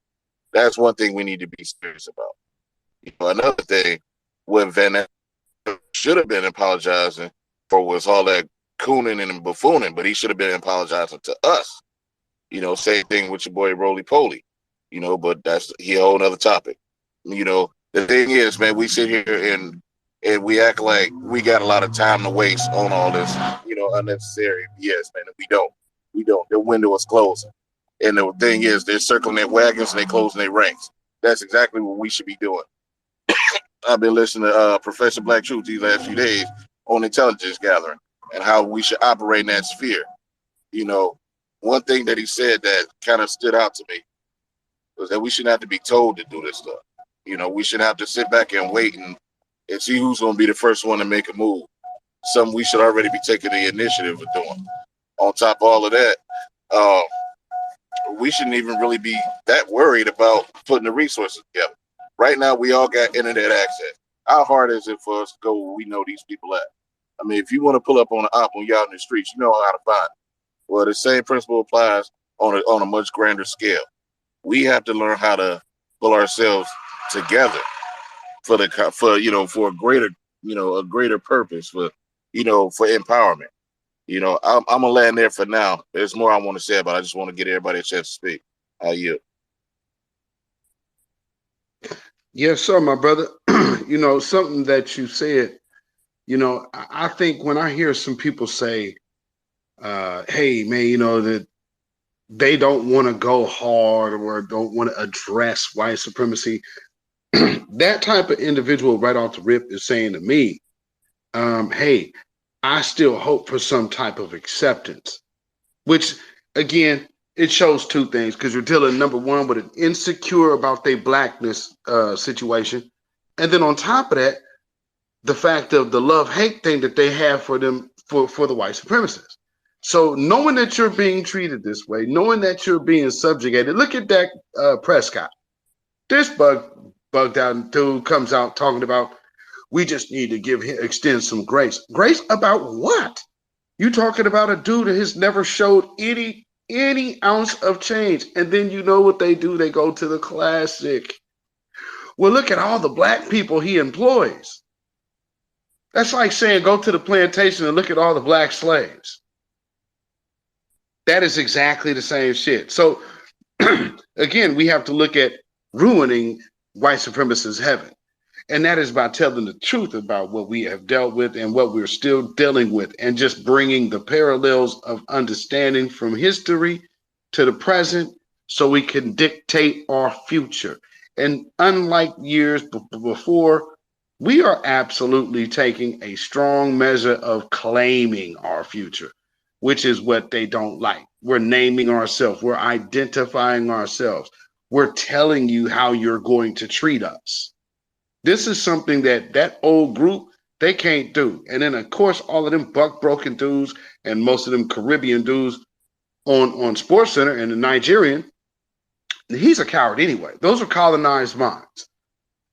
That's one thing we need to be serious about. Another thing, what Vanessa should have been apologizing for was all that cooning and buffooning, but he should have been apologizing to us. Same thing with your boy Roly Poly. But that's a whole other topic. The thing is, man, we sit here and we act like we got a lot of time to waste on all this, unnecessary BS, man. And we don't. The window is closing. And the thing is, they're circling their wagons and they're closing their ranks. That's exactly what we should be doing. I've been listening to Professor Black Truth these last few days on intelligence gathering and how we should operate in that sphere. You know, one thing that he said that kind of stood out to me was that we shouldn't have to be told to do this stuff. You know, we should have to sit back and wait and see who's going to be the first one to make a move. Something we should already be taking the initiative of doing. On top of all of that, we shouldn't even really be that worried about putting the resources together. Right now, we all got internet access. How hard is it for us to go where we know these people at? I mean, if you want to pull up on an op when you're out in the streets, you know how to find it. Well, the same principle applies on a much grander scale. We have to learn how to pull ourselves together for a greater purpose, for empowerment. You know, I'm gonna land there for now. There's more I want to say, but I just want to get everybody a chance to speak. You. Yes, sir, my brother. You know, something that you said, you know, I think when I hear some people say, hey, man, you know, that they don't want to go hard or don't want to address white supremacy, that type of individual right off the rip is saying to me, hey, I still hope for some type of acceptance, which, again, it shows two things, because you're dealing, number one, with an insecure about their blackness situation. And then on top of that, the fact of the love-hate thing that they have for them, for the white supremacists. So knowing that you're being treated this way, knowing that you're being subjugated, look at Dak Prescott. This bugged out dude comes out talking about, we just need to extend some grace. Grace about what? You talking about a dude that has never showed any ounce of change. And then you know what they do? They go to the classic. Well, look at all the black people he employs. That's like saying go to the plantation and look at all the black slaves. That is exactly the same shit. So again, we have to look at ruining white supremacists' heaven. And that is by telling the truth about what we have dealt with and what we're still dealing with, and just bringing the parallels of understanding from history to the present so we can dictate our future. And unlike years before, we are absolutely taking a strong measure of claiming our future, which is what they don't like. We're naming ourselves. We're identifying ourselves. We're telling you how you're going to treat us. This is something that old group, they can't do. And then, of course, all of them buck-broken dudes and most of them Caribbean dudes on Sports Center and the Nigerian, he's a coward anyway. Those are colonized minds.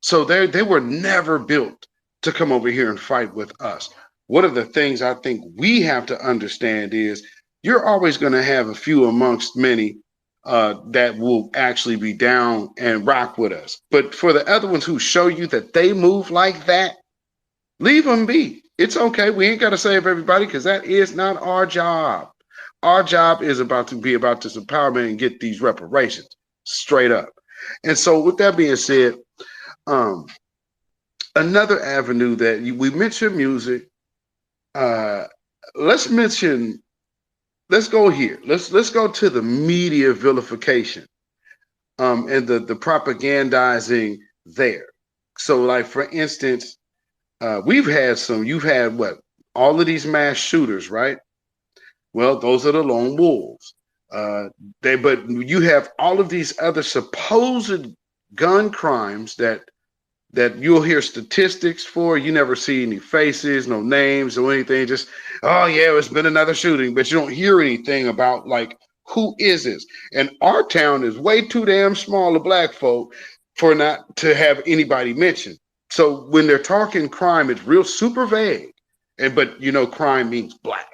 So they were never built to come over here and fight with us. One of the things I think we have to understand is you're always going to have a few amongst many that will actually be down and rock with us. But for the other ones who show you that they move like that, leave them be. It's okay. We ain't got to save everybody, because that is not our job. Our job is about this empowerment and get these reparations straight up. And so with that being said, another avenue that we mentioned music. Let's go here. Let's go to the media vilification and the propagandizing there. So, like, for instance, you've had what? All of these mass shooters, right? Well, those are the lone wolves. But you have all of these other supposed gun crimes that you'll hear statistics for. You never see any faces, no names or anything. Just, oh yeah, it's been another shooting, but you don't hear anything about, like, who is this? And our town is way too damn small of black folk for not to have anybody mentioned. So when they're talking crime, it's real super vague. But crime means black.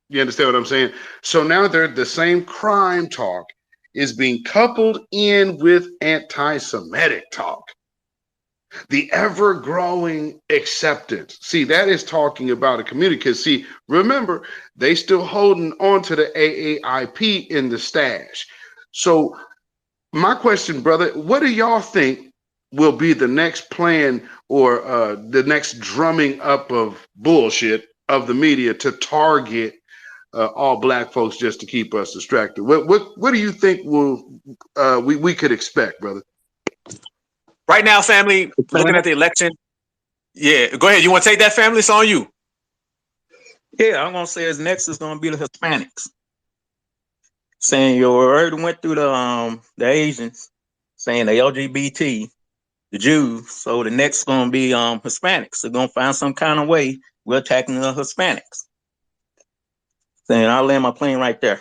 You understand what I'm saying? So now the same crime talk is being coupled in with anti-Semitic talk. The ever-growing acceptance. See, that is talking about a community. Because, see, remember, they still holding on to the AAIP in the stash. So my question, brother, what do y'all think will be the next plan or the next drumming up of bullshit of the media to target all black folks just to keep us distracted. What do you think we could expect, brother? Right now, family, looking at the election. Yeah, go ahead. You want to take that, family? It's on you. Yeah, I'm gonna say his next is gonna be the Hispanics. Saying you already went through the Asians, saying the LGBT, the Jews. So the next gonna be Hispanics. They're gonna find some kind of way we're attacking the Hispanics. Saying I'll land my plane right there.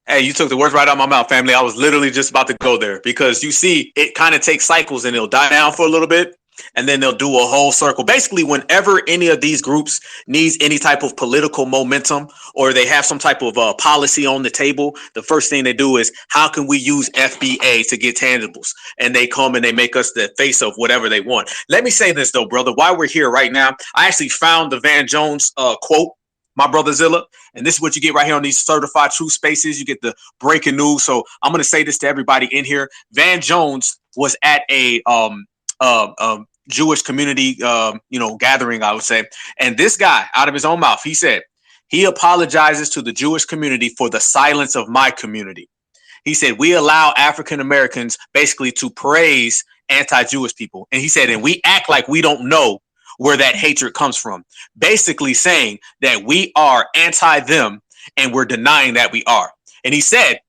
Hey, you took the words right out of my mouth, family. I was literally just about to go there because you see, it kind of takes cycles and it'll die down for a little bit and then they'll do a whole circle. Basically, whenever any of these groups needs any type of political momentum or they have some type of policy on the table, the first thing they do is how can we use FBA to get tangibles? And they come and they make us the face of whatever they want. Let me say this, though, brother. While we're here right now, I actually found the Van Jones quote, my brother Zilla. And this is what you get right here on these certified truth spaces. You get the breaking news. So I'm going to say this to everybody in here. Van Jones was at a Jewish community, gathering, I would say. And this guy, out of his own mouth, he said, he apologizes to the Jewish community for the silence of my community. He said, we allow African Americans basically to praise anti-Jewish people. And he said, and we act like we don't know where that hatred comes from, basically saying that we are anti them and we're denying that we are. And he said,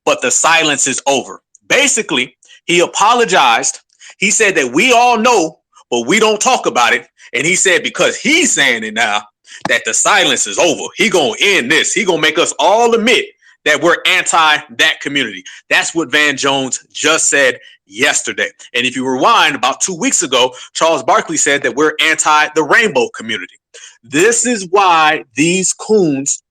but the silence is over. Basically, he apologized. He said that we all know, but we don't talk about it. And he said, because he's saying it now, that the silence is over. He gonna end this. He gonna make us all admit that we're anti that community. That's what Van Jones just said yesterday. And if you rewind about 2 weeks ago, Charles Barkley said that we're anti the rainbow community. This is why these coons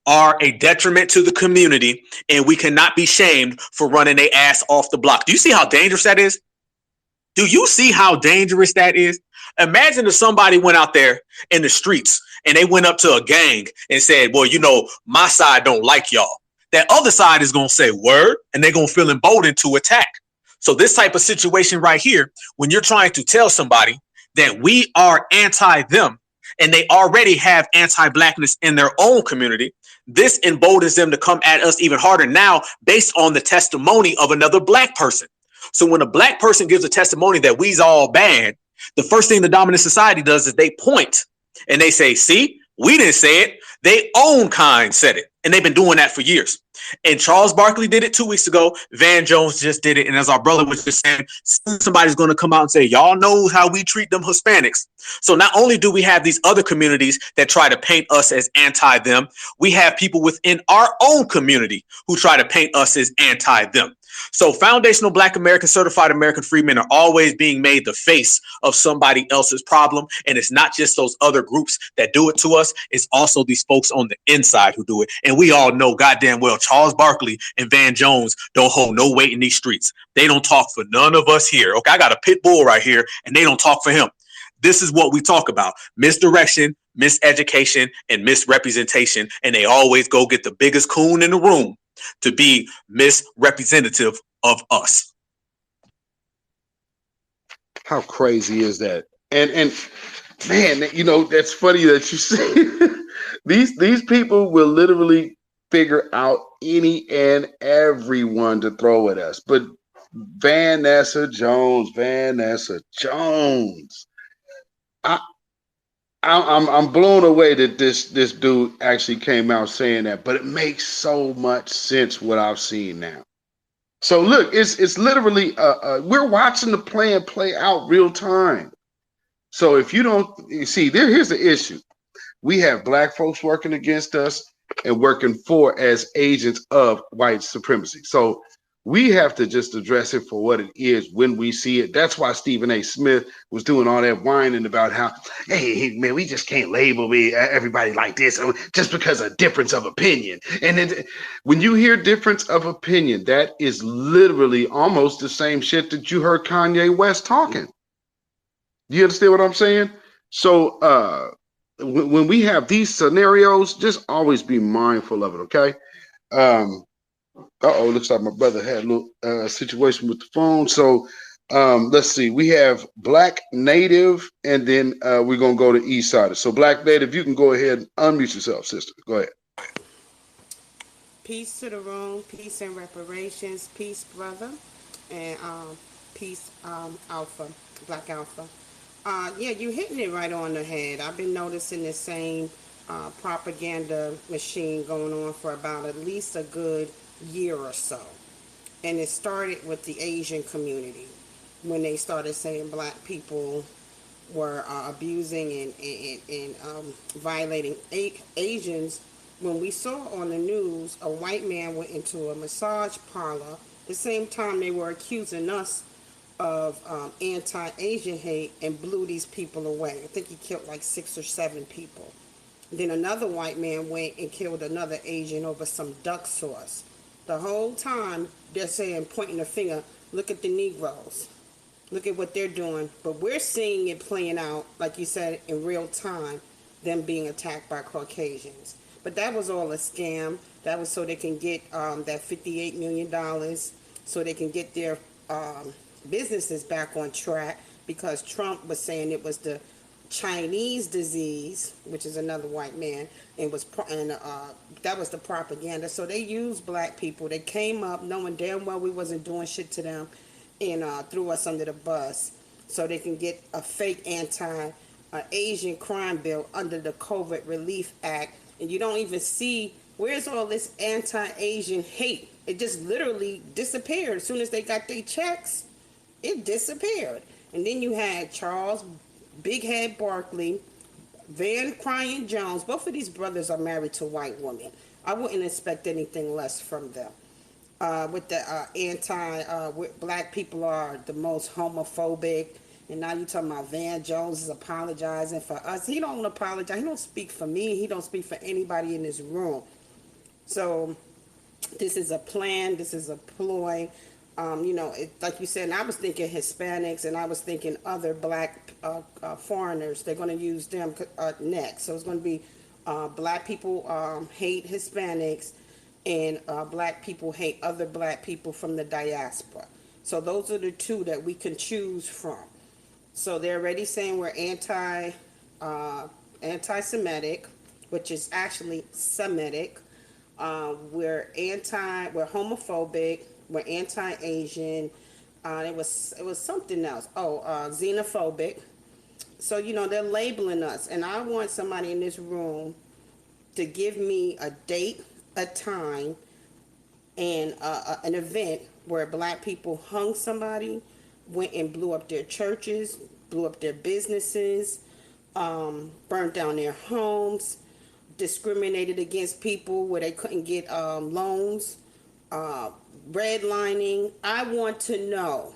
are a detriment to the community, and we cannot be shamed for running their ass off the block. Do you see how dangerous that is? Do you see how dangerous that is? Imagine if somebody went out there in the streets and they went up to a gang and said, well, my side don't like y'all. That other side is going to say word, and they're going to feel emboldened to attack. So this type of situation right here, when you're trying to tell somebody that we are anti them and they already have anti-blackness in their own community, this emboldens them to come at us even harder now based on the testimony of another black person. So when a black person gives a testimony that we's all bad, the first thing the dominant society does is they point and they say, see, we didn't say it. They own kind said it. And they've been doing that for years. And Charles Barkley did it 2 weeks ago. Van Jones just did it. And as our brother was just saying, somebody's going to come out and say, y'all know how we treat them Hispanics. So not only do we have these other communities that try to paint us as anti them, we have people within our own community who try to paint us as anti them. So foundational Black American, certified American freedmen are always being made the face of somebody else's problem. And it's not just those other groups that do it to us. It's also these folks on the inside who do it. And we all know goddamn well Charles Barkley and Van Jones don't hold no weight in these streets. They don't talk for none of us here. Okay, I got a pit bull right here and they don't talk for him. This is what we talk about. Misdirection, miseducation, and misrepresentation. And they always go get the biggest coon in the room to be misrepresentative of us. How crazy is that? And man, that's funny that you say these people will literally figure out any and everyone to throw at us. But Vanessa Jones, I'm blown away that this dude actually came out saying that, but it makes so much sense what I've seen now. So look, it's literally we're watching the plan play out real time. So if you see, here's the issue. We have black folks working against us and working for as agents of white supremacy. So we have to just address it for what it is when we see it. That's why Stephen A. Smith was doing all that whining about how, hey, man, we just can't label everybody like this just because of difference of opinion. And when you hear difference of opinion, that is literally almost the same shit that you heard Kanye West talking. Do you understand what I'm saying? So when we have these scenarios, just always be mindful of it, okay? Looks like my brother had a little situation with the phone. So Let's see. We have Black Native, and then we're gonna go to East Side. So Black Native, you can go ahead and unmute yourself, sister. Go ahead. Peace to the room, peace and reparations, peace, brother, and peace, Alpha, Black Alpha. Yeah, you hitting it right on the head. I've been noticing the same propaganda machine going on for about at least a good year or so. And it started with the Asian community when they started saying black people were abusing and violating Asians. When we saw on the news a white man went into a massage parlor, the same time they were accusing us of anti-Asian hate and blew these people away. I think he killed like 6 or 7 people. Then another white man went and killed another Asian over some duck sauce. The whole time they're saying, pointing the finger, look at the Negroes. Look at what they're doing. But we're seeing it playing out, like you said, in real time, them being attacked by Caucasians. But that was all a scam. That was so they can get that $58 million, so they can get their businesses back on track, because Trump was saying it was the Chinese disease, which is another white man, and that was the propaganda. So they used black people. They came up knowing damn well we wasn't doing shit to them, and threw us under the bus so they can get a fake anti-Asian crime bill under the COVID Relief Act. And you don't even see where's all this anti-Asian hate. It just literally disappeared as soon as they got their checks. It disappeared. And then you had Charles Big Head Barkley, Van Cryan Jones. Both of these brothers are married to white women. I wouldn't expect anything less from them. With the black people are the most homophobic. And now you talking about Van Jones is apologizing for us. He don't apologize. He don't speak for me. He don't speak for anybody in this room. So this is a plan. This is a ploy. Like you said, and I was thinking Hispanics, and I was thinking other black foreigners. They're going to use them next. So it's going to be black people hate Hispanics, and black people hate other black people from the diaspora. So those are the two that we can choose from. So they're already saying we're anti-Semitic, which is actually Semitic. We're homophobic. We're anti-Asian. It was something else. Xenophobic. So they're labeling us, and I want somebody in this room to give me a date, a time, and an event where black people hung somebody, went and blew up their churches, blew up their businesses, burned down their homes, discriminated against people where they couldn't get loans, redlining. I want to know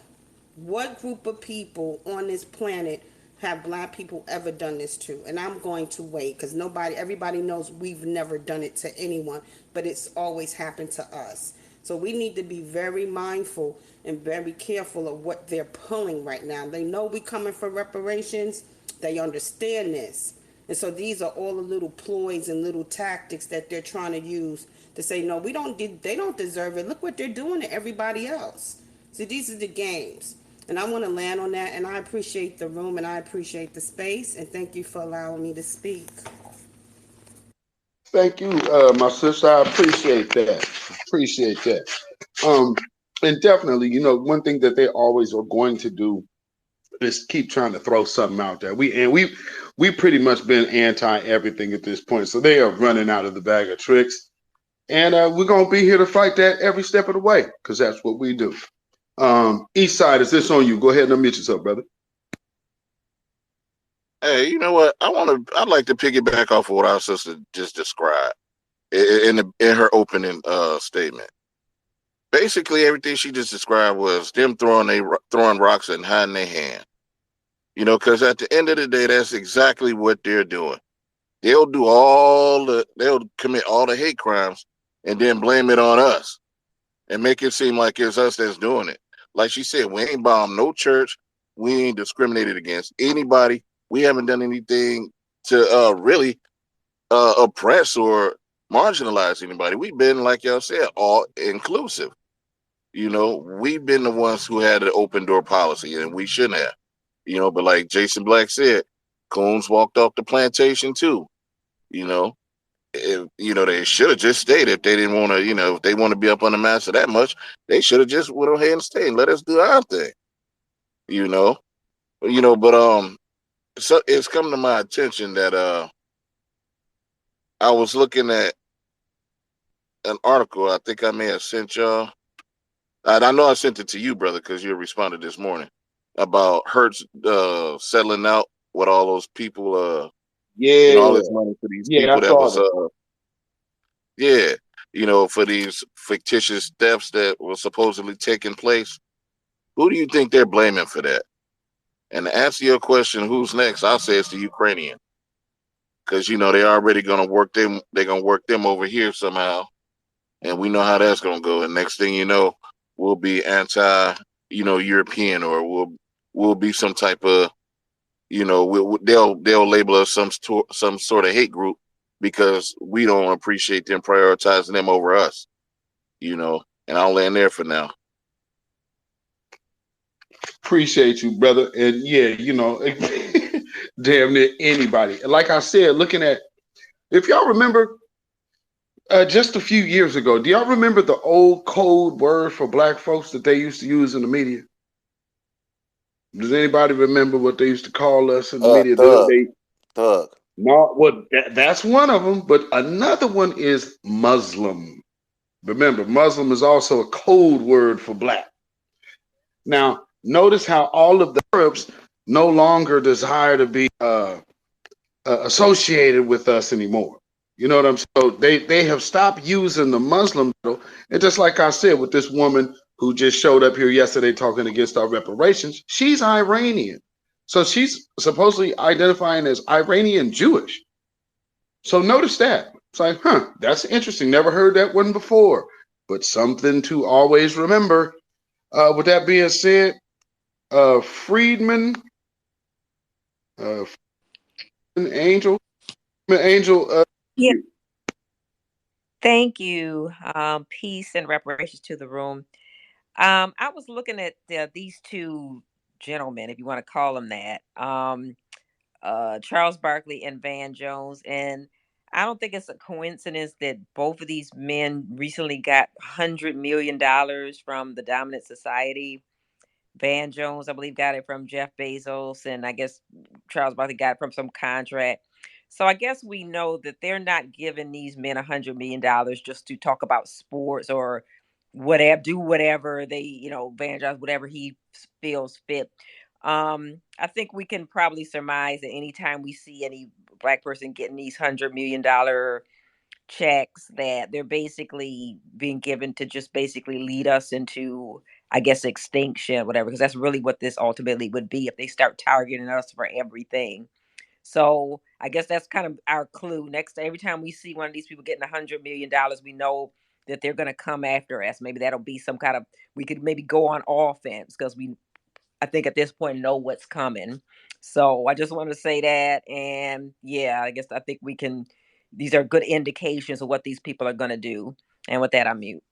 what group of people on this planet have black people ever done this to. And I'm going to wait, because everybody knows we've never done it to anyone, but it's always happened to us. So we need to be very mindful and very careful of what they're pulling right now. They know we coming for reparations. They understand this. And so these are all the little ploys and little tactics that they're trying to use to say, no, they don't deserve it. Look what they're doing to everybody else. So these are the games. And I want to land on that, and I appreciate the room, and I appreciate the space, and thank you for allowing me to speak. Thank you, my sister. I appreciate that. Appreciate that. Um, and definitely, one thing that they always are going to do is keep trying to throw something out there. We pretty much been anti everything at this point, so they are running out of the bag of tricks, and we're gonna be here to fight that every step of the way, because that's what we do. East Side, is this on you? Go ahead and unmute yourself, brother. Hey, you know what? I'd like to piggyback off of what our sister just described in her opening statement. Basically, everything she just described was them throwing rocks and hiding their hand. Because at the end of the day, that's exactly what they're doing. They'll commit all the hate crimes and then blame it on us and make it seem like it's us that's doing it. Like she said, we ain't bombed no church. We ain't discriminated against anybody. We haven't done anything to really oppress or marginalize anybody. We've been, like y'all said, all inclusive. We've been the ones who had an open door policy, and we shouldn't have. But like Jason Black said, Coons walked off the plantation too. You know, they should have just stayed if they didn't want to. If they want to be up on the master that much, they should have just went ahead and stayed and let us do our thing. You know, but so it's come to my attention that I was looking at an article. I think I may have sent y'all. I know I sent it to you, brother, because you responded this morning about Hertz settling out with all those people, all Yeah, this money for these yeah, people I that saw was, that. yeah, for these fictitious thefts that were supposedly taking place. Who do you think they're blaming for that? And to answer your question, who's next? I'll say it's the Ukrainian, because they're already gonna work them. They're gonna work them over here somehow, and we know how that's gonna go. And next thing you know, we'll be anti, European, or we'll be some type of, they'll label us some sort of hate group because we don't appreciate them prioritizing them over us. And I'll land there for now. Appreciate you, brother. And yeah, damn near anybody. Like I said, looking at, if y'all remember, just a few years ago, do y'all remember the old code word for black folks that they used to use in the media? Does anybody remember what they used to call us in the media? Thug. No, well, that's one of them, but another one is Muslim. Remember, Muslim is also a code word for black. Now, notice how all of the Arabs no longer desire to be associated with us anymore. You know what I'm saying? So they have stopped using the Muslim title. And just like I said, with this woman who just showed up here yesterday talking against our reparations, she's Iranian. So she's supposedly identifying as Iranian Jewish. So notice that. It's like, that's interesting. Never heard that one before. But something to always remember. With that being said, Friedman, Angel, Yeah, thank you. Peace and reparations to the room. I was looking at these two gentlemen, if you want to call them that, Charles Barkley and Van Jones, and I don't think it's a coincidence that both of these men recently got $100 million from the Dominant Society. Van Jones, I believe, got it from Jeff Bezos, and I guess Charles Barkley got it from some contract. So I guess we know that they're not giving these men $100 million just to talk about sports or whatever, do whatever they, Van Jones, whatever he feels fit. I think we can probably surmise that anytime we see any black person getting these $100 million checks, that they're basically being given to just basically lead us into, I guess, extinction, whatever, because that's really what this ultimately would be if they start targeting us for everything. So I guess that's kind of our clue. Next, every time we see one of these people getting $100 million, we know that they're going to come after us. Maybe that'll be some kind of, we could maybe go on offense because I think at this point, know what's coming. So I just want to say that. And yeah, I think we can, these are good indications of what these people are going to do. And with that, I'm mute.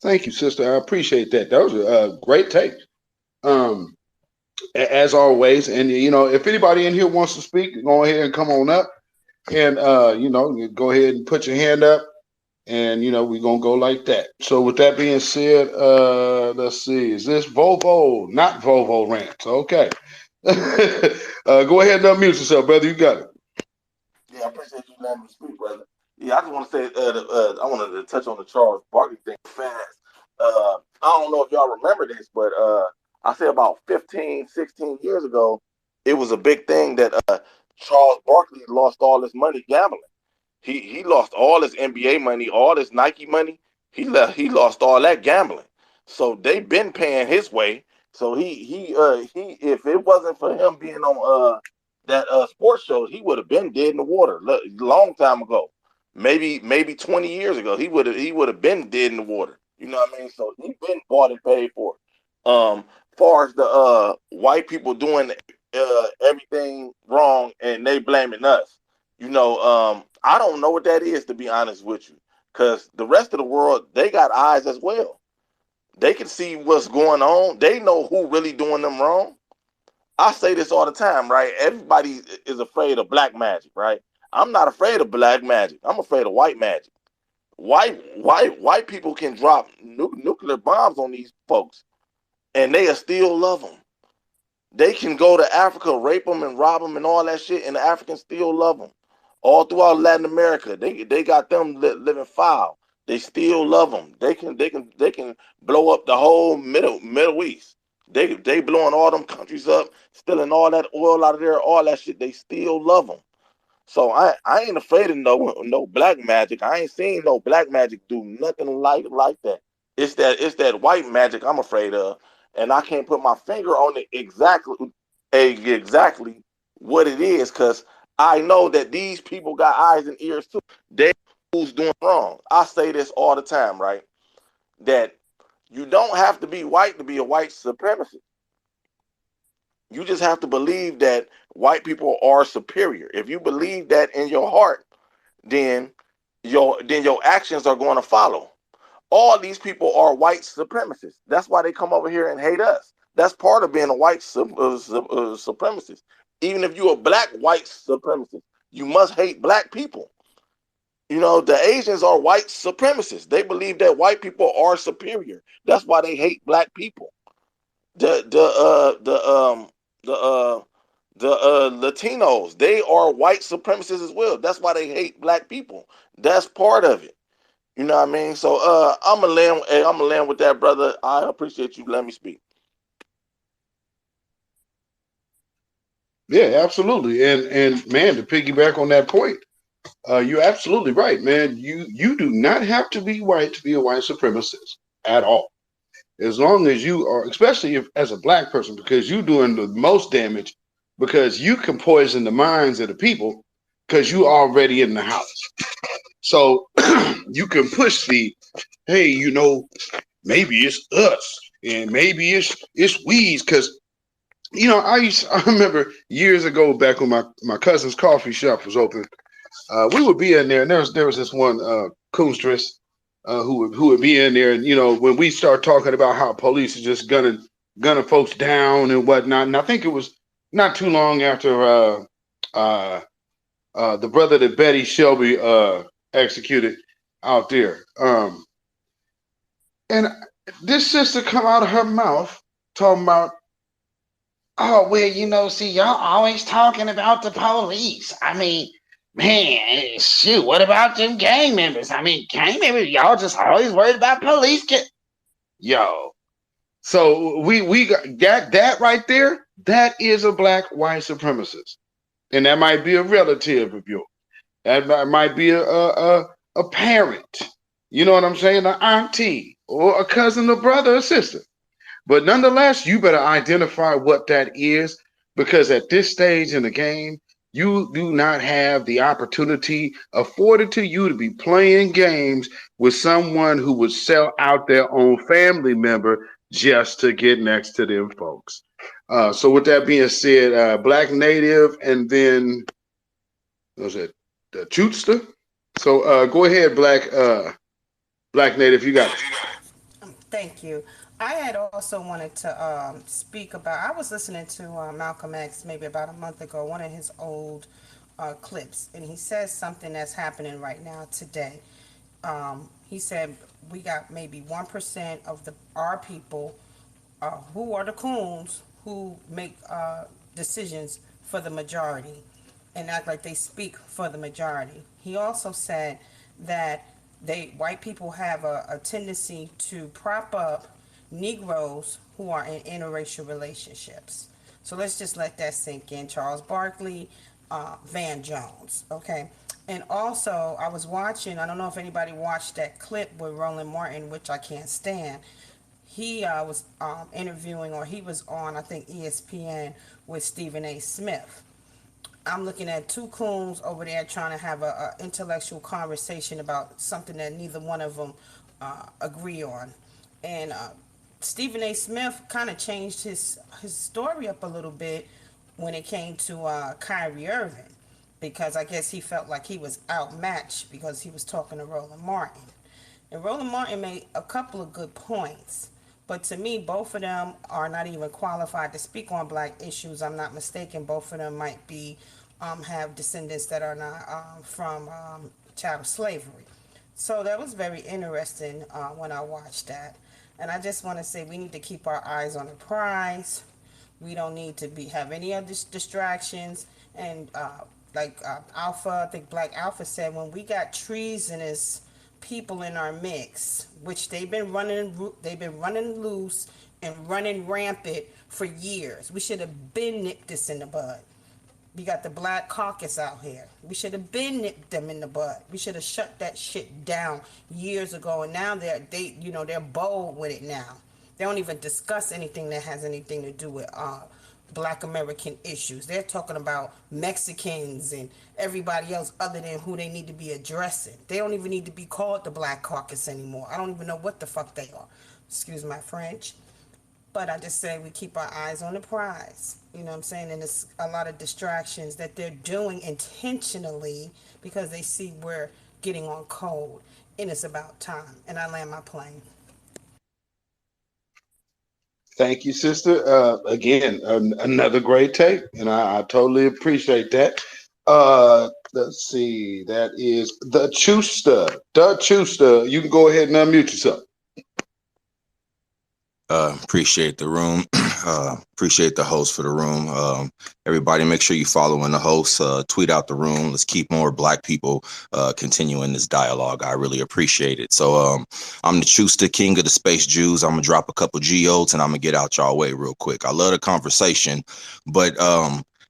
Thank you, sister. I appreciate that. That was a great take. Um, as always, and if anybody in here wants to speak, go ahead and come on up, and go ahead and put your hand up, and we're gonna go like that. So with that being said, let's see, is this Volvo? Not Volvo Rants. Okay. Go ahead and unmute yourself, brother. You got it. Yeah, I appreciate you letting me speak, brother. Yeah, I just want to say, I wanted to touch on the Charles Barkley thing fast. I don't know if y'all remember this, but I say about 15, 16 years ago, it was a big thing that Charles Barkley lost all his money gambling. He lost all his NBA money, all his Nike money. He lost all that gambling. So they've been paying his way. So he if it wasn't for him being on that sports show, he would have been dead in the water long time ago. Maybe 20 years ago, he would have been dead in the water. You know what I mean? So he been bought and paid for. Far as the white people doing everything wrong and they blaming us. I don't know what that is, to be honest with you, because the rest of the world, they got eyes as well. They can see what's going on. They know who really doing them wrong. I say this all the time, right? Everybody is afraid of black magic, right? I'm not afraid of black magic. I'm afraid of white magic. White people can drop nuclear bombs on these folks, and they'll still love them. They can go to Africa, rape them and rob them and all that shit, and the Africans still love them. All throughout Latin America, they got them living foul. They still love them. They can blow up the whole Middle East. They blowing all them countries up, stealing all that oil out of there, all that shit. They still love them. So I ain't afraid of no black magic. I ain't seen no black magic do nothing like that. It's that white magic I'm afraid of, and I can't put my finger on it exactly what it is, because I know that these people got eyes and ears too. They who's doing wrong. I say this all the time, right? That you don't have to be white to be a white supremacist. You just have to believe that white people are superior. If you believe that in your heart, then your actions are going to follow. All these people are white supremacists. That's why they come over here and hate us. That's part of being a white supremacist. Even if you're a black white supremacist, you must hate black people. The Asians are white supremacists. They believe that white people are superior. That's why they hate black people. The the uh the the Latinos, they are white supremacists as well. That's why they hate black people. That's part of it. You know what I mean? So I'm gonna land with that, brother. I appreciate you letting me speak. Yeah, absolutely. And man, to piggyback on that point, you're absolutely right, man. You do not have to be white to be a white supremacist at all. As long as you are, especially if as a black person, because you're doing the most damage, because you can poison the minds of the people because you already in the house. So you can push the, hey, maybe it's us and maybe it's we's, because I remember years ago back when my cousin's coffee shop was open. We would be in there, and there was this one coonstress who would be in there, and when we start talking about how police are just gunning folks down and whatnot, and I think it was not too long after uh, the brother that Betty Shelby executed out there, and this sister come out of her mouth talking about, oh, well, see, y'all always talking about the police. I mean, man, shoot, what about them gang members? I mean, gang members, y'all just always worried about police. Yo. So we got that right there. That is a black white supremacist. And that might be a relative of yours. That might be a parent. You know what I'm saying? An auntie or a cousin, a brother, or sister. But nonetheless, you better identify what that is, because at this stage in the game, you do not have the opportunity afforded to you to be playing games with someone who would sell out their own family member just to get next to them folks. So with that being said, Black Native, and then what was it, the Chootster? So go ahead, Black Native, you got it. Thank you. I had also wanted to speak about. I was listening to Malcolm X maybe about a month ago, one of his old clips, and he says something that's happening right now today. He said we got maybe 1% of our people who are the coons who make decisions for the majority and act like they speak for the majority. He also said that white people have a tendency to prop up Negroes who are in interracial relationships. So let's just let that sink in. Charles Barkley, Van Jones, okay? And also, I was watching, I don't know if anybody watched that clip with Roland Martin, which I can't stand. He was interviewing, or he was on, I think, ESPN with Stephen A. Smith. I'm looking at two coons over there trying to have a intellectual conversation about something that neither one of them agree on. And Stephen A. Smith kind of changed his story up a little bit when it came to Kyrie Irving. because I guess he felt like he was outmatched because he was talking to Roland Martin. And Roland Martin made a couple of good points. But to me, both of them are not even qualified to speak on black issues. I'm not mistaken. Both of them might be have descendants that are not from child slavery. So that was very interesting when I watched that. And I just want to say we need to keep our eyes on the prize. We don't need to have any other distractions. And Alpha, I think Black Alpha said, when we got treasonous people in our mix, which they've been running loose and running rampant for years. We should have been nipped this in the bud. We got the Black Caucus out here. We should have been nipped them in the bud. We should have shut that shit down years ago. And now they're bold with it now. They don't even discuss anything that has anything to do with Black American issues. They're talking about Mexicans and everybody else other than who they need to be addressing. They don't even need to be called the Black Caucus anymore. I don't even know what the fuck they are. Excuse my French. But I just say we keep our eyes on the prize. You know what I'm saying? And it's a lot of distractions that they're doing intentionally because they see we're getting on cold. And it's about time. And I land my plane. Thank you, sister. Again, another great take, and I totally appreciate that. Let's see. That is the Chusta. The Chusta. You can go ahead and unmute yourself. Appreciate the room. Appreciate the host for the room. Everybody, make sure you following the host. Tweet out the room. Let's keep more Black people continuing this dialogue. I really appreciate it. So I'm the Chusta, king of the space Jews. I'm gonna drop a couple geodes and I'm gonna get out y'all way real quick. I love the conversation, but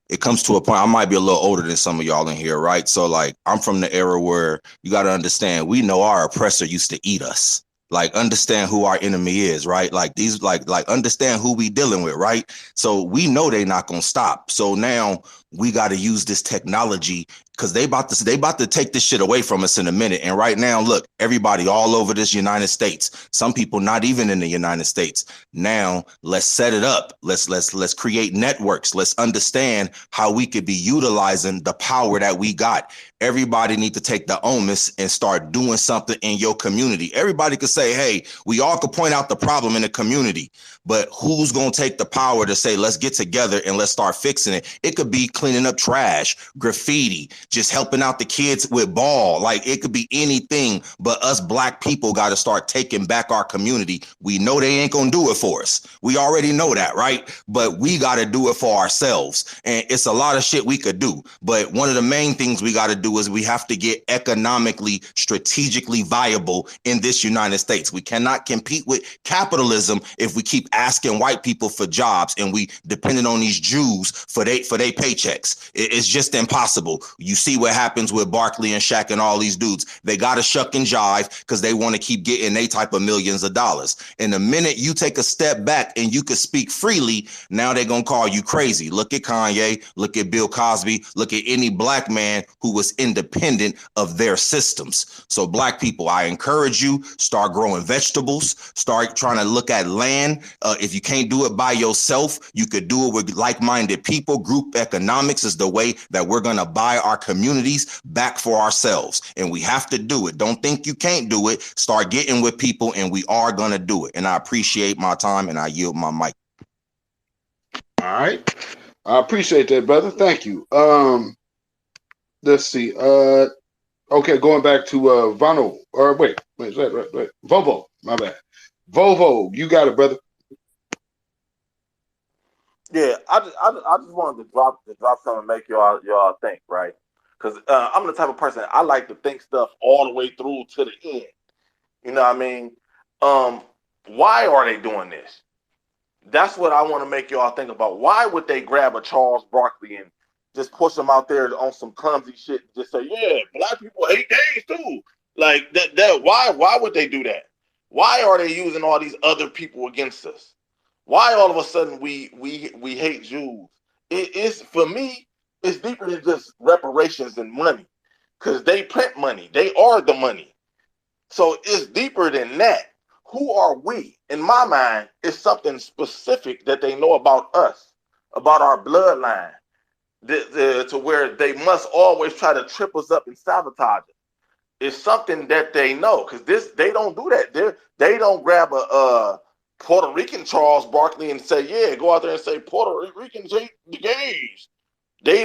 it comes to a point. I might be a little older than some of y'all in here, right? So like, I'm from the era where you got to understand, we know our oppressor used to eat us. Like, understand who our enemy is, right? Like these, like understand who we dealing with, right? So we know they not gonna stop. So now we got to use this technology because they about to take this shit away from us in a minute. And right now, look, everybody all over this United States, some people not even in the United States. Now let's set it up. Let's create networks. Let's understand how we could be utilizing the power that we got. Everybody need to take the onus and start doing something in your community. Everybody could say, hey, we all could point out the problem in the community, but who's going to take the power to say, let's get together and let's start fixing it? It could be cleaning up trash, graffiti, just helping out the kids with ball. Like, it could be anything, but us Black people got to start taking back our community. We know they ain't going to do it for us. We already know that, right? But we got to do it for ourselves. And it's a lot of shit we could do. But one of the main things we got to do is we have to get economically, strategically viable in this United States. We cannot compete with capitalism if we keep asking white people for jobs and we depending on these Jews for they paychecks. It's just impossible. You see what happens with Barkley and Shaq and all these dudes. They got to shuck and jive because they want to keep getting they type of millions of dollars. And the minute you take a step back and you can speak freely, now they're going to call you crazy. Look at Kanye, look at Bill Cosby, look at any Black man who was independent of their systems. So Black people, I encourage you, start growing vegetables, start trying to look at land. If you can't do it by yourself, you could do it with like-minded people. Group economics is the way that we're going to buy our communities back for ourselves. And we have to do it. Don't think you can't do it. Start getting with people and we are going to do it. And I appreciate my time and I yield my mic. All right. I appreciate that, brother. Thank you. Let's see. Okay, going back to Vano. Or wait. Vovo. My bad. Vovo, you got it, brother. Yeah, I just wanted to drop something and make y'all think, right? Because I'm the type of person, I like to think stuff all the way through to the end. You know what I mean? Why are they doing this? That's what I want to make y'all think about. Why would they grab a Charles Barkley and just push him out there on some clumsy shit and just say, yeah, Black people hate gays too? Like that why would they do that? Why are they using all these other people against us? Why all of a sudden we hate Jews? It is, for me, it's deeper than just reparations and money. Because they print money. They are the money. So it's deeper than that. Who are we? In my mind, it's something specific that they know about us, about our bloodline. to where they must always try to trip us up and sabotage us. It's something that they know, because they don't do that. They don't grab a Puerto Rican Charles Barkley and say, yeah, go out there and say Puerto Ricans hate the gays. They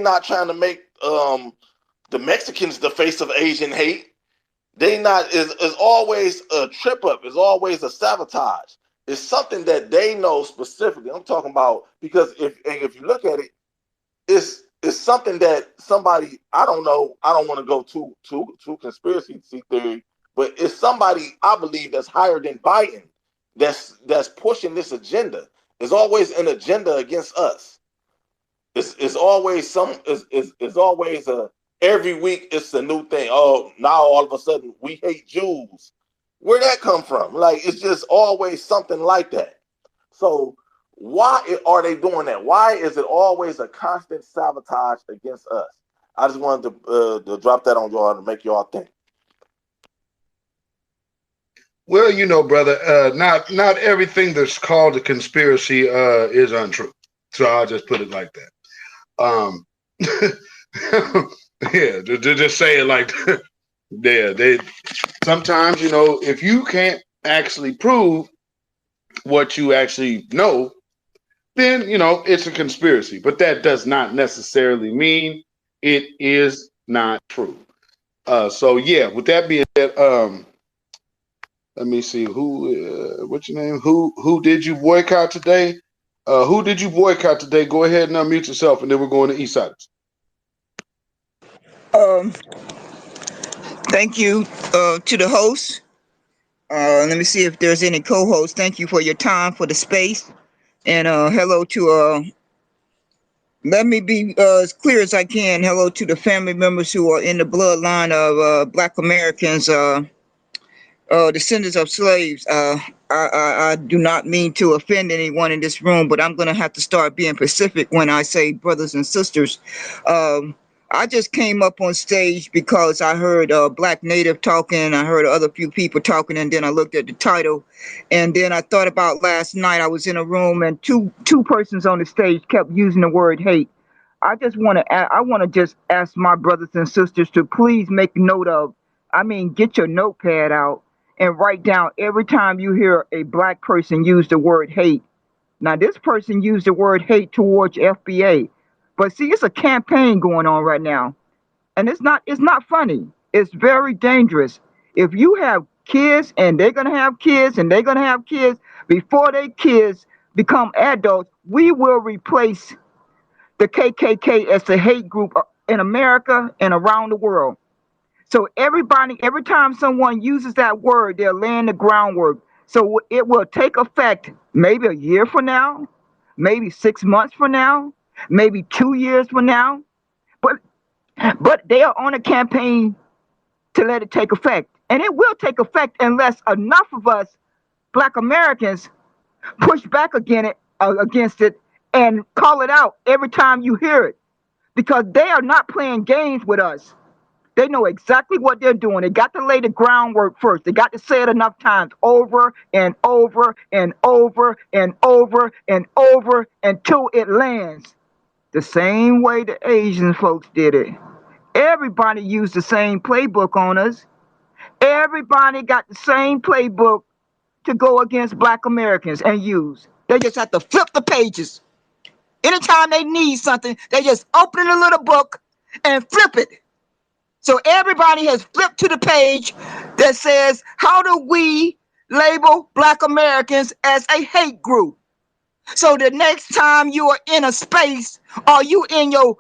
not trying to make the Mexicans the face of Asian hate. They not is always a trip up, is always a sabotage. It's something that they know specifically. I'm talking about, because if you look at it, it's something that somebody, I don't know, I don't want to go too conspiracy theory, but it's somebody I believe that's higher than Biden that's pushing this agenda. There's always an agenda against us. It's always it's always a every week it's a new thing. Oh, now all of a sudden we hate Jews. Where'd that come from? Like, it's just always something like that. So why are they doing that? Why is it always a constant sabotage against us? I just wanted to drop that on y'all to make y'all think. Well, you know, brother, not everything that's called a conspiracy is untrue. So I'll just put it like that. Yeah, to just say it like that. Yeah, they sometimes, you know, if you can't actually prove what you actually know, then you know it's a conspiracy. But that does not necessarily mean it is not true. So yeah, with that being said, let me see what's your name? Who did you boycott today? Who did you boycott today? Go ahead and unmute yourself, and then we're going to Eastsiders. Um, Thank you to the host. Let me see if there's any co-hosts. Thank you for your time, for the space, and hello to. Let me be as clear as I can. Hello to the family members who are in the bloodline of Black Americans. Descendants of slaves. I do not mean to offend anyone in this room, but I'm going to have to start being specific when I say brothers and sisters. I just came up on stage because I heard Black Native talking. I heard other few people talking, and then I looked at the title, and then I thought about last night. I was in a room, and two persons on the stage kept using the word hate. I want to just ask my brothers and sisters to please make note of. I mean, get your notepad out and write down every time you hear a Black person use the word hate. Now, this person used the word hate towards FBA, but see, it's a campaign going on right now, and it's not funny. It's very dangerous. If you have kids and they're gonna have kids and they're gonna have kids before they kids become adults, we will replace the KKK as the hate group in America and around the world. So everybody, every time someone uses that word, they're laying the groundwork. So it will take effect maybe a year from now, maybe 6 months from now, maybe 2 years from now. But they are on a campaign to let it take effect, and it will take effect unless enough of us, Black Americans, push back against it and call it out every time you hear it, because they are not playing games with us. They know exactly what they're doing. They got to lay the groundwork first. They got to say it enough times, over and over and over and over and over until it lands. The same way the Asian folks did it. Everybody used the same playbook on us. Everybody got the same playbook to go against Black Americans and use. They just have to flip the pages. Anytime they need something, they just open a little book and flip it. So everybody has flipped to the page that says, how do we label Black Americans as a hate group? So the next time you are in a space, or you in your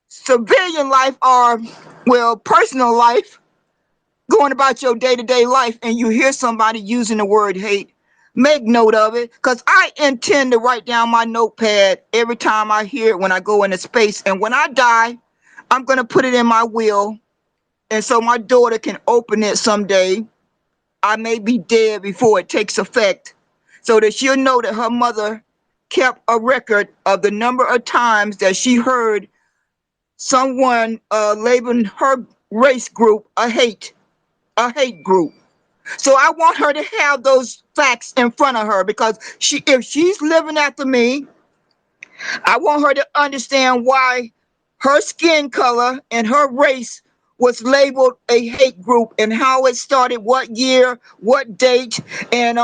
civilian life, or, well, personal life, going about your day-to-day life, and you hear somebody using the word hate, make note of it, because I intend to write down my notepad every time I hear it when I go into space. And when I die, I'm going to put it in my will, and so my daughter can open it someday. I may be dead before it takes effect, so that she'll know that her mother kept a record of the number of times that she heard someone labeling her race group a hate group. So I want her to have those facts in front of her, because if she's living after me, I want her to understand why her skin color and her race was labeled a hate group and how it started, what year, what date, and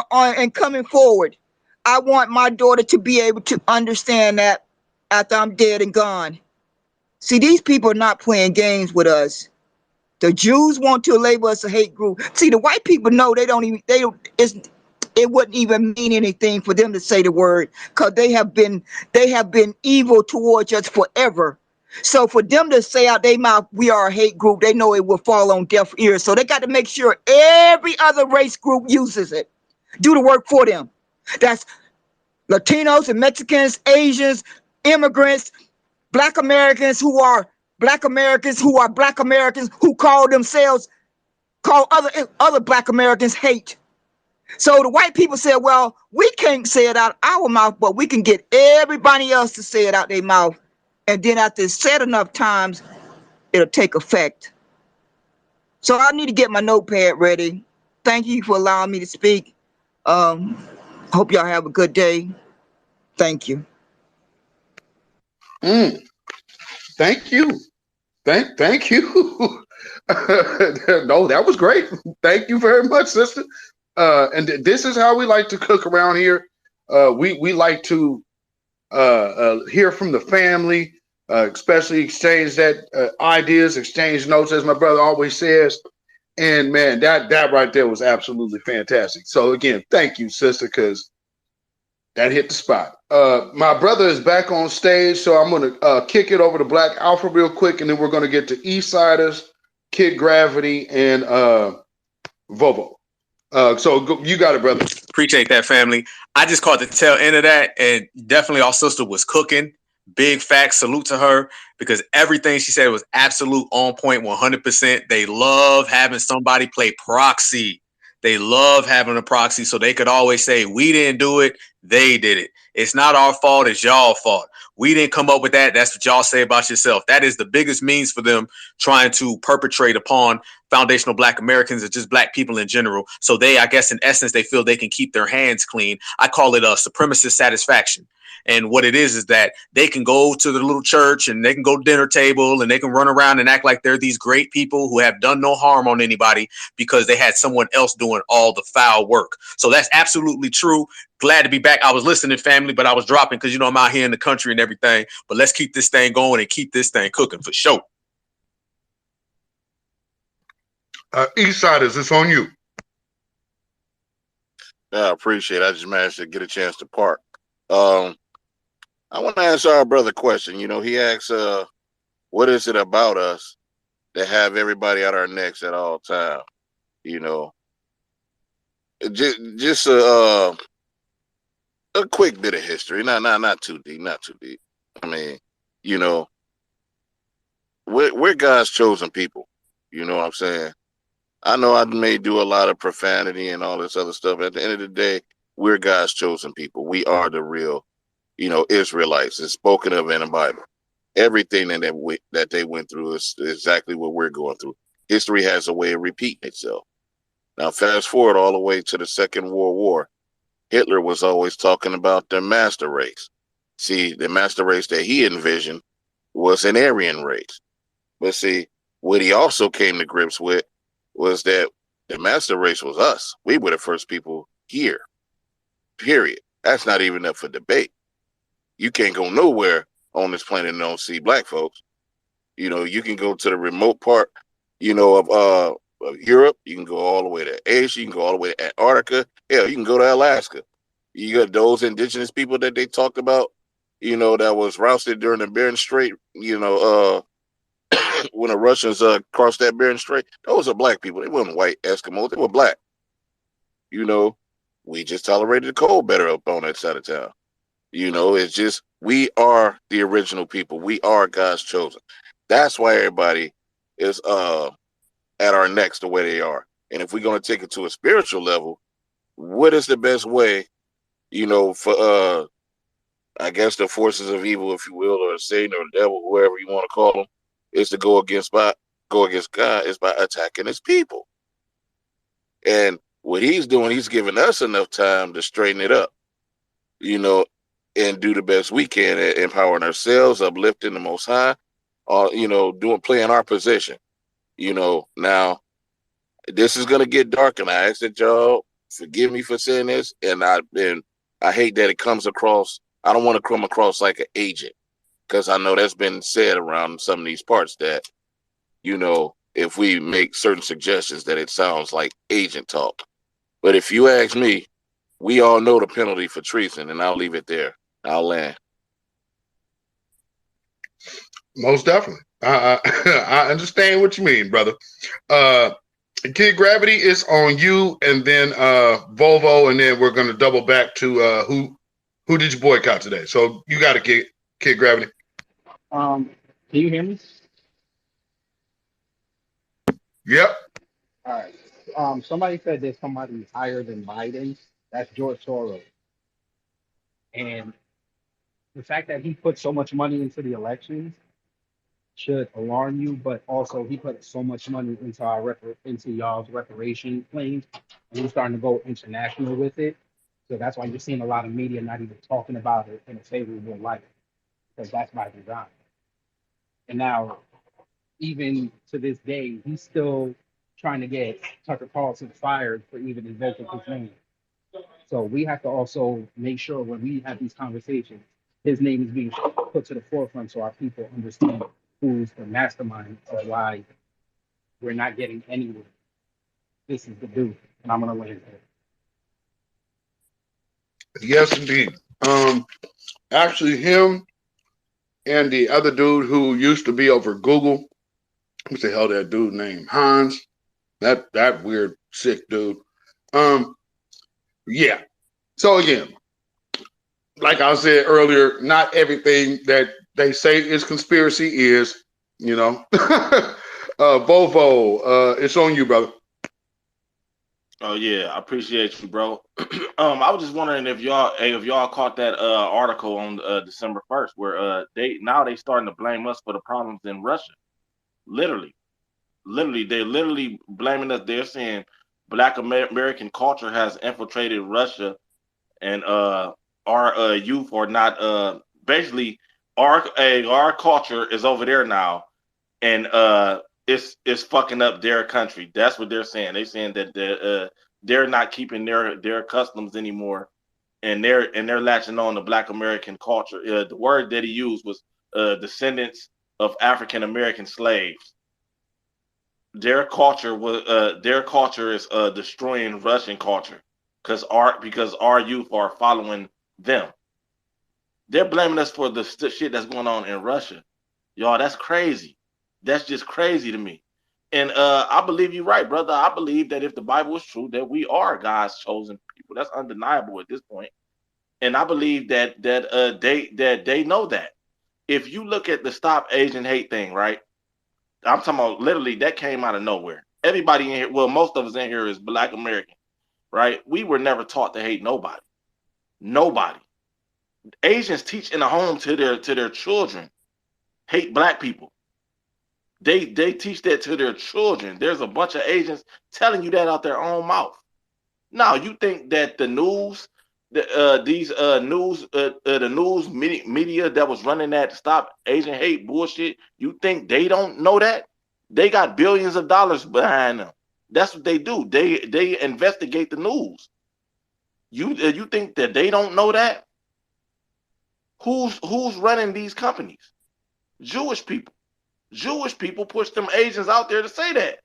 coming forward. I want my daughter to be able to understand that after I'm dead and gone. See, these people are not playing games with us. The Jews want to label us a hate group. See, the white people know they don't, it wouldn't even mean anything for them to say the word, because they have been evil towards us forever. So for them to say out their mouth, we are a hate group, they know it will fall on deaf ears. So they got to make sure every other race group uses it. Do the work for them. That's Latinos and Mexicans, Asians, immigrants, Black Americans who are Black Americans who call other Black Americans hate. So the white people said, well, we can't say it out our mouth, but we can get everybody else to say it out their mouth. And then after it's said enough times, it'll take effect. So I need to get my notepad ready. Thank you for allowing me to speak. Hope y'all have a good day. Thank you. Thank you. Thank you. No, that was great. Thank you very much, sister. And this is how we like to cook around here. We like to hear from the family, especially exchange ideas, exchange notes, as my brother always says. And man, that right there was absolutely fantastic. So again, thank you, sister, because that hit the spot. My brother is back on stage, so I'm going to kick it over to Black Alpha real quick, and then we're going to get to Eastsiders, Kid Gravity, and Vovo. So you got it, brother. Appreciate that, family. I just caught the tail end of that, and definitely our sister was cooking. Big facts, salute to her, because everything she said was absolute on point, 100%. They love having somebody play proxy. They love having a proxy, so they could always say, we didn't do it, they did it. It's not our fault, it's y'all fault. We didn't come up with that. That's what y'all say about yourself. That is the biggest means for them trying to perpetrate upon foundational Black Americans and just Black people in general. So they, I guess, in essence, they feel they can keep their hands clean. I call it a supremacist satisfaction. And what it is that they can go to the little church and they can go to dinner table and they can run around and act like they're these great people who have done no harm on anybody because they had someone else doing all the foul work. So that's absolutely true. Glad to be back. I was listening, family, but I was dropping because, I'm out here in the country and everything. But let's keep this thing going and keep this thing cooking for sure. Eastsiders, it's on you. Yeah, I appreciate it. I just managed to get a chance to park. I want to answer our brother question. He asks, what is it about us that have everybody at our necks at all time? Just a quick bit of history. Not too deep. I mean, we're God's chosen people. You know what I'm saying? I know I may do a lot of profanity and all this other stuff. At the end of the day, we're God's chosen people. We are the real, Israelites. It's spoken of in the Bible. Everything that they went through is exactly what we're going through. History has a way of repeating itself. Now, fast forward all the way to the Second World War. Hitler was always talking about the master race. See, the master race that he envisioned was an Aryan race. But see, what he also came to grips with was that the master race was us. We were the first people here, period. That's not even up for debate. You can't go nowhere on this planet and don't see Black folks. You can go to the remote part, of Europe. You can go all the way to Asia. You can go all the way to Antarctica. Hell, you can go to Alaska. You got those indigenous people that they talked about, that was rousted during the Bering Strait, when the Russians crossed that Bering Strait. Those are Black people. They weren't white Eskimos. They were Black. We just tolerated the cold better up on that side of town. It's just, we are the original people. We are God's chosen. That's why everybody is at our necks the way they are. And if we're going to take it to a spiritual level, what is the best way, for I guess the forces of evil, if you will, or Satan or the devil, whoever you want to call them, is to go against God is by attacking his people. And what he's doing, he's giving us enough time to straighten it up. and do the best we can at empowering ourselves, uplifting the Most High, playing our position. Now this is gonna get dark, and I ask that y'all forgive me for saying this, and I hate that it comes across. I don't want to come across like an agent, because I know that's been said around some of these parts that if we make certain suggestions that it sounds like agent talk. But if you ask me, we all know the penalty for treason, and I'll leave it there. I'll land. Most definitely. I understand what you mean, brother. Kid Gravity is on you, and then Volvo, and then we're going to double back to who did you boycott today? So you got to Kid Gravity. Can you hear me? Yep. All right. Somebody said there's somebody higher than Biden. That's George Soros. And the fact that he put so much money into the elections should alarm you, but also he put so much money into into y'all's reparation claims, and he's starting to go international with it. So that's why you're seeing a lot of media not even talking about it in a favorable light, because that's by design. And now, even to this day, he's still trying to get Tucker Carlson fired for even inventing his name. So we have to also make sure when we have these conversations, his name is being put to the forefront so our people understand who's the mastermind of why we're not getting anywhere. This is the dude, and I'm gonna land there. Yes, indeed. Actually, him and the other dude who used to be over Google. What's the hell that dude named Hans? That weird sick dude. Yeah. So again, like I said earlier, not everything that they say is conspiracy is. Volvo, it's on you, brother. Oh yeah, I appreciate you, bro. I was just wondering if y'all caught that article on December 1st, where they starting to blame us for the problems in Russia. Literally, they're literally blaming us. They're saying Black American culture has infiltrated Russia, and our youth are not basically our culture is over there now, and it's fucking up their country. That's what they're saying. They're saying that they're not keeping their customs anymore, and they're latching on to Black American culture. The word that he used was descendants of African American slaves. Their culture is destroying Russian culture because our youth are following them. They're blaming us for the shit that's going on in Russia. Y'all, that's crazy. That's just crazy to me. And I believe you're right, brother. I believe that if the Bible is true, that we are God's chosen people. That's undeniable at this point. And I believe that they know that. If you look at the Stop Asian Hate thing, right? I'm talking about literally that came out of nowhere. Everybody in here, well, most of us in here is Black American, right? We were never taught to hate nobody. Nobody. Asians teach in the home to their children, hate Black people. They teach that to their children. There's a bunch of Asians telling you that out their own mouth. Now, you think that the news, the news media that was running that Stop Asian Hate bullshit, you think they don't know that? They got billions of dollars behind them. That's what they do. They investigate the news. You think that they don't know that? Who's running these companies? Jewish people. Jewish people push them Asians out there to say that.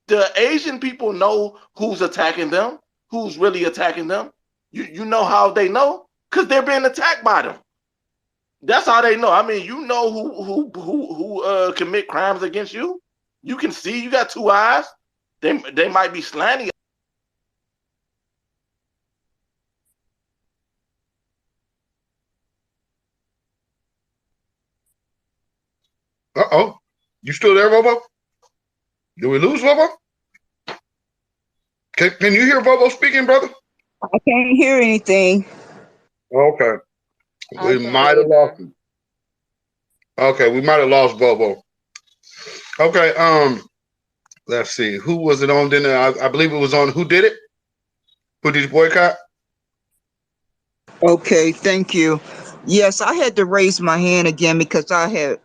The Asian people know who's attacking them, who's really attacking them. You know how they know? Because they're being attacked by them. That's how they know. I mean, you know who commit crimes against you. You can see. You got two eyes. They might be slanty. Uh-oh. You still there, Volvo? Did we lose Volvo? Can you hear Volvo speaking, brother? I can't hear anything. Okay. We might have lost him. Okay, we might have lost Volvo. Okay, let's see. Who was it on? Then I believe it was on Who Did It? Who did you boycott? Okay, thank you. Yes, I had to raise my hand again because I had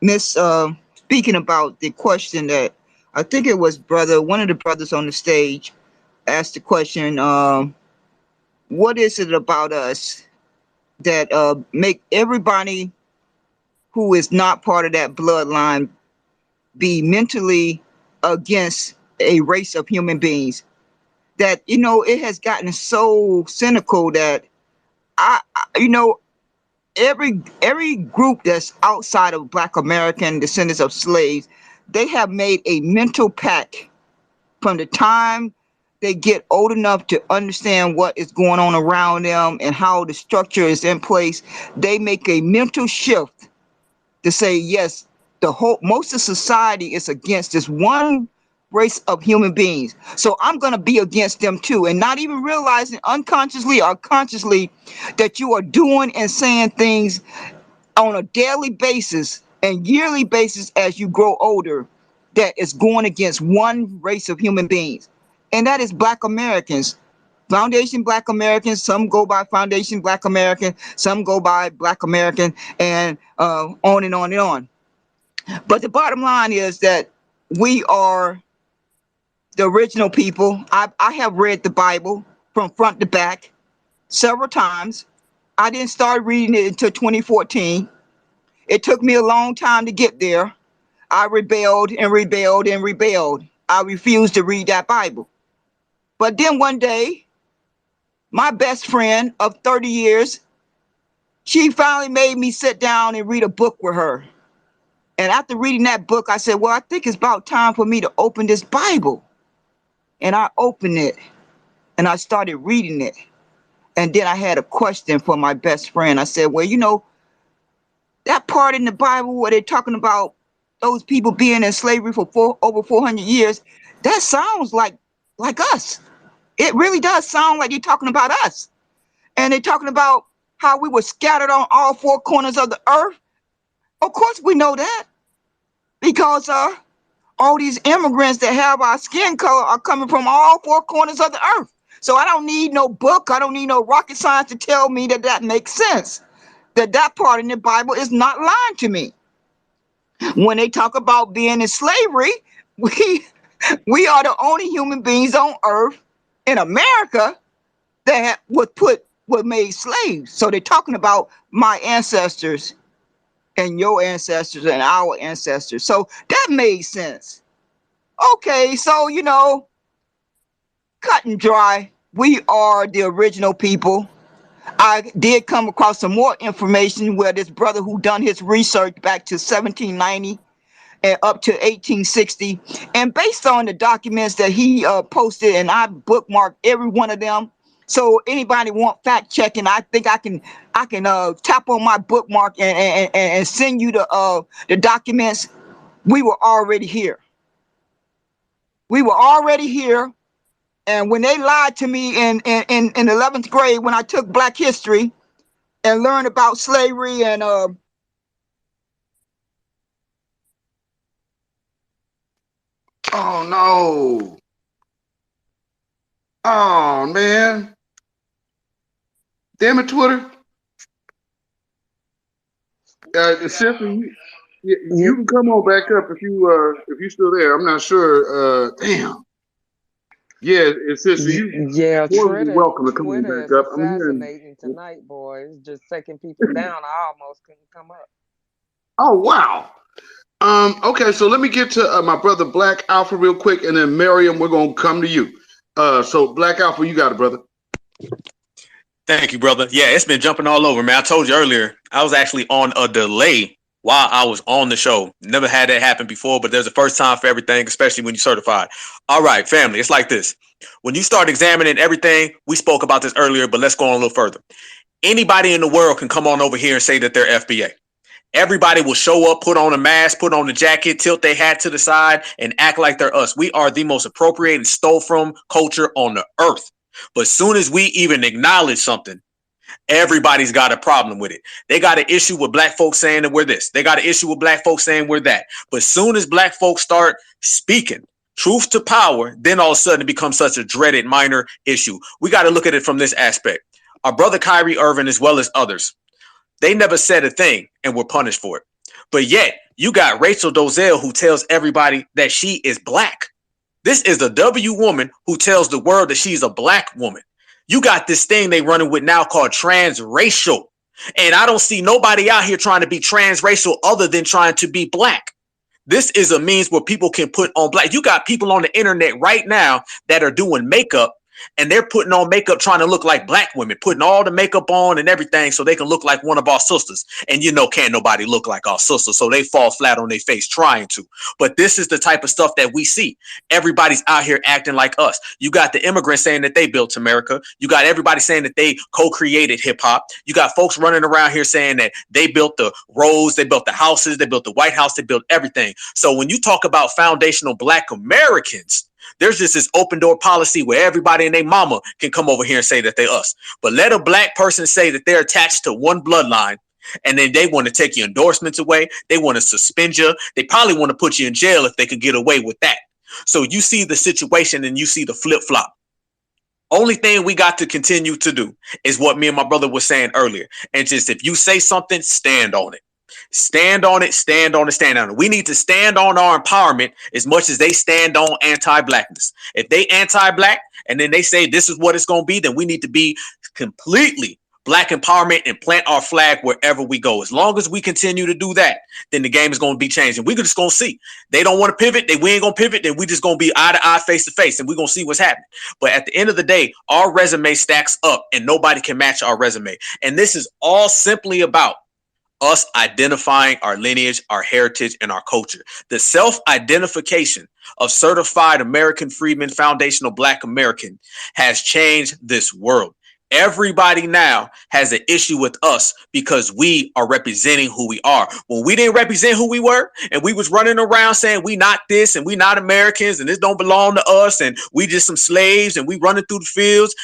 missed speaking about the question that I think it was one of the brothers on the stage asked the question, what is it about us that make everybody who is not part of that bloodline be mentally against a race of human beings? That, it has gotten so cynical that every group that's outside of Black American descendants of slaves, they have made a mental pact from the time they get old enough to understand what is going on around them and how the structure is in place. They make a mental shift to say, yes, most of society is against this one race of human beings. So I'm going to be against them too. And not even realizing unconsciously or consciously that you are doing and saying things on a daily basis and yearly basis as you grow older that is going against one race of human beings. And that is Black Americans. Foundation Black Americans, some go by Foundation Black American, some go by Black American, and on and on and on. But the bottom line is that we are the original people. I have read the Bible from front to back several times. I didn't start reading it until 2014. It took me a long time to get there. I rebelled and rebelled and rebelled. I refused to read that Bible. But then one day, my best friend of 30 years, she finally made me sit down and read a book with her. And after reading that book, I said, well, I think it's about time for me to open this Bible. And I opened it and I started reading it. And then I had a question for my best friend. I said, well, that part in the Bible where they're talking about those people being in slavery for over 400 years, that sounds like us. It really does sound like you're talking about us. And they're talking about how we were scattered on all four corners of the earth. Of course we know that because all these immigrants that have our skin color are coming from all four corners of the earth. So I don't need no book. I don't need no rocket science to tell me that makes sense. That part in the Bible is not lying to me. When they talk about being in slavery, we are the only human beings on earth in America that were made slaves. So they're talking about my ancestors and your ancestors and our ancestors. So that made sense. Okay, so cut and dry. We are the original people. I did come across some more information where this brother who done his research back to 1790 and up to 1860, and based on the documents that he posted, and I bookmarked every one of them. So anybody want fact checking, I think I can tap on my bookmark and send you the documents. We were already here. We were already here. And when they lied to me in 11th grade when I took Black history and learned about slavery and Oh no. Oh man. Damn it, Twitter. Sister, you can come on back up if you still there. I'm not sure. Damn. Yeah, sister, you Yeah, more than welcome to come on Twitter back is up. I'm hearing. assassinating tonight, boy. It's just taking people down. I almost couldn't come up. Oh wow. Okay, so let me get to my brother Black Alpha real quick, and then Miriam, we're gonna come to you. So Black Alpha, you got it, brother. Thank you, brother. Yeah, it's been jumping all over, man. I told you earlier, I was actually on a delay while I was on the show. Never had that happen before, but there's a first time for everything, especially when you're certified. All right, family, it's like this. When you start examining everything, we spoke about this earlier, but let's go on a little further. Anybody in the world can come on over here and say that they're FBA. Everybody will show up, put on a mask, put on a jacket, tilt their hat to the side, and act like they're us. We are the most appropriated, stole from culture on the earth. But soon as we even acknowledge something, everybody's got a problem with it. They got an issue with Black folks saying that we're this. They got an issue with Black folks saying we're that. But soon as Black folks start speaking truth to power, then all of a sudden it becomes such a dreaded minor issue. We got to look at it from this aspect. Our brother Kyrie Irving, as well as others, they never said a thing and were punished for it. But yet, you got Rachel Dolezal who tells everybody that she is black. This is a W woman who tells the world that she's a black woman. You got this thing they running with now called transracial. And I don't see nobody out here trying to be transracial other than trying to be black. This is a means where people can put on black. You got people on the internet right now that are doing makeup, and they're putting on makeup trying to look like black women, putting all the makeup on and everything so they can look like one of our sisters. And you know, can't nobody look like our sisters, so they fall flat on their face trying to. But this is the type of stuff that we see. Everybody's out here acting like us. You got the immigrants saying that they built America. You got everybody saying that they co-created hip hop. You got folks running around here saying that they built the roads, they built the houses, they built the White House, they built everything. So when you talk about foundational black Americans, there's just this open door policy where everybody and their mama can come over here and say that they're us. But let a black person say that they're attached to one bloodline, and then they want to take your endorsements away. They want to suspend you. They probably want to put you in jail if they could get away with that. So you see the situation and you see the flip flop. Only thing we got to continue to do is what me and my brother was saying earlier. And just if you say something, stand on it. Stand on it, stand on it, stand on it. We need to stand on our empowerment as much as they stand on anti-blackness. If they anti-black and then they say this is what it's going to be, then we need to be completely black empowerment and plant our flag wherever we go. As long as we continue to do that, then the game is going to be changing. We're just going to see. They don't want to pivot. We ain't going to pivot. Then we just going to be eye to eye, face to face, and we're going to see what's happening. But at the end of the day, our resume stacks up and nobody can match our resume. And this is all simply about us identifying our lineage, our heritage, and our culture. The self-identification of certified American Freedmen, foundational Black American has changed this world. Everybody now has an issue with us because we are representing who we are. When we didn't represent who we were and we was running around saying we not this and we not Americans and this don't belong to us and we just some slaves and we running through the fields,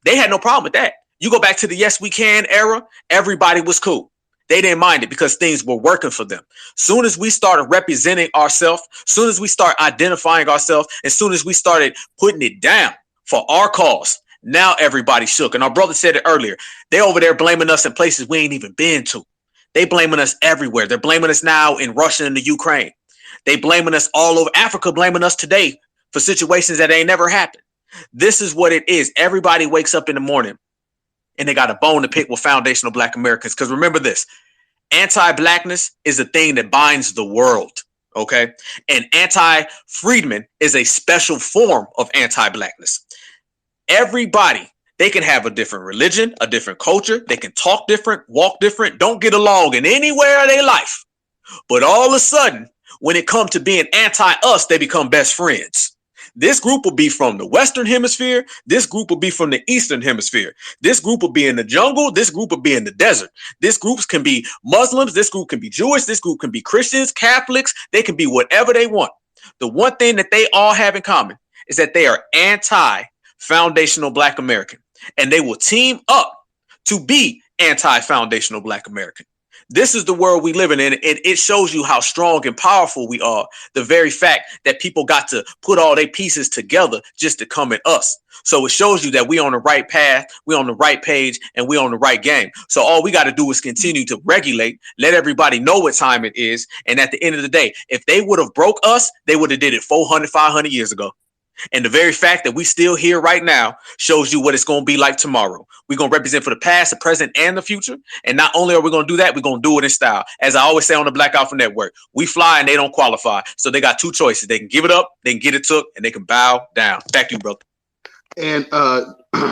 they had no problem with that. You go back to the Yes We Can era, everybody was cool. They didn't mind it because things were working for them. Soon as we started representing ourselves, soon as we start identifying ourselves, as soon as we started putting it down for our cause, now everybody shook. And our brother said it earlier. They over there blaming us in places we ain't even been to. They blaming us everywhere. They're blaming us now in Russia and the Ukraine. They blaming us all over Africa, blaming us today for situations that ain't never happened. This is what it is. Everybody wakes up in the morning and they got a bone to pick with foundational Black Americans. Because remember this, anti-Blackness is a thing that binds the world, okay? And anti-freedmen is a special form of anti-Blackness. Everybody, they can have a different religion, a different culture. They can talk different, walk different, don't get along in anywhere of their life. But all of a sudden, when it comes to being anti-us, they become best friends. This group will be from the Western Hemisphere. This group will be from the Eastern Hemisphere. This group will be in the jungle. This group will be in the desert. This group can be Muslims. This group can be Jewish. This group can be Christians, Catholics. They can be whatever they want. The one thing that they all have in common is that they are anti-foundational Black American, and they will team up to be anti-foundational Black American. This is the world we live in, and it shows you how strong and powerful we are. The very fact that people got to put all their pieces together just to come at us. So it shows you that we on the right path, we on the right page, and we on the right game. So all we got to do is continue to regulate, let everybody know what time it is. And at the end of the day, if they would have broke us, they would have did it 400, 500 years ago. And the very fact that we still here right now shows you what it's going to be like tomorrow. We're going to represent for the past, the present, and the future. And not only are we going to do that, we're going to do it in style. As I always say on the Black Alpha Network, we fly and they don't qualify. So they got two choices. They can give it up, they can get it took, and they can bow down. Back to you, brother. And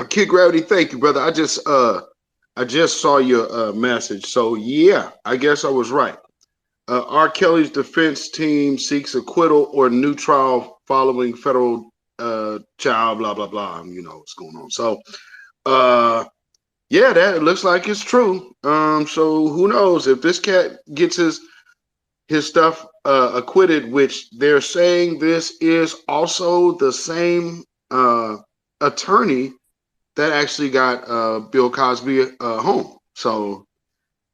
Kid Gravity, thank you, brother. I just saw your message. So yeah, I guess I was right. R. Kelly's defense team seeks acquittal or new trial following federal child, blah, blah, blah. You know what's going on. So, yeah, that looks like it's true. So who knows if this cat gets his stuff acquitted, which they're saying this is also the same attorney that actually got Bill Cosby home. So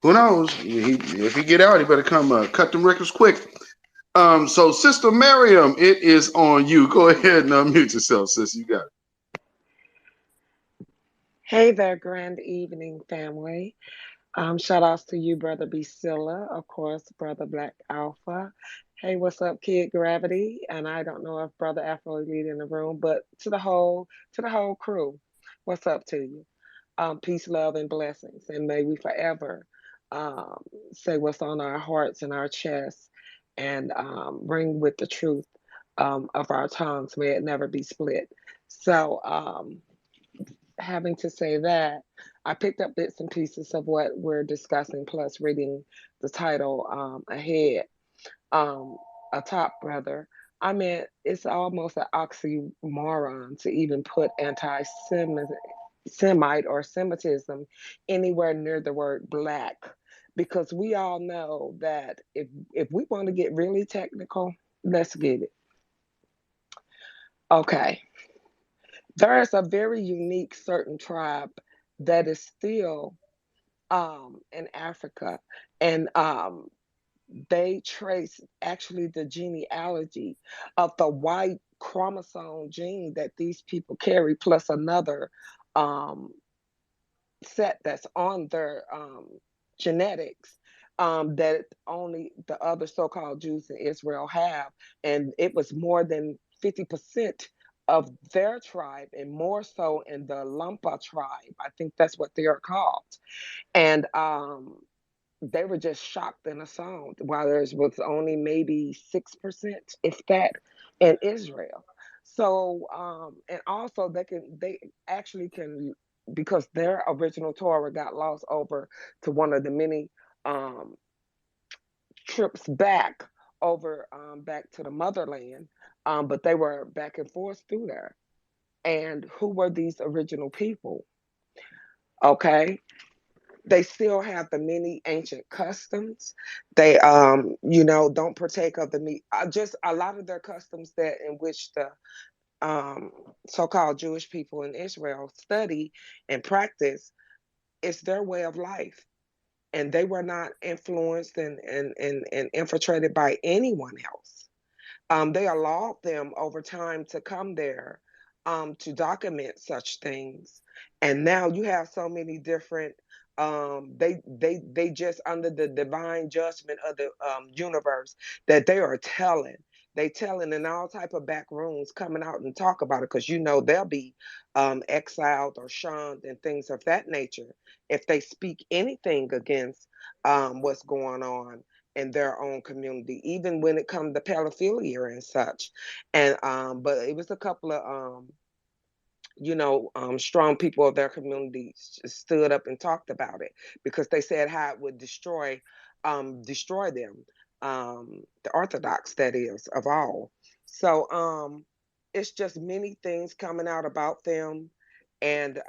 who knows? If he get out, he better come cut them records quick. So Sister Miriam, it is on you. Go ahead and unmute yourself, sis. You got it. Hey there, grand evening, family. Shout outs to you, Brother Scylla, of course, Brother Black Alpha. Hey, what's up, Kid Gravity? And I don't know if Brother Afro is in the room, but to the whole crew, what's up to you? Peace, love, and blessings. And may we forever um, say what's on our hearts and our chests and ring with the truth of our tongues. May it never be split. So, having to say that, I picked up bits and pieces of what we're discussing, plus reading the title ahead. Um, a top brother. I mean, it's almost an oxymoron to even put Semite or Semitism anywhere near the word black, because we all know that if we want to get really technical, let's get it. Okay, there is a very unique certain tribe that is still in Africa, and they trace actually the genealogy of the white chromosome gene that these people carry, plus another um, set that's on their genetics that only the other so-called Jews in Israel have, and it was more than 50% of their tribe, and more so in the Lampa tribe. I think that's what they are called, and they were just shocked and astounded, while there was only maybe 6%, if that, in Israel. So, and also they actually can, because their original Torah got lost over to one of the many um, trips back over back to the motherland, but they were back and forth through there. And who were these original people? Okay, they still have the many ancient customs. They, don't partake of the meat. Just a lot of their customs that in which the um, so-called Jewish people in Israel study and practice, it's their way of life, and they were not influenced and infiltrated by anyone else. They allowed them over time to come there to document such things, and now you have so many different. They just under the divine judgment of the universe that they are telling. They telling in all type of back rooms, coming out and talk about it, because they'll be exiled or shunned and things of that nature if they speak anything against what's going on in their own community, even when it comes to pedophilia and such. And but it was a couple of strong people of their community stood up and talked about it, because they said how it would destroy them, the Orthodox, that is, of all. So it's just many things coming out about them and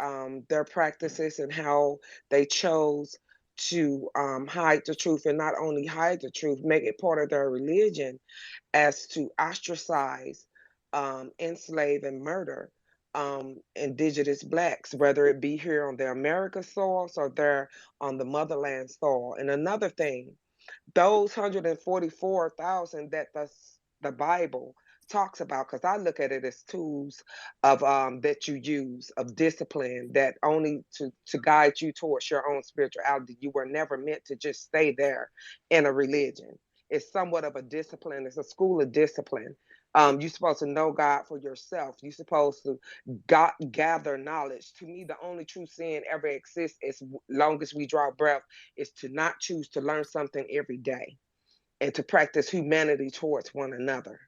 their practices and how they chose to hide the truth, and not only hide the truth, make it part of their religion, as to ostracize, enslave, and murder indigenous blacks, whether it be here on the America soil or there on the motherland soil. And another thing, those 144,000 that the Bible talks about, because I look at it as tools of that you use of discipline, that only to guide you towards your own spirituality. You were never meant to just stay there in a religion. It's somewhat of a discipline. It's a school of discipline. You're supposed to know God for yourself. You're supposed to gather knowledge. To me, the only true sin ever exists, as long as we draw breath, is to not choose to learn something every day and to practice humanity towards one another.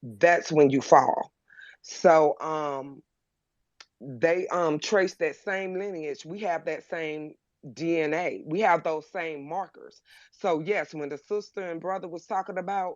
That's when you fall. So they trace that same lineage. We have that same DNA. We have those same markers. So yes, when the sister and brother was talking about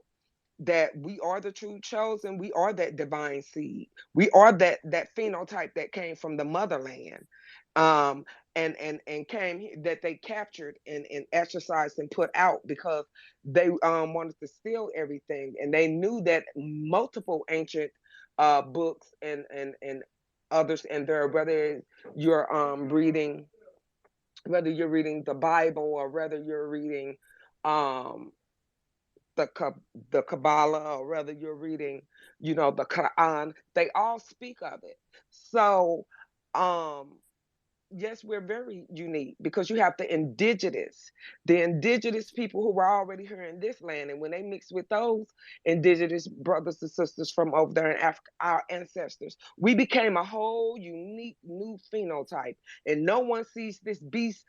that we are the true chosen, we are that divine seed, we are that phenotype that came from the motherland, um and that they captured and exercised and put out, because they wanted to steal everything, and they knew that multiple ancient books and others in there, you're reading whether you're reading the Bible, or whether you're reading um the the Kabbalah, or whether you're reading, the Quran, they all speak of it. So, um, yes, we're very unique because you have the indigenous people who were already here in this land. And when they mix with those indigenous brothers and sisters from over there in Africa, our ancestors, we became a whole unique new phenotype. And no one sees this beast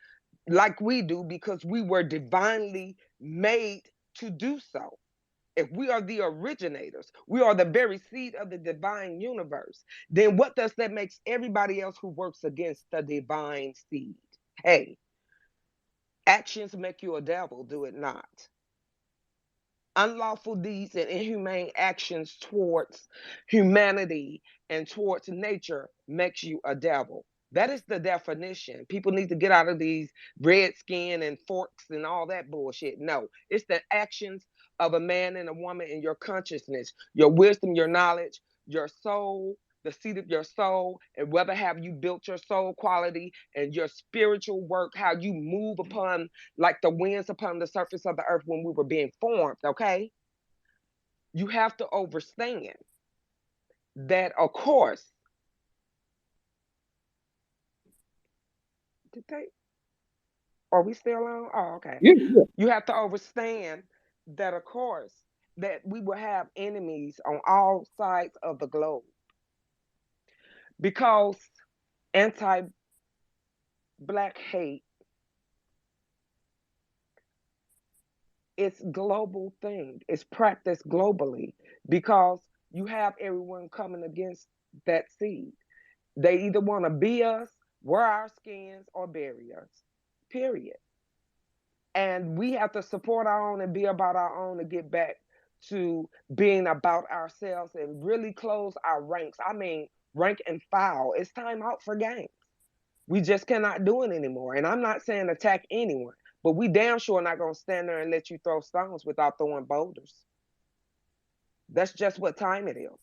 like we do because we were divinely made to do so. If we are the originators, we are the very seed of the divine universe, then what does that makes everybody else who works against the divine seed? Hey, actions make you a devil, do it not? Unlawful deeds and inhumane actions towards humanity and towards nature makes you a devil. That is the definition. People need to get out of these red skin and forks and all that bullshit. No, it's the actions of a man and a woman in your consciousness, your wisdom, your knowledge, your soul, the seed of your soul, and whether have you built your soul quality and your spiritual work, how you move upon like the winds upon the surface of the earth when we were being formed, okay? You have to understand that, of course, did they, are we still on? Oh, okay. Yeah, yeah. You have to understand that, of course, that we will have enemies on all sides of the globe because anti-black hate is global thing. It's practiced globally because you have everyone coming against that seed. They either want to be us, wear our skins, or bury us. Period. And we have to support our own and be about our own to get back to being about ourselves and really close our ranks. I mean, rank and file. It's time out for games. We just cannot do it anymore. And I'm not saying attack anyone, but we damn sure not gonna stand there and let you throw stones without throwing boulders. That's just what time it is.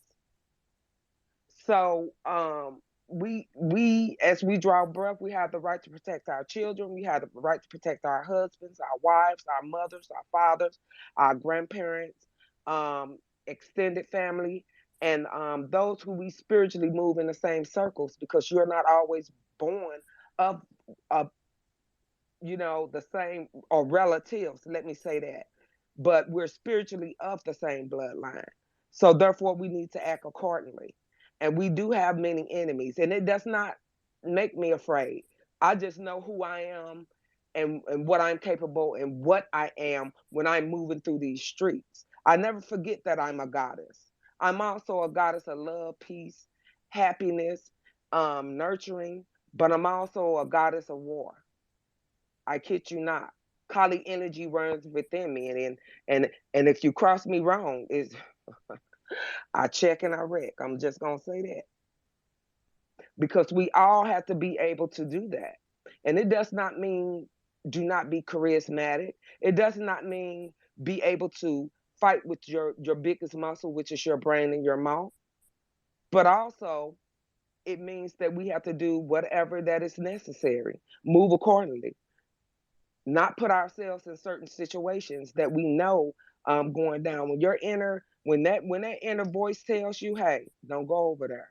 So we as we draw breath, we have the right to protect our children. We have the right to protect our husbands, our wives, our mothers, our fathers, our grandparents, um, extended family, and those who we spiritually move in the same circles because you're not always born of of the same or relatives, let me say that. But we're spiritually of the same bloodline. So therefore we need to act accordingly. And we do have many enemies. And it does not make me afraid. I just know who I am and what I'm capable and what I am when I'm moving through these streets. I never forget that I'm a goddess. I'm also a goddess of love, peace, happiness, nurturing, but I'm also a goddess of war. I kid you not. Kali energy runs within me, and if you cross me wrong, is I check and I wreck. I'm just gonna say that because we all have to be able to do that, and it does not mean do not be charismatic. It does not mean be able to fight with your biggest muscle, which is your brain and your mouth, but also it means that we have to do whatever that is necessary, move accordingly, not put ourselves in certain situations that we know going down. When that inner voice tells you, "Hey, don't go over there,"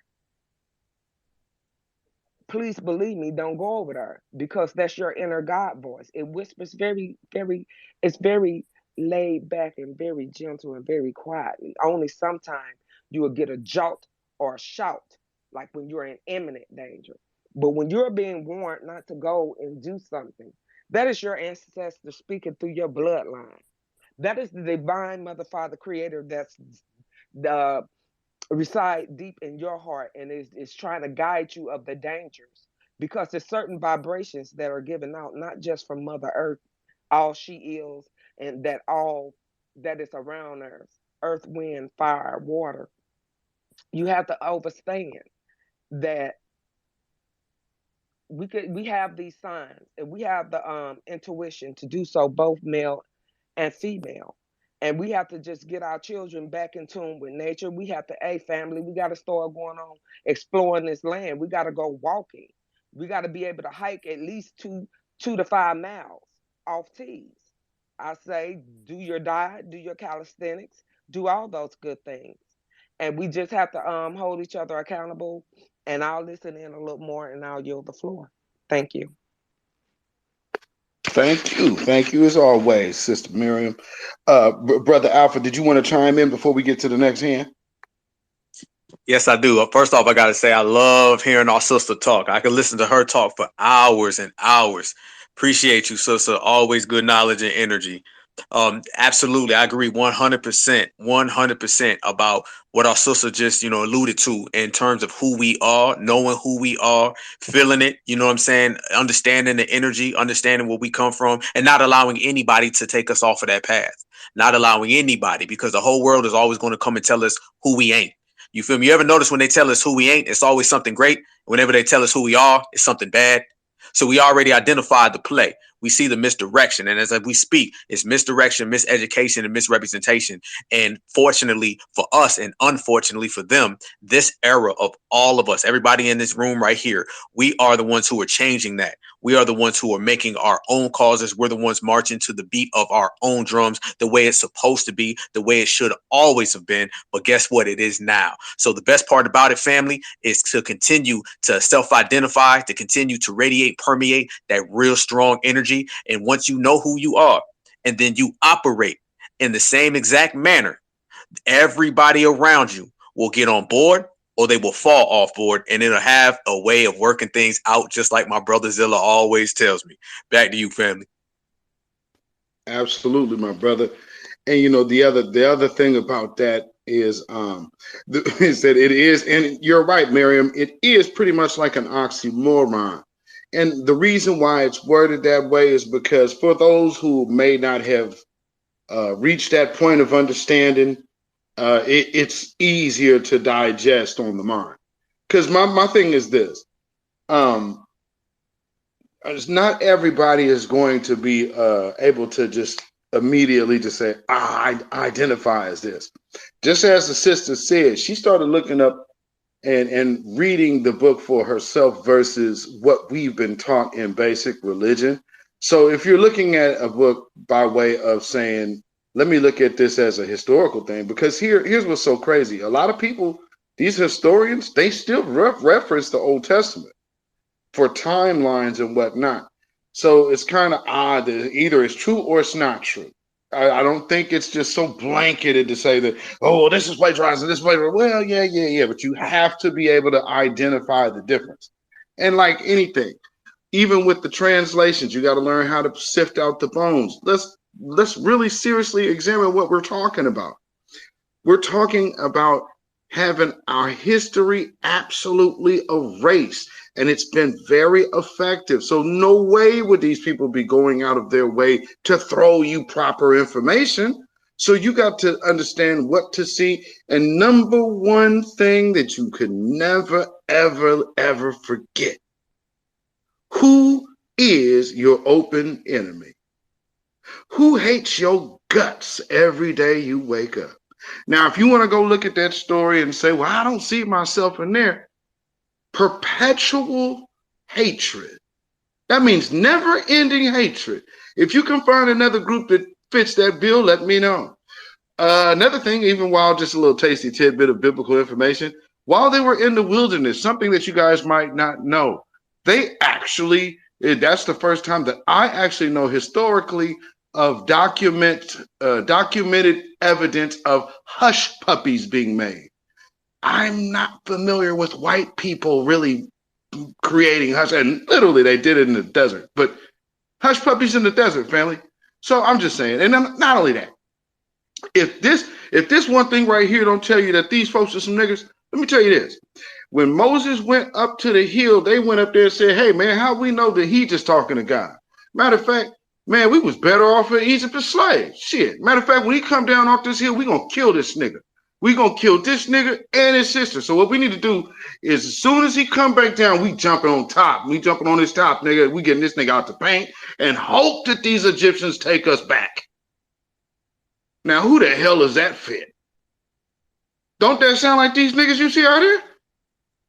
please believe me, don't go over there because that's your inner God voice. It whispers very, very. It's very laid back and very gentle and very quietly. Only sometimes you will get a jolt or a shout, like when you're in imminent danger. But when you're being warned not to go and do something, that is your ancestor speaking through your bloodline. That is the divine mother, father, creator that's the reside deep in your heart and is trying to guide you of the dangers because there's certain vibrations that are given out, not just from Mother Earth, all she is, and that all that is around us, earth, wind, fire, water. You have to understand that we have these signs and we have the intuition to do so, both male and female. And we have to just get our children back in tune with nature. We have to, a family, we got to start going on exploring this land. We got to go walking. We got to be able to hike at least 2 to 5 miles off tees. I say, do your diet, do your calisthenics, do all those good things. And we just have to hold each other accountable. And I'll listen in a little more and I'll yield the floor. Thank you. Thank you as always, Sister Miriam. Brother Alpha, did you want to chime in before we get to the next hand? Yes, I do. First off, I got to say I love hearing our sister talk. I can listen to her talk for hours and hours. Appreciate you, sister. Always good knowledge and energy. Absolutely, I agree 100%, 100% about what our sister just, alluded to in terms of who we are, knowing who we are, feeling it, you know what I'm saying, understanding the energy, understanding where we come from, and not allowing anybody to take us off of that path. Not allowing anybody, because the whole world is always going to come and tell us who we ain't. You feel me? You ever notice when they tell us who we ain't, it's always something great. Whenever they tell us who we are, it's something bad. So we already identified the play. We see the misdirection. And as we speak, it's misdirection, miseducation, and misrepresentation. And fortunately for us and unfortunately for them, this era of all of us, everybody in this room right here, we are the ones who are changing that. We are the ones who are making our own causes. We're the ones marching to the beat of our own drums, the way it's supposed to be, the way it should always have been. But guess what? It is now. So the best part about it, family, is to continue to self-identify, to continue to radiate, permeate that real strong energy. And once you know who you are, and then you operate in the same exact manner, everybody around you will get on board or they will fall off board, and it'll have a way of working things out, just like my brother Zilla always tells me. Back to you, family. Absolutely, my brother. And the other thing about that is is that it is, and you're right, Miriam, it is pretty much like an oxymoron. And the reason why it's worded that way is because for those who may not have reached that point of understanding, it's easier to digest on the mind. Because my thing is this. Um, not everybody is going to be able to just immediately to say, I identify as this. Just as the sister said, she started looking up and reading the book for herself versus what we've been taught in basic religion. So if you're looking at a book by way of saying, let me look at this as a historical thing, because here's what's so crazy. A lot of people, these historians, they still reference the Old Testament for timelines and whatnot. So it's kind of odd that either it's true or it's not true. I don't think it's just so blanketed to say that, oh, this is plagiarizing, this is plagiarizing. Well, yeah, but you have to be able to identify the difference. And like anything, even with the translations, you got to learn how to sift out the bones. Let's really seriously examine what we're talking about. We're talking about having our history absolutely erased, and it's been very effective. So no way would these people be going out of their way to throw you proper information. So you got to understand what to see. And number one thing that you could never, ever, ever forget: who is your open enemy? Who hates your guts every day you wake up? Now, if you want to go look at that story and say, well, I don't see myself in there, perpetual hatred. That means never ending hatred. If you can find another group that fits that bill, let me know. Another thing, even while just a little tasty tidbit of biblical information, while they were in the wilderness, something that you guys might not know, they actually, that's the first time that I actually know historically of documented evidence of hush puppies being made. I'm not familiar with white people really creating hush, and literally they did it in the desert, but hush puppies in the desert, family. So I'm just saying, and not only that, if this one thing right here don't tell you that these folks are some niggas, let me tell you this. When Moses went up to the hill, they went up there and said, hey man, how we know that he just talking to God? Matter of fact, man, we was better off in Egypt as slaves. Shit. Matter of fact, when he come down off this hill, we gonna kill this nigga. We gonna kill this nigga and his sister. So what we need to do is as soon as he come back down, we jumping on top. We jumping on his top, nigga. We getting this nigga out the paint and hope that these Egyptians take us back. Now, who the hell does that fit? Don't that sound like these niggas you see out here?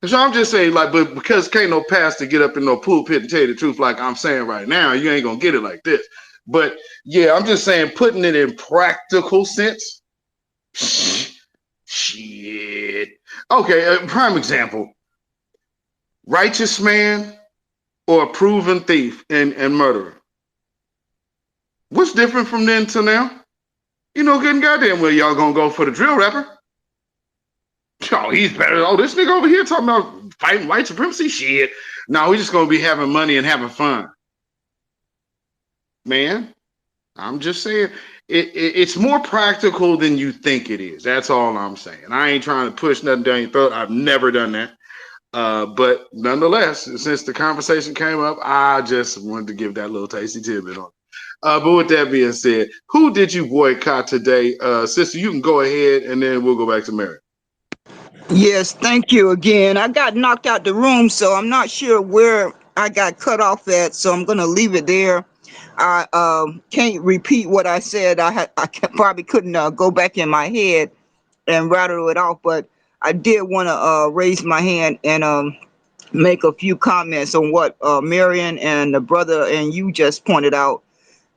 And so I'm just saying, like, but because can't no pastor get up in no pulpit and tell you the truth like I'm saying right now, you ain't gonna get it like this. But yeah, I'm just saying, putting it in practical sense. Shit. Okay, prime example. Righteous man or a proven thief and murderer. What's different from then to now? You know, good and goddamn well y'all gonna go for the drill rapper. Oh, he's better. Oh, this nigga over here talking about fighting white supremacy shit. No, we just gonna be having money and having fun. Man, I'm just saying it's more practical than you think it is. That's all I'm saying. I ain't trying to push nothing down your throat. I've never done that. But nonetheless, since the conversation came up, I just wanted to give that little tasty tidbit on it. But with that being said, who did you boycott today? Sister, you can go ahead and then we'll go back to Mary. Yes, thank you again. I got knocked out the room, so I'm not sure where I got cut off at, so I'm gonna leave it there. I can't repeat what I said. Probably couldn't go back in my head and rattle it off, but I did want to raise my hand and make a few comments on what Marion and the brother and you just pointed out.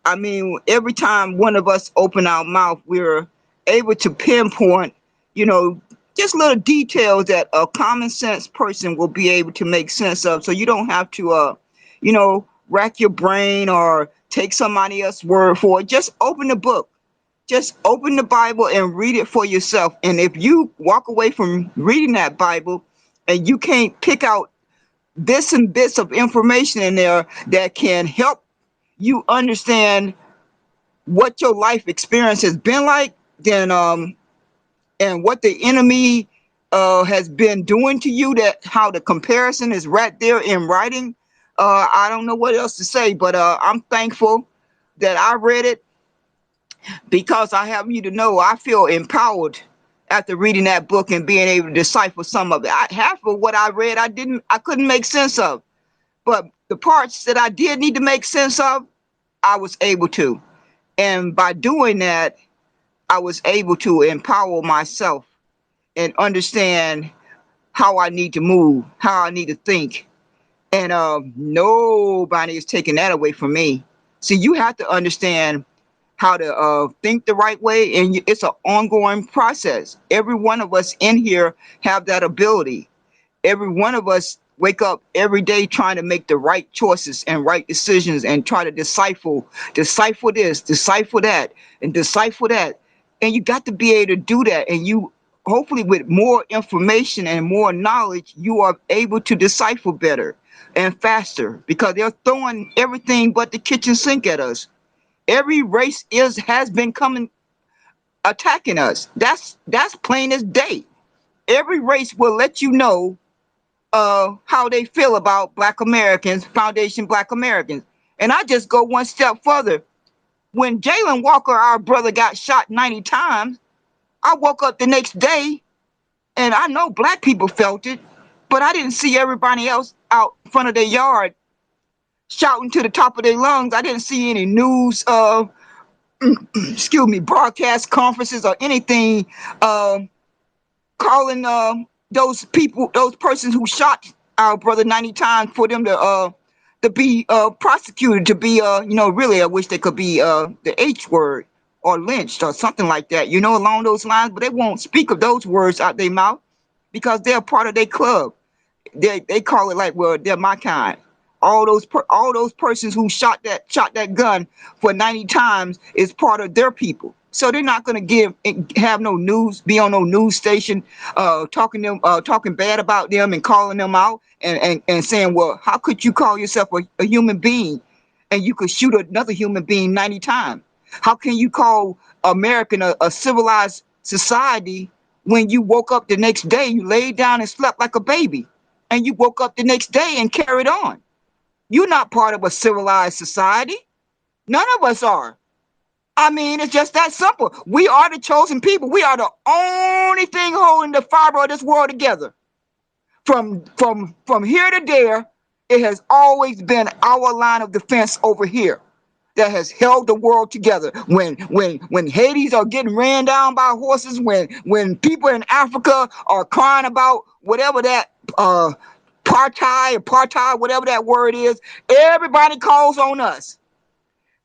I mean, every time one of us open our mouth, we're able to pinpoint, you know, just little details that a common sense person will be able to make sense of. So you don't have to, rack your brain or take somebody else's word for it. Just open the book. Just open the Bible and read it for yourself. And if you walk away from reading that Bible and you can't pick out bits and bits of information in there that can help you understand what your life experience has been like, then and what the enemy has been doing to you, that how the comparison is right there in writing. I don't know what else to say, but I'm thankful that I read it, because I have you to know I feel empowered after reading that book and being able to decipher some of it. Half of what I read I couldn't make sense of, but the parts that I did need to make sense of, I was able to. And by doing that, I was able to empower myself and understand how I need to move, how I need to think. And nobody is taking that away from me. So you have to understand how to think the right way, and it's an ongoing process. Every one of us in here have that ability. Every one of us wake up every day trying to make the right choices and right decisions and try to decipher this, decipher that, and decipher that. And you got to be able to do that. And you, hopefully with more information and more knowledge, you are able to decipher better and faster, because they're throwing everything but the kitchen sink at us. Every race has been coming attacking us. That's plain as day. Every race will let you know how they feel about Black Americans, Foundation Black Americans. And I just go one step further. When Jalen Walker, our brother, got shot 90 times, I woke up the next day and I know Black people felt it, but I didn't see everybody else out in front of their yard shouting to the top of their lungs. I didn't see any news broadcast conferences or anything calling those people, those persons who shot our brother 90 times, for them to be prosecuted, to be really I wish they could be the H word or lynched or something like that, along those lines. But they won't speak of those words out their mouth because they're part of their club. They call it like, well, they're my kind. All those persons who shot that gun for 90 times is part of their people. So they're not going to have no news, be on no news station talking bad about them and calling them out and saying, well, how could you call yourself a human being and you could shoot another human being 90 times? How can you call American a civilized society when you woke up the next day, you laid down and slept like a baby, and you woke up the next day and carried on? You're not part of a civilized society. None of us are. I mean, it's just that simple. We are the chosen people. We are the only thing holding the fiber of this world together. From here to there, it has always been our line of defense over here that has held the world together. When Hades are getting ran down by horses, when people in Africa are crying about whatever that apartheid, whatever that word is, everybody calls on us.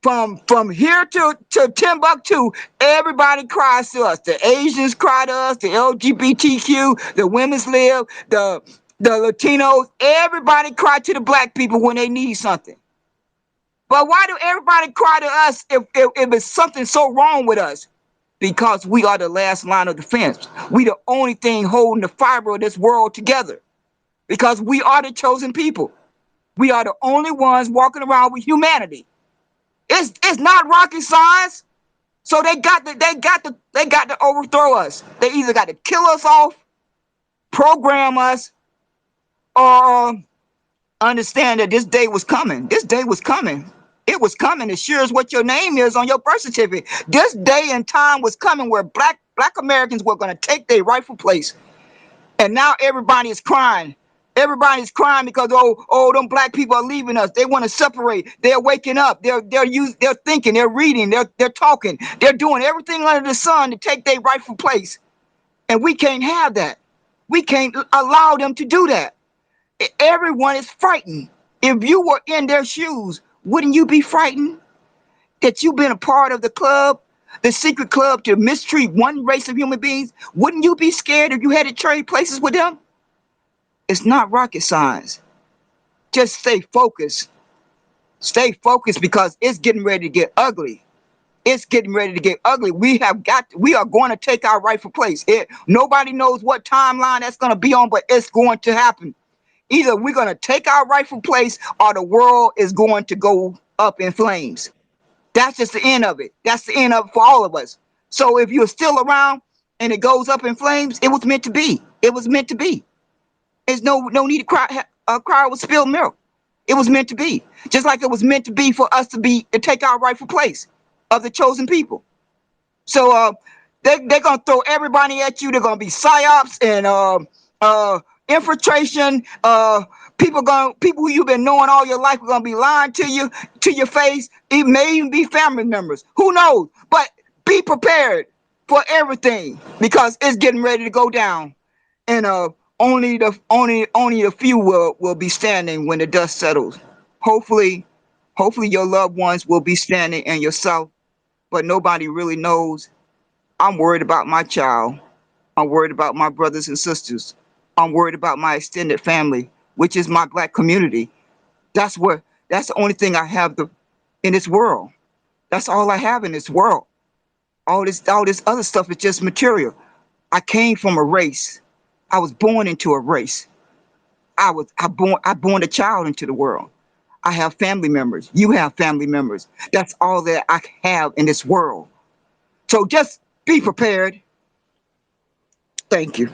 From here to Timbuktu, everybody cries to us. The Asians cry to us, the LGBTQ, the women's lib, the the Latinos, everybody cry to the black people when they need something. But why do everybody cry to us if it's something so wrong with us? Because we are the last line of defense. We the only thing holding the fiber of this world together. Because we are the chosen people. We are the only ones walking around with humanity. It's not rocket science. So they got to overthrow us. They either got to kill us off, program us, or understand that this day was coming. This day was coming. It was coming as sure as what your name is on your birth certificate. This day and time was coming where black Americans were going to take their rightful place. And now everybody is crying. Everybody's crying because them black people are leaving us. They want to separate. They're waking up. They're thinking. They're reading. They're talking. They're doing everything under the sun to take their rightful place. And we can't have that. We can't allow them to do that. Everyone is frightened. If you were in their shoes, wouldn't you be frightened that you've been a part of the club, the secret club to mistreat one race of human beings? Wouldn't you be scared if you had to trade places with them? It's not rocket science. Just stay focused. Stay focused because it's getting ready to get ugly. It's getting ready to get ugly. We are going to take our rightful place. Nobody knows what timeline that's going to be on, but it's going to happen. Either we're going to take our rightful place or the world is going to go up in flames. That's just the end of it. That's the end of it for all of us. So if you're still around and it goes up in flames, it was meant to be. It was meant to be. There's no need to cry over spilled milk. It was meant to be. Just like it was meant to be for us to take our rightful place of the chosen people. So they're gonna throw everybody at you. They're gonna be psyops and infiltration. People who you've been knowing all your life are gonna be lying to you to your face. It may even be family members. Who knows? But be prepared for everything because it's getting ready to go down. And only the few will be standing when the dust settles. Hopefully your loved ones will be standing and yourself, but nobody really knows. I'm worried about my child. I'm worried about my brothers and sisters. I'm worried about my extended family, which is my black community. That's the only thing I have in this world. That's all I have in this world. All this other stuff is just material. I came from a race. I was born into a race. I born a child into the world. I have family members. You have family members. That's all that I have in this world. So just be prepared. Thank you.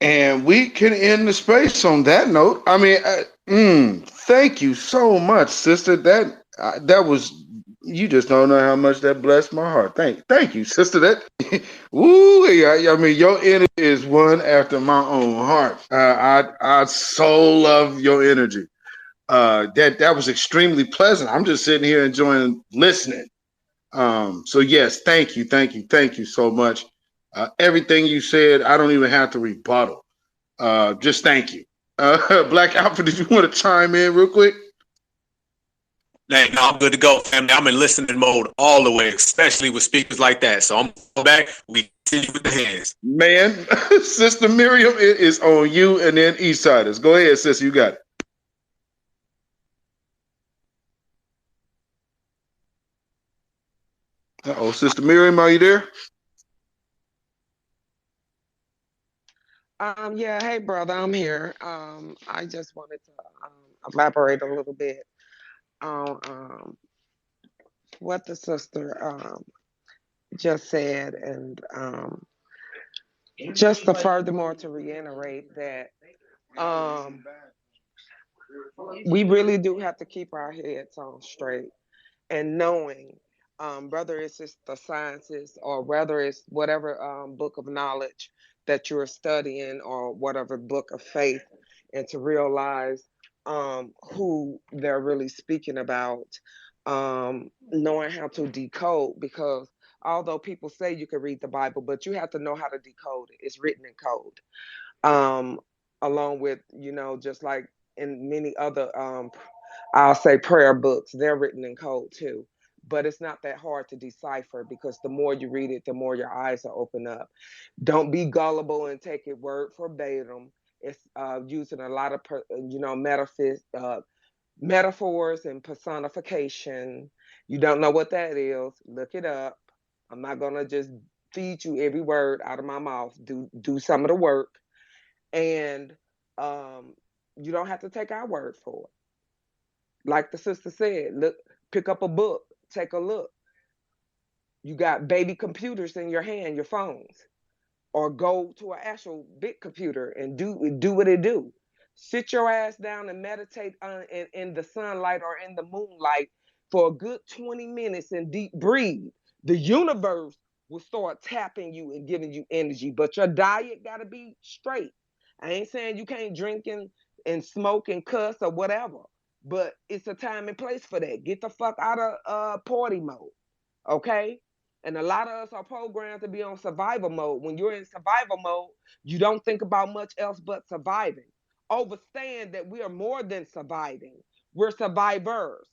And we can end the space on that note. I mean, thank you so much, sister. That was, you just don't know how much that blessed my heart. Thank you, sister. That, woo, I mean, your energy is one after my own heart. I so love your energy. That was extremely pleasant. I'm just sitting here enjoying listening. So yes, thank you so much. Everything you said, I don't even have to rebuttal. Just thank you. Black Alpha, did you want to chime in real quick? Hey, no, I'm good to go, family. I'm in listening mode all the way, especially with speakers like that. So I'm going back. We continue with the hands. Man, Sister Miriam, it is on you and then Eastsiders. Go ahead, sister, you got it. Uh-oh, Sister Miriam, are you there? Yeah, hey brother, I'm here. I just wanted to elaborate a little bit on what the sister just said, and just to furthermore to reiterate that we really do have to keep our heads on straight and knowing whether it's just the sciences or whether it's whatever book of knowledge that you're studying or whatever book of faith, and to realize who they're really speaking about, knowing how to decode, because although people say you can read the Bible, but you have to know how to decode it. It's written in code. Along with, just like in many other I'll say prayer books, they're written in code too. but it's not that hard to decipher because the more you read it, the more your eyes are open up. Don't be gullible and take it word verbatim. It's using a lot of metaphors and personification. You don't know what that is, look it up. I'm not gonna just feed you every word out of my mouth. Do some of the work, and um, you don't have to take our word for it. Like the sister said, look, pick up a book, take a look. You got baby computers in your hand, your phones, or go to an actual big computer and do what it do. Sit your ass down and meditate in the sunlight or in the moonlight for a good 20 minutes and deep breathe. The universe will start tapping you and giving you energy, but your diet got to be straight. I ain't saying you can't drink and smoke and cuss or whatever, but it's a time and place for that. Get the fuck out of party mode, okay? And a lot of us are programmed to be on survival mode. When you're in survival mode, you don't think about much else but surviving. Understand that we are more than surviving. We're survivors.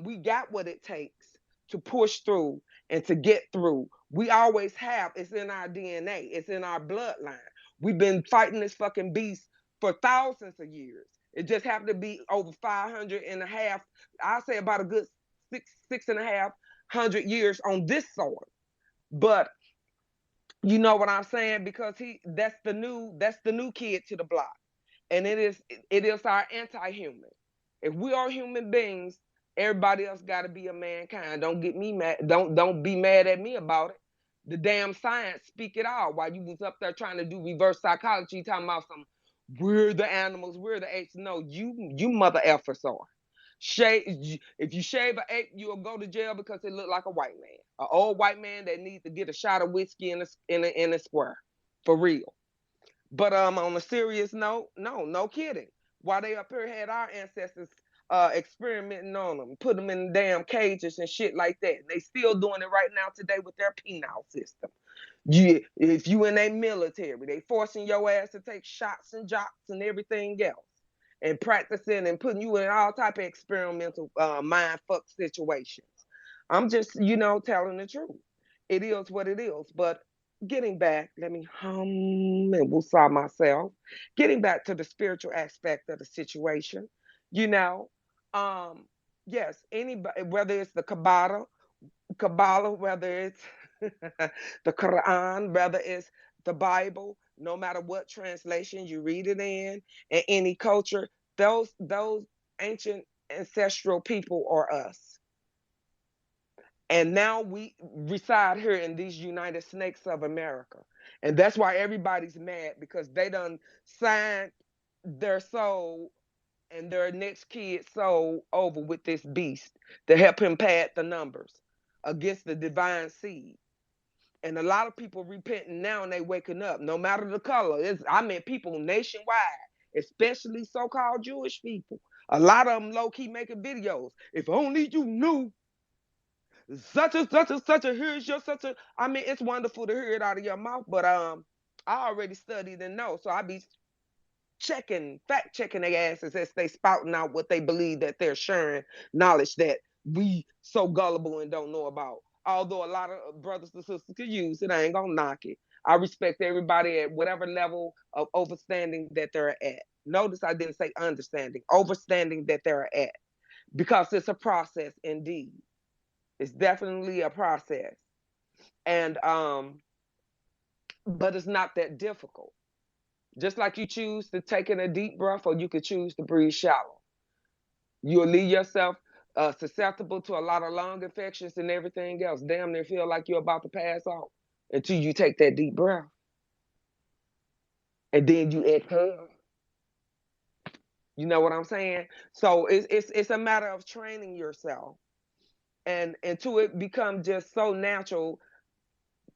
We got what it takes to push through and to get through. We always have. It's in our DNA. It's in our bloodline. We've been fighting this fucking beast for thousands of years. It just happened to be over 500 and a half. I'll say about a good six and a half 100 years on this soil. But you know what I'm saying? Because that's the new kid to the block. And it is our anti-human. If we are human beings, everybody else gotta be a mankind. Don't get me mad. Don't be mad at me about it. The damn science speak it all. While you was up there trying to do reverse psychology, talking about some we're the animals, we're the apes. No, you mother effers are. Shave if you shave an ape, you'll go to jail because it look like a white man, an old white man that needs to get a shot of whiskey in a square, for real. But on a serious note, no kidding. While they up here had our ancestors experimenting on them, put them in damn cages and shit like that. They still doing it right now today with their penal system. If you in a military, they forcing your ass to take shots and jocks and everything else, and practicing and putting you in all type of experimental mind fuck situations. I'm just telling the truth. It is what it is. But getting back, let me hum and woosah myself. Getting back to the spiritual aspect of the situation, you know, um, yes, anybody, whether it's the Kabbalah, whether it's the Quran, whether it's the Bible, no matter what translation you read it in any culture, those ancient ancestral people are us. And now we reside here in these United Snakes of America. And that's why everybody's mad because they done signed their soul and their next kid's soul over with this beast to help him pad the numbers against the divine seed. And a lot of people repenting now and they waking up, no matter the color. I mean, people nationwide, especially so-called Jewish people. A lot of them low-key making videos. If only you knew such and such and such a here's your such a. I mean, it's wonderful to hear it out of your mouth, but I already studied and know, so I be fact checking their asses as they spouting out what they believe that they're sharing knowledge that we so gullible and don't know about. Although a lot of brothers and sisters could use it, I ain't gonna knock it. I respect everybody at whatever level of overstanding that they're at. Notice I didn't say understanding, overstanding that they're at, because it's a process indeed. It's definitely a process. And but it's not that difficult. Just like you choose to take in a deep breath or you could choose to breathe shallow. You'll leave yourself susceptible to a lot of lung infections and everything else. Damn near feel like you're about to pass out until you take that deep breath. And then you exhale. You know what I'm saying? So it's a matter of training yourself and until it becomes just so natural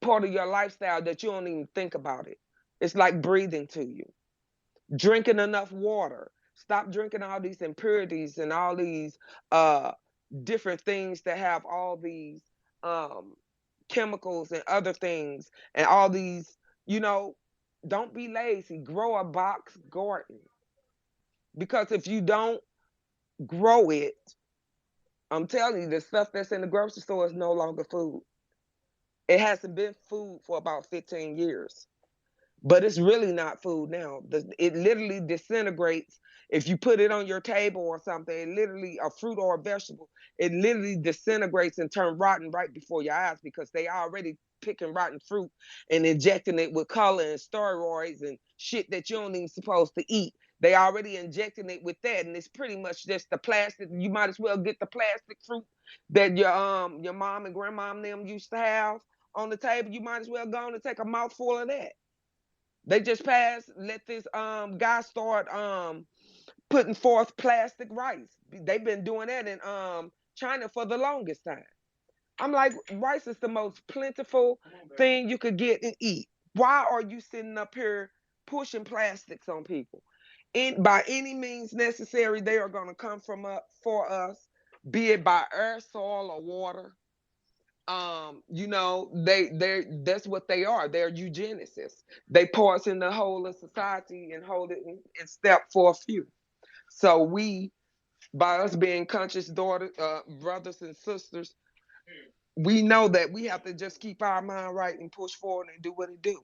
part of your lifestyle that you don't even think about it. It's like breathing to you. Drinking enough water. Stop drinking all these impurities and all these uh, different things that have all these um, chemicals and other things and all these, don't be lazy. Grow a box garden. Because if you don't grow it, I'm telling you, the stuff that's in the grocery store is no longer food. It hasn't been food for about 15 years. But it's really not food now. It literally disintegrates. If you put it on your table or something, it literally, a fruit or a vegetable, it literally disintegrates and turn rotten right before your eyes, because they already picking rotten fruit and injecting it with color and steroids and shit that you don't even supposed to eat. They already injecting it with that, and it's pretty much just the plastic. You might as well get the plastic fruit that your mom and grandma and them used to have on the table. You might as well go on and take a mouthful of that. They just let this guy start putting forth plastic rice. They've been doing that in China for the longest time. I'm like, rice is the most plentiful thing you could get and eat. Why are you sitting up here pushing plastics on people? By any means necessary, they are going to come for us, be it by air, soil, or water. They that's what they are. They're eugenicists. They poison the whole of society and hold it in step for a few. So we, by us being conscious brothers and sisters, we know that we have to just keep our mind right and push forward and do what it do.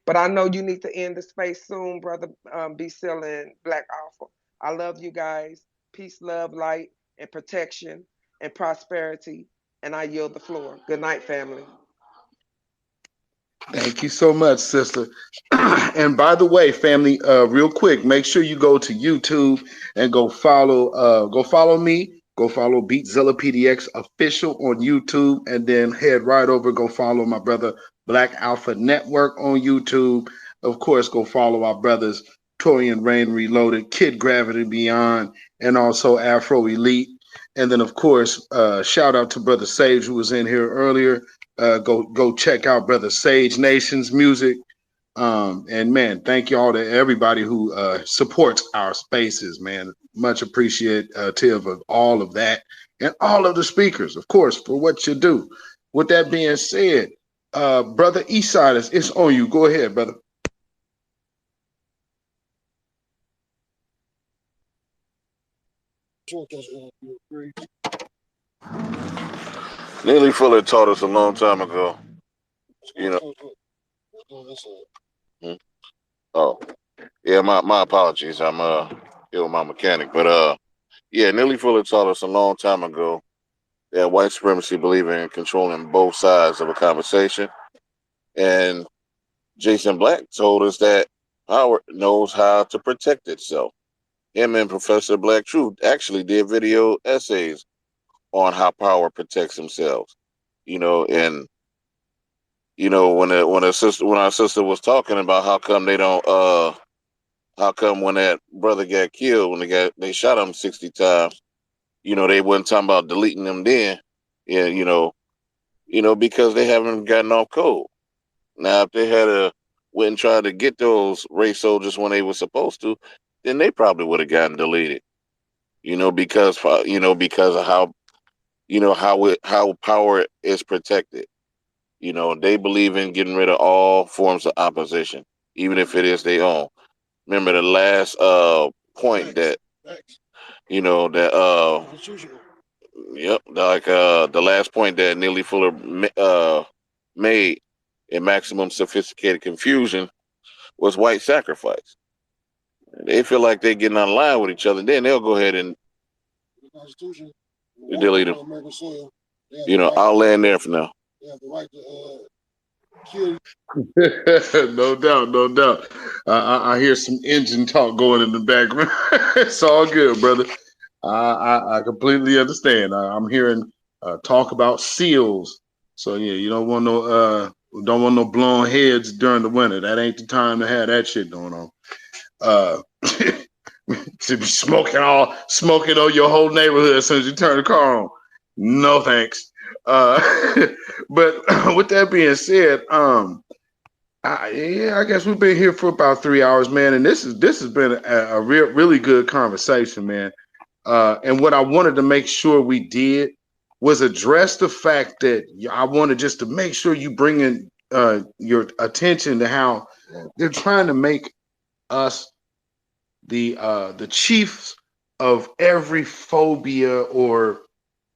But I know you need to end the space soon, brother. Be still in Black Alpha. I love you guys. Peace, love, light, and protection and prosperity. And I yield the floor. Good night, family. Thank you so much, sister. And by the way, family, real quick, make sure you go to YouTube and go follow me, go follow Beatzilla PDX official on YouTube, and then head right over, go follow my brother Black Alpha Network on YouTube. Of course, go follow our brothers Torian Rain Reloaded, Kid Gravity Beyond, and also Afro Elite. And then, of course, shout out to Brother Sage, who was in here earlier. Go check out Brother Sage Nation's music. And man, thank you all to everybody who supports our spaces, man. Much appreciative of all of that and all of the speakers, of course, for what you do. With that being said, Brother Eastside, it's on you. Go ahead, brother. Neely Fuller taught us a long time ago. You know. Hmm? Oh, yeah. My apologies. I'm ill my mechanic, but yeah. Neely Fuller taught us a long time ago that white supremacy believe in controlling both sides of a conversation, and Jason Black told us that power knows how to protect itself. Him and Professor Black Truth actually did video essays on how power protects themselves. And when our sister was talking about how come they don't how come when that brother got killed, when they shot him 60 times, they wasn't talking about deleting them then. Yeah, because they haven't gotten off code. Now, if they had went and tried to get those race soldiers when they were supposed to, then they probably would have gotten deleted. Because of how power is protected. They believe in getting rid of all forms of opposition, even if it is their own. Remember the last point that the last point that Neely Fuller made in Maximum Sophisticated Confusion was white sacrifice. They feel like they're getting online with each other, then they'll go ahead and delete them. I'll land there for now. No doubt, no doubt. I hear some engine talk going in the background. It's all good, brother. I completely understand. I'm hearing talk about seals. So yeah, you don't want no blown heads during the winter. That ain't the time to have that shit going on. Uh, to be smoking on your whole neighborhood as soon as you turn the car on. No thanks. But with that being said, I guess we've been here for about 3 hours, man, and this has been a really good conversation, man. And what I wanted to make sure we did was address the fact that I wanted just to make sure you bring in your attention to how they're trying to make us the chiefs of every phobia or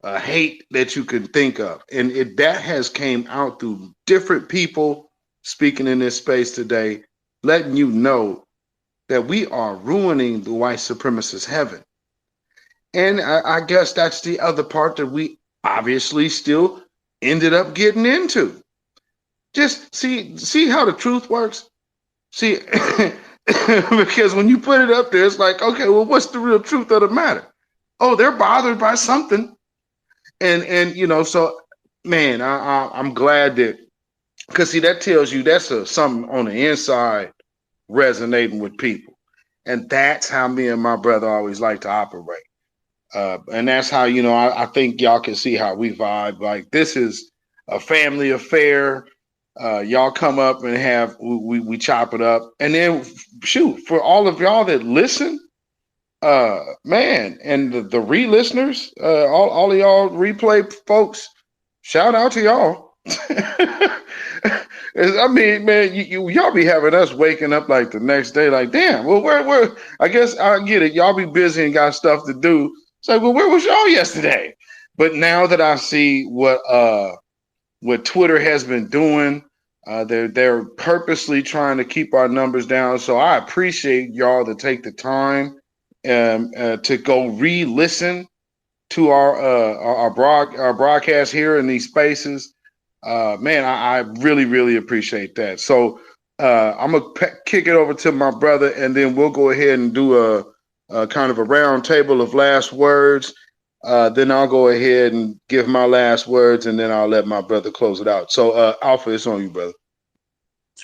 hate that you can think of. And that has came out through different people speaking in this space today, letting you know that we are ruining the white supremacist heaven. And I guess that's the other part that we obviously still ended up getting into. Just see how the truth works. See, because when you put it up there, it's like, okay, well, what's the real truth of the matter? Oh, they're bothered by something, and so man, I'm glad that, because see, that tells you that's something on the inside resonating with people, and that's how me and my brother always like to operate. And that's how, I think y'all can see how we vibe. Like, this is a family affair. Y'all come up and we chop it up, and then shoot, for all of y'all that listen, man, and the re-listeners, all of y'all replay folks, shout out to y'all. I mean, man, y'all be having us waking up like the next day, like, damn, well, where? I guess I get it. Y'all be busy and got stuff to do. It's like, well, where was y'all yesterday? But now that I see what Twitter has been doing, they're purposely trying to keep our numbers down. So I appreciate y'all to take the time to go re-listen to our broadcast here in these spaces. Man, I really, really appreciate that. So I'm gonna kick it over to my brother, and then we'll go ahead and do a kind of a round table of last words. Then I'll go ahead and give my last words, and then I'll let my brother close it out. So, Alpha, it's on you, brother.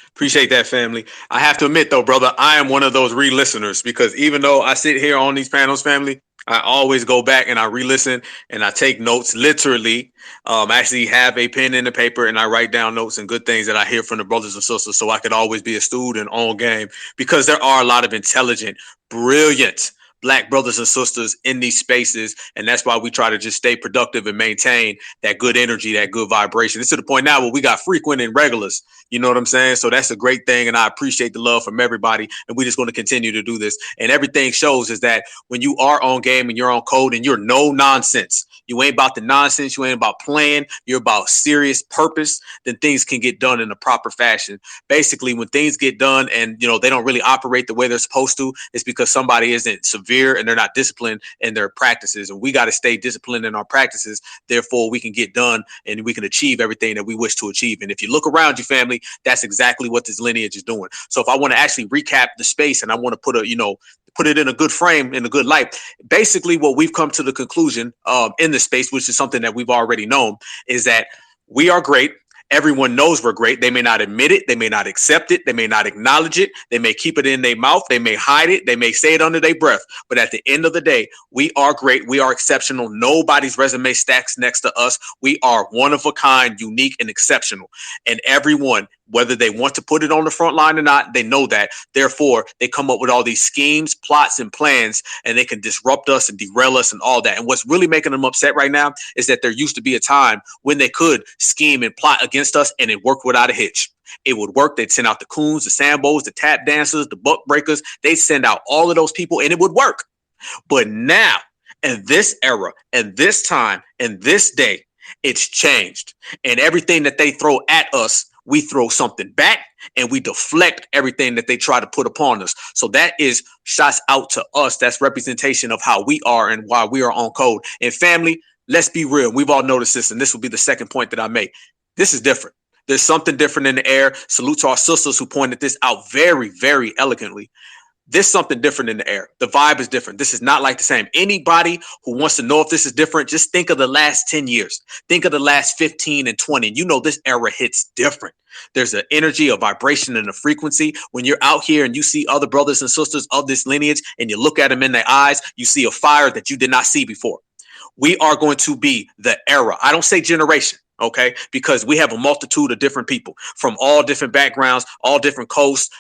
Appreciate that, family. I have to admit, though, brother, I am one of those re-listeners, because even though I sit here on these panels, family, I always go back and I re-listen and I take notes, literally. Actually have a pen and a paper, and I write down notes and good things that I hear from the brothers and sisters, so I could always be a student on game, because there are a lot of intelligent, brilliant Black brothers and sisters in these spaces. And that's why we try to just stay productive and maintain that good energy, that good vibration. It's to the point now where we got frequent and regulars. You know what I'm saying? So that's a great thing. And I appreciate the love from everybody. And we're just going to continue to do this. And everything shows is that when you are on game and you're on code and you're no nonsense, you ain't about the nonsense, you ain't about playing, you're about serious purpose, then things can get done in a proper fashion. Basically, when things get done and they don't really operate the way they're supposed to, it's because somebody isn't severe and they're not disciplined in their practices. And we got to stay disciplined in our practices. Therefore, we can get done and we can achieve everything that we wish to achieve. And if you look around you, family, that's exactly what this lineage is doing. So if I want to actually recap the space and I want to put it in a good frame, in a good light, basically what we've come to the conclusion in this space, which is something that we've already known, is that we are great. Everyone knows we're great. They may not admit it. They may not accept it. They may not acknowledge it. They may keep it in their mouth. They may hide it. They may say it under their breath. But at the end of the day, we are great. We are exceptional. Nobody's resume stacks next to us. We are one of a kind, unique, and exceptional. And everyone, whether they want to put it on the front line or not, they know that. Therefore, they come up with all these schemes, plots, and plans, and they can disrupt us and derail us and all that. And what's really making them upset right now is that there used to be a time when they could scheme and plot against us and it worked without a hitch. It would work. They'd send out the coons, the sambos, the tap dancers, the buck breakers. They'd send out all of those people and it would work. But now, in this era, in this time, in this day, it's changed. And everything that they throw at us, we throw something back and we deflect everything that they try to put upon us. So that is shots out to us. That's representation of how we are and why we are on code. And family, let's be real. We've all noticed this, and this will be the second point that I make. This is different. There's something different in the air. Salute to our sisters who pointed this out very, very elegantly. There's something different in the air. The vibe is different. This is not like the same. Anybody who wants to know if this is different, just think of the last 10 years. Think of the last 15 and 20. And this era hits different. There's an energy, a vibration, and a frequency. When you're out here and you see other brothers and sisters of this lineage and you look at them in their eyes, you see a fire that you did not see before. We are going to be the era. I don't say generation. Okay, because we have a multitude of different people from all different backgrounds, all different coasts,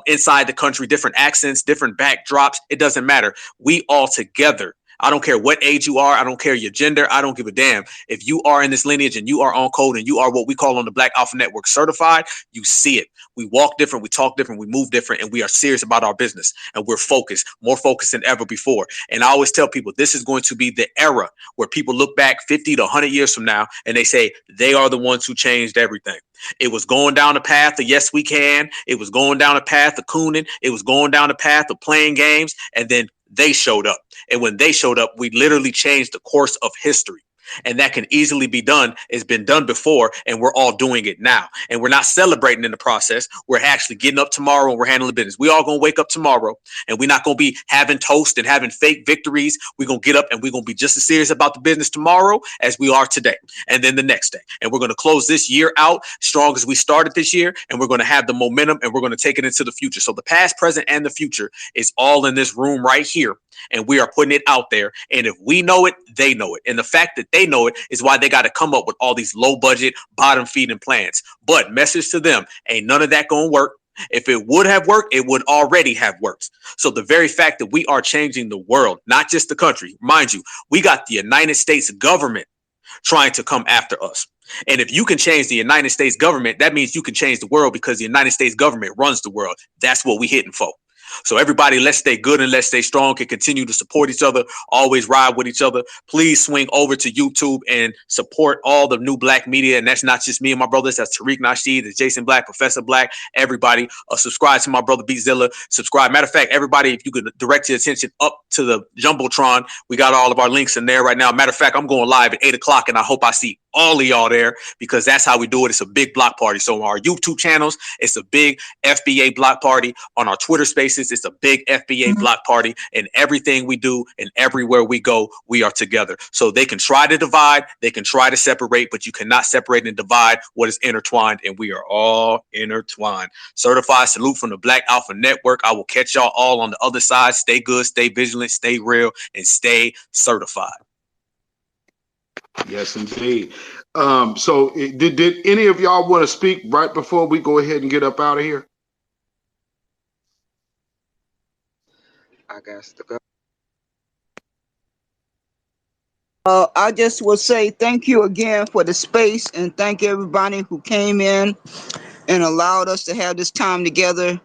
inside the country, different accents, different backdrops. It doesn't matter. We all together I don't care what age you are. I don't care your gender. I don't give a damn. If you are in this lineage and you are on code and you are what we call on the Black Alpha Network certified, you see it. We walk different, we talk different, we move different, and we are serious about our business. And we're focused, more focused than ever before. And I always tell people this is going to be the era where people look back 50 to 100 years from now and they say they are the ones who changed everything. It was going down the path of yes, we can. It was going down the path of cooning. It was going down the path of playing games. And then they showed up. And when they showed up, we literally changed the course of history. And that can easily be done. It's been done before, and we're all doing it now. And we're not celebrating in the process. We're actually getting up tomorrow and we're handling business. We all gonna wake up tomorrow, and we're not gonna be having toast and having fake victories. We're gonna get up and we're gonna be just as serious about the business tomorrow as we are today, and then the next day. And we're gonna close this year out strong as we started this year, and we're gonna have the momentum, and we're gonna take it into the future. So the past, present, and the future is all in this room right here. And we are putting it out there. And if we know it, they know it. And the fact that they know it is why they got to come up with all these low budget, bottom feeding plans. But message to them, ain't none of that going to work. If it would have worked, it would already have worked. So the very fact that we are changing the world, not just the country, mind you, we got the United States government trying to come after us. And if you can change the United States government, that means you can change the world, because the United States government runs the world. That's what we hitting for. So everybody, let's stay good and let's stay strong and continue to support each other. Always ride with each other. Please swing over to YouTube and support all the new Black media. And that's not just me and my brothers. That's Tariq Nasheed, that's Jason Black, Professor Black, everybody. Subscribe to my brother Beatzilla. Subscribe. Matter of fact, everybody, if you could direct your attention up to the Jumbotron, we got all of our links in there right now. Matter of fact, I'm going live at 8 o'clock, and I hope I see all of y'all there, because that's how we do it. It's a big block party. So on our YouTube channels, it's a big FBA block party. On our Twitter spaces, it's a big FBA block party. And everything we do and everywhere we go, we are together. So they can try to divide, they can try to separate, but you cannot separate and divide what is intertwined. And we are all intertwined. Certified salute from the Black Alpha Network. I will catch y'all all on the other side. Stay good, stay vigilant, stay real, and stay certified. Yes, indeed. So did any of y'all want to speak right before we go ahead and get up out of here? I guess to go. I just will say thank you again for the space, and thank everybody who came in and allowed us to have this time together.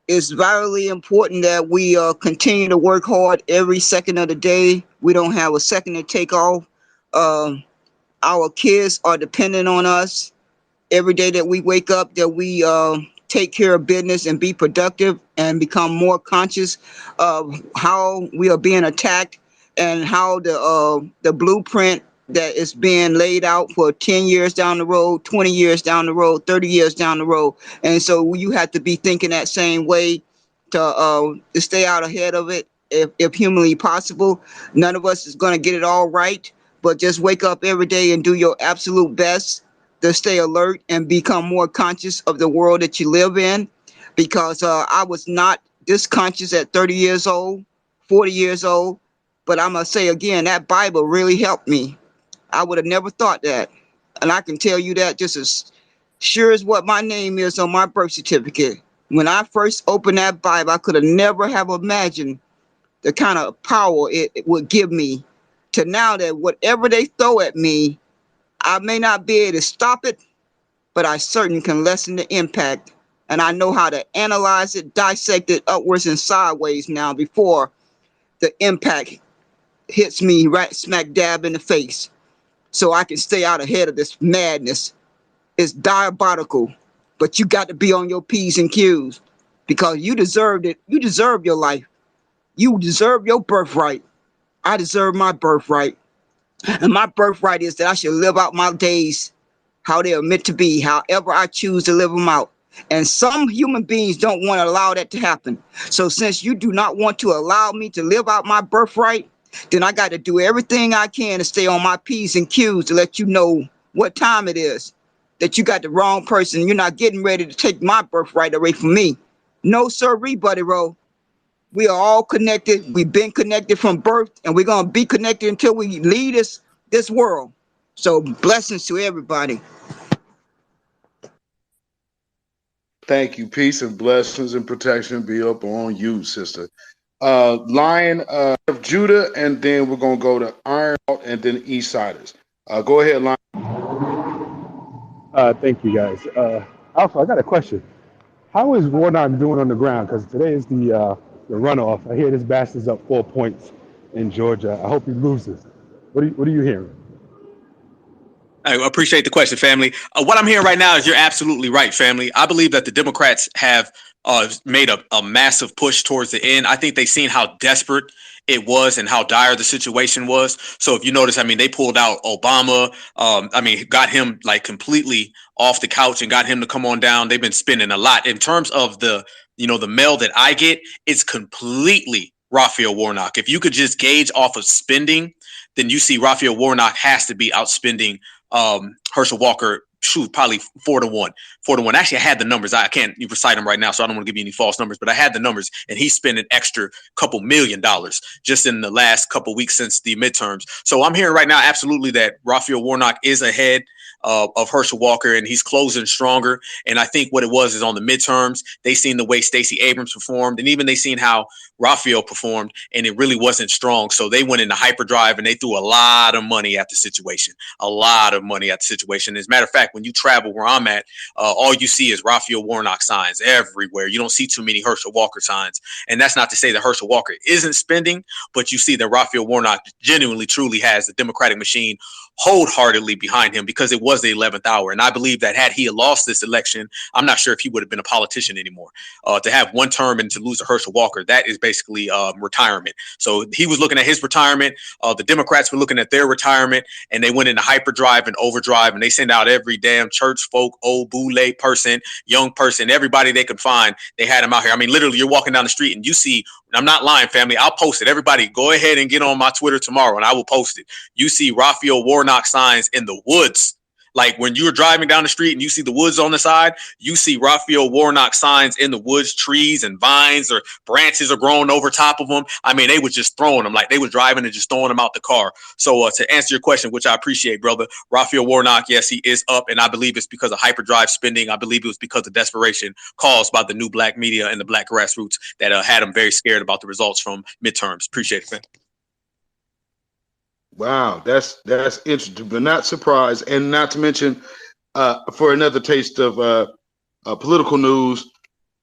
It's vitally important that we continue to work hard every second of the day. We don't have a second to take off. Our kids are dependent on us every day that we wake up, that we take care of business and be productive and become more conscious of how we are being attacked, and how the blueprint that is being laid out for 10 years down the road, 20 years down the road, 30 years down the road. And so you have to be thinking that same way to stay out ahead of it if humanly possible. None of us is going to get it all right, but just wake up every day and do your absolute best to stay alert and become more conscious of the world that you live in. Because I was not this conscious at 30 years old, 40 years old. But I'm going to say again, that Bible really helped me. I would have never thought that. And I can tell you that just as sure as what my name is on my birth certificate. When I first opened that Bible, I could have never have imagined the kind of power it would give me, to now that whatever they throw at me, I may not be able to stop it, but I certainly can lessen the impact. And I know how to analyze it, dissect it upwards and sideways now before the impact hits me right smack dab in the face, so I can stay out ahead of this madness. It's diabolical, but you got to be on your P's and Q's, because you deserved it. You deserve your life. You deserve your birthright. I deserve my birthright. And my birthright is that I should live out my days how they are meant to be, however I choose to live them out. And some human beings don't want to allow that to happen. So since you do not want to allow me to live out my birthright, then I got to do everything I can to stay on my P's and Q's to let you know what time it is, that you got the wrong person. You're not getting ready to take my birthright away from me. No, sirree, buddy roll. We are all connected. We've been connected from birth, and we're going to be connected until we leave this world. So blessings to everybody. Thank you. Peace and blessings and protection be up on you, sister. Lion of Judah, and then we're gonna go to Iron Malt and then East Siders. Go ahead, Lion. Thank you, guys. Also, I got a question. How is Warnock doing on the ground? Because today is the runoff. I hear this bastard's up 4 points in Georgia. I hope he loses. What are you hearing? I appreciate the question, family. What I'm hearing right now is you're absolutely right, family. I believe that the Democrats have made a massive push towards the end. I think they've seen how desperate it was and how dire the situation was. So if you notice, I mean, they pulled out Obama. Got him like completely off the couch and got him to come on down. They've been spending a lot in terms of the mail that I get. It's completely Raphael Warnock. If you could just gauge off of spending, then you see Raphael Warnock has to be outspending Herschel Walker, probably 4-1. 4-1. Actually, I had the numbers. I can't recite them right now, so I don't want to give you any false numbers, but I had the numbers, and he spent an extra couple $1 million just in the last couple weeks since the midterms. So I'm hearing right now absolutely that Raphael Warnock is ahead of Herschel Walker, and he's closing stronger. And I think what it was is on the midterms, they seen the way Stacey Abrams performed, and even they seen how Raphael performed, and it really wasn't strong. So they went into hyperdrive, and they threw a lot of money at the situation. A lot of money at the situation. As a matter of fact, when you travel where I'm at, all you see is Raphael Warnock signs everywhere. You don't see too many Herschel Walker signs. And that's not to say that Herschel Walker isn't spending, but you see that Raphael Warnock genuinely, truly has the Democratic machine wholeheartedly behind him because it was the 11th hour. And I believe that had he lost this election, I'm not sure if he would have been a politician anymore. To have one term and to lose to Herschel Walker, that is basically retirement. So he was looking at his retirement. The Democrats were looking at their retirement, and they went into hyperdrive and overdrive, and they sent out every damn church folk, old boule person, young person, everybody they could find. They had him out here. I mean, literally, you're walking down the street and you see, I'm not lying, family. I'll post it. Everybody, go ahead and get on my Twitter tomorrow, and I will post it. You see Raphael Warnock signs in the woods. Like when you're driving down the street and you see the woods on the side, you see Raphael Warnock signs in the woods, trees and vines or branches are growing over top of them. I mean, they were just throwing them, like they were driving and just throwing them out the car. So to answer your question, which I appreciate, brother, Raphael Warnock, yes, he is up. And I believe it's because of hyperdrive spending. I believe it was because of desperation caused by the new black media and the black grassroots that had him very scared about the results from midterms. Appreciate it, man. Wow, that's interesting, but not surprised, and not to mention, for another taste of political news,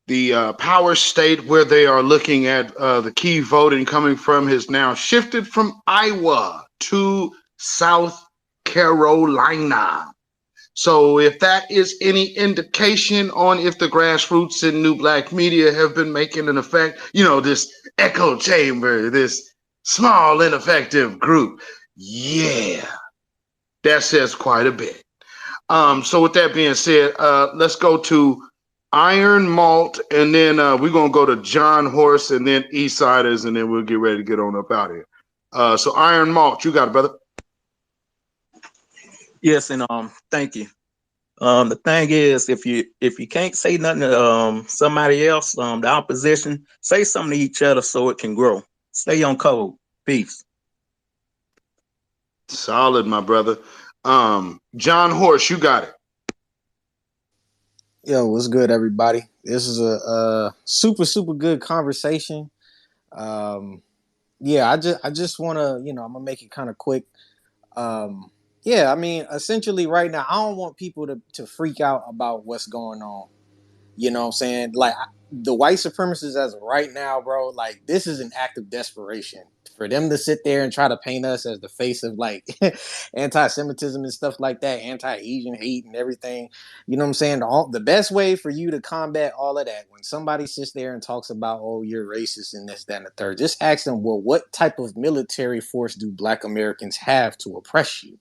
the power state where they are looking at the key voting coming from has now shifted from Iowa to South Carolina. So if that is any indication on if the grassroots and new black media have been making an effect, this echo chamber, this small ineffective group, yeah, that says quite a bit. So with that being said, let's go to Iron Malt, and then we're gonna go to John Horse, and then Eastsiders, and then we'll get ready to get on up out of here. So Iron Malt, you got it, brother. Yes, and thank you. The thing is, if you can't say nothing to somebody else, the opposition, say something to each other so it can grow. Stay on code. Peace. Solid, my brother. John Horse, you got it. Yo, what's good, everybody? This is a super good conversation. Yeah, I just want to, I'm gonna make it kind of quick. Yeah, I mean, essentially, right now, I don't want people to freak out about what's going on. You know what I'm saying? Like, the white supremacists as of right now, bro, like, this is an act of desperation. For them to sit there and try to paint us as the face of, like, anti-Semitism and stuff like that, anti-Asian hate and everything. You know what I'm saying? The best way for you to combat all of that, when somebody sits there and talks about, oh, you're racist and this, that, and the third, just ask them, well, what type of military force do Black Americans have to oppress you?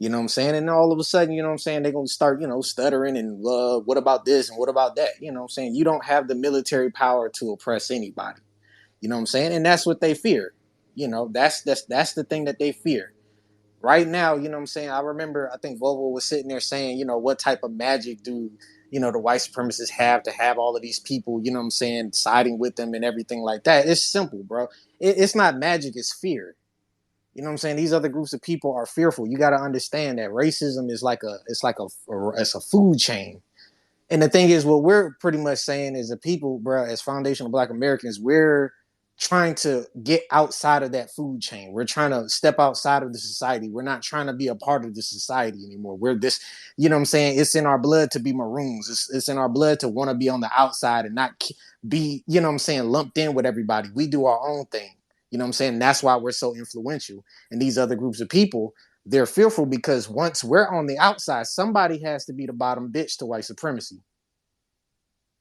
You know what I'm saying? And all of a sudden, you know what I'm saying, they're going to start, stuttering and what about this and what about that? You know what I'm saying? You don't have the military power to oppress anybody. You know what I'm saying? And that's what they fear. That's the thing that they fear. Right now, you know what I'm saying? I remember, I think Volvo was sitting there saying, what type of magic do, the white supremacists have to have all of these people, you know what I'm saying, siding with them and everything like that. It's simple, bro. It's not magic, it's fear. You know what I'm saying? These other groups of people are fearful. You got to understand that racism is it's a food chain. And the thing is, what we're pretty much saying is the people, bro, as foundational Black Americans, we're trying to get outside of that food chain. We're trying to step outside of the society. We're not trying to be a part of the society anymore. We're this, you know what I'm saying? It's in our blood to be maroons. It's in our blood to want to be on the outside and not be, you know what I'm saying, lumped in with everybody. We do our own thing. You know what I'm saying? That's why we're so influential. And these other groups of people, they're fearful because once we're on the outside, somebody has to be the bottom bitch to white supremacy.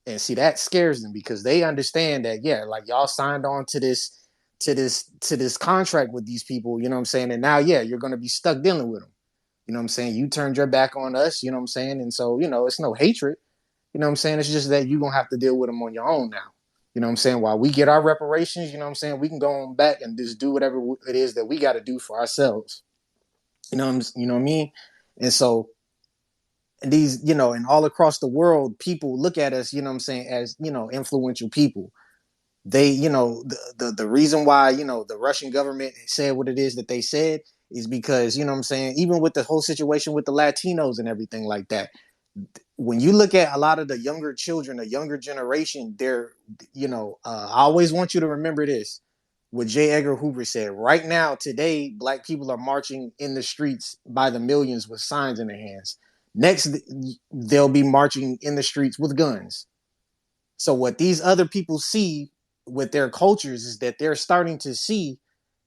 And see, that scares them because they understand that, yeah, like y'all signed on to this contract with these people, you know what I'm saying? And now, yeah, you're gonna be stuck dealing with them. You know what I'm saying? You turned your back on us, you know what I'm saying? And so, it's no hatred. You know what I'm saying? It's just that you're gonna have to deal with them on your own now. You know what I'm saying? While we get our reparations, you know what I'm saying, we can go on back and just do whatever it is that we got to do for ourselves. You know what I mean? And so these, and all across the world, people look at us, you know what I'm saying, as, influential people. They, the reason why, the Russian government said what it is that they said is because, you know what I'm saying, even with the whole situation with the Latinos and everything like that, when you look at a lot of the younger children, the younger generation, they're, I always want you to remember this, what J. Edgar Hoover said. Right now, today, Black people are marching in the streets by the millions with signs in their hands. Next, they'll be marching in the streets with guns. So what these other people see with their cultures is that they're starting to see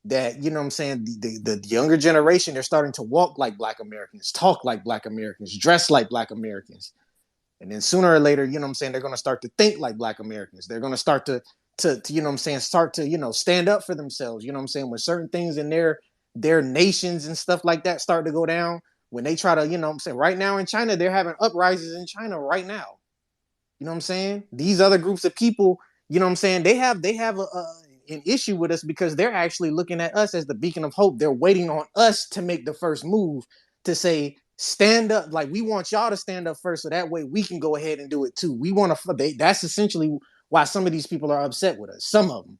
that, you know what I'm saying, the younger generation, they're starting to walk like Black Americans, talk like Black Americans, dress like Black Americans. And then sooner or later, you know what I'm saying, they're going to start to think like Black Americans. They're going to start to, you know what I'm saying, start to, stand up for themselves. You know what I'm saying? When certain things in their nations and stuff like that start to go down, when they try to, you know what I'm saying, right now in China, they're having uprisings in China right now. You know what I'm saying? These other groups of people, you know what I'm saying, they have an issue with us because they're actually looking at us as the beacon of hope. They're waiting on us to make the first move to say, stand up. Like, we want y'all to stand up first so that way we can go ahead and do it too. We want to, that's essentially why some of these people are upset with us. Some of them,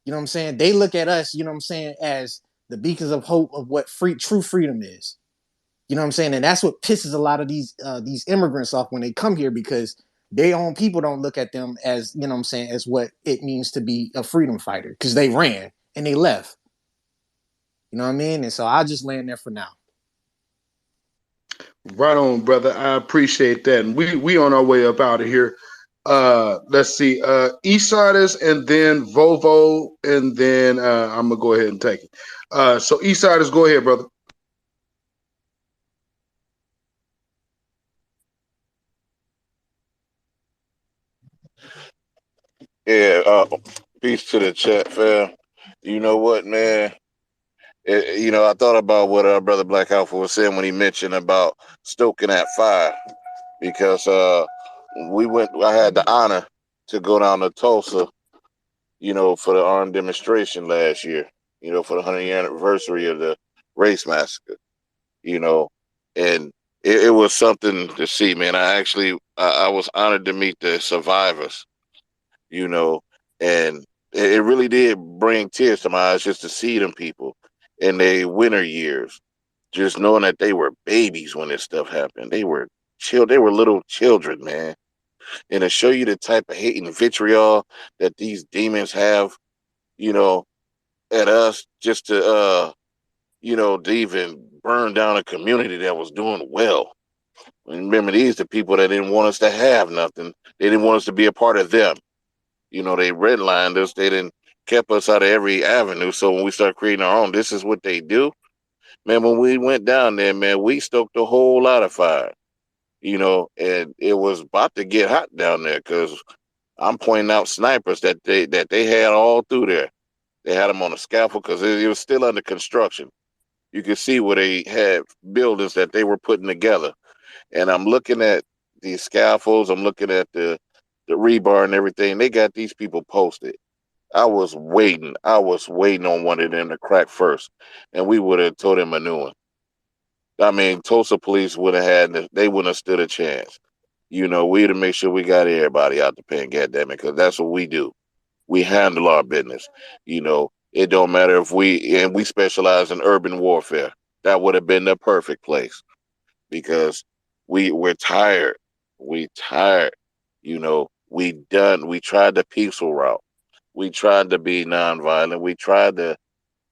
you know what I'm saying? They look at us, you know what I'm saying, as the beacons of hope of what true freedom is. You know what I'm saying? And that's what pisses a lot of these immigrants off when they come here, because their own people don't look at them as, you know what I'm saying, as what it means to be a freedom fighter, because they ran and they left. You know what I mean? And so I'll just land there for now. Right on, brother. I appreciate that. And we on our way up out of here. Let's see. Eastsiders and then Vovo, and then I'm gonna go ahead and take it. So Eastsiders, go ahead, brother. Yeah, peace to the chat, fam. You know what, man? I thought about what our brother Black Alpha was saying when he mentioned about stoking that fire, because I had the honor to go down to Tulsa, for the armed demonstration last year, for the 100th anniversary of the race massacre, and it was something to see, man. I was honored to meet the survivors, you know, and it really did bring tears to my eyes just to see them people in their winter years, just knowing that they were babies when this stuff happened. They were they were little children, man. And to show you the type of hate and vitriol that these demons have, you know, at us, just to even burn down a community that was doing well. And remember, these are the people that didn't want us to have nothing. They didn't want us to be a part of them. They redlined us. They didn't kept us out of every avenue. So when we start creating our own, this is what they do. Man, when we went down there, man, we stoked a whole lot of fire, and it was about to get hot down there because I'm pointing out snipers that they had all through there. They had them on a scaffold because it was still under construction. You could see where they had buildings that they were putting together. And I'm looking at these scaffolds. I'm looking at the rebar and everything. They got these people posted. I was waiting. On one of them to crack first, and we would have told him a new one. I mean, Tulsa police would have they wouldn't have stood a chance. We'd have made sure we got everybody out the pen, goddammit, because that's what we do. We handle our business. It don't matter if we specialize in urban warfare. That would have been the perfect place, because we're tired. We tired. You know, we tried the peaceful route. We tried to be nonviolent. We tried to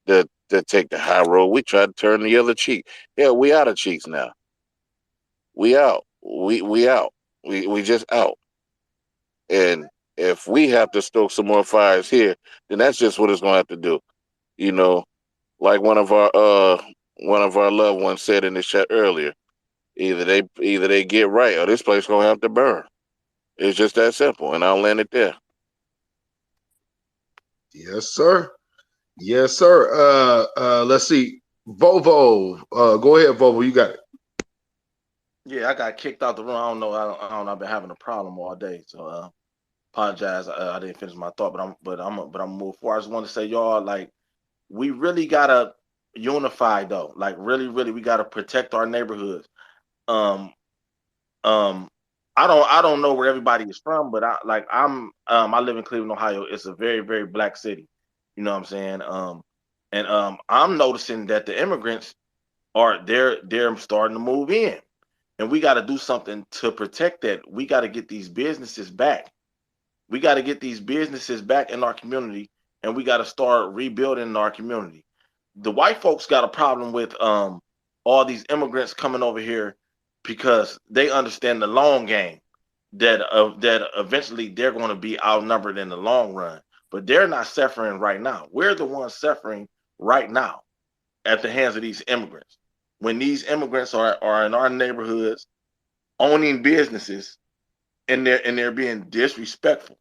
take the high road. We tried to turn the other cheek. Yeah, we out of cheeks now. We out. We out. We just out. And if we have to stoke some more fires here, then that's just what it's gonna have to do. You know, like one of our loved ones said in the chat earlier, either they get right or this place gonna have to burn. It's just that simple, and I'll land it there. Yes, sir. Yes, sir. Let's see. Vovo. Go ahead, Vovo. You got it. Yeah, I got kicked out the room. I don't know. I've been having a problem all day, so apologize. I didn't finish my thought, but I'm move forward. I just want to say, y'all, like, we really gotta unify though. Like, really, we gotta protect our neighborhoods. Um, um, I don't know where everybody is from, but I live in Cleveland, Ohio. It's a very, very black city. You know what I'm saying? And I'm noticing that the immigrants they're starting to move in, and we got to do something to protect that. We got to get these businesses back. We got to get these businesses back in our community, and we got to start rebuilding our community. The white folks got a problem with all these immigrants coming over here because they understand the long game, that eventually they're going to be outnumbered in the long run. But they're not suffering right now. We're the ones suffering right now at the hands of these immigrants. When these immigrants are in our neighborhoods owning businesses, and they're being disrespectful,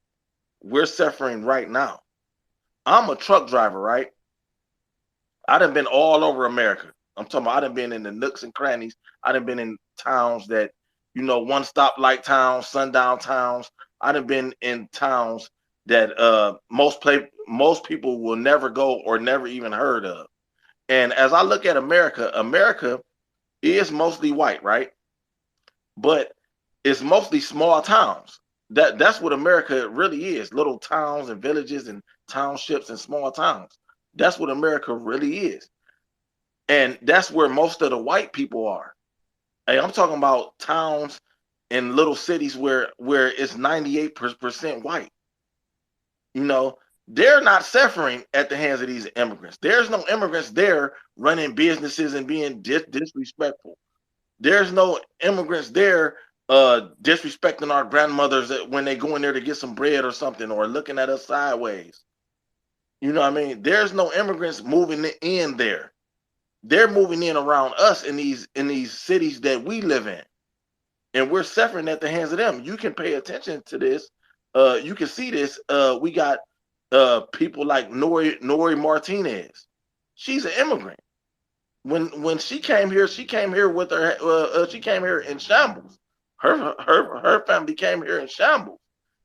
we're suffering right now. I'm a truck driver, right? I done been all over America. I'm talking about I done been in the nooks and crannies. I done been in towns that, one stop light towns, sundown towns. I done been in towns that most people will never go or never even heard of. And as I look at America, America is mostly white, right? But it's mostly small towns. That's what America really is. Little towns and villages and townships and small towns. That's what America really is. And that's where most of the white people are. Hey, I'm talking about towns and little cities where it's 98% white. You know, they're not suffering at the hands of these immigrants. There's no immigrants there running businesses and being disrespectful. There's no immigrants there disrespecting our grandmothers when they go in there to get some bread or something, or looking at us sideways. You know what I mean? There's no immigrants moving in there. They're moving in around us in these cities that we live in, and we're suffering at the hands of them. You can pay attention to this. You can see this. We got people like Nori Martinez. She's an immigrant. When she came here with her. She came here in shambles. Her family came here in shambles,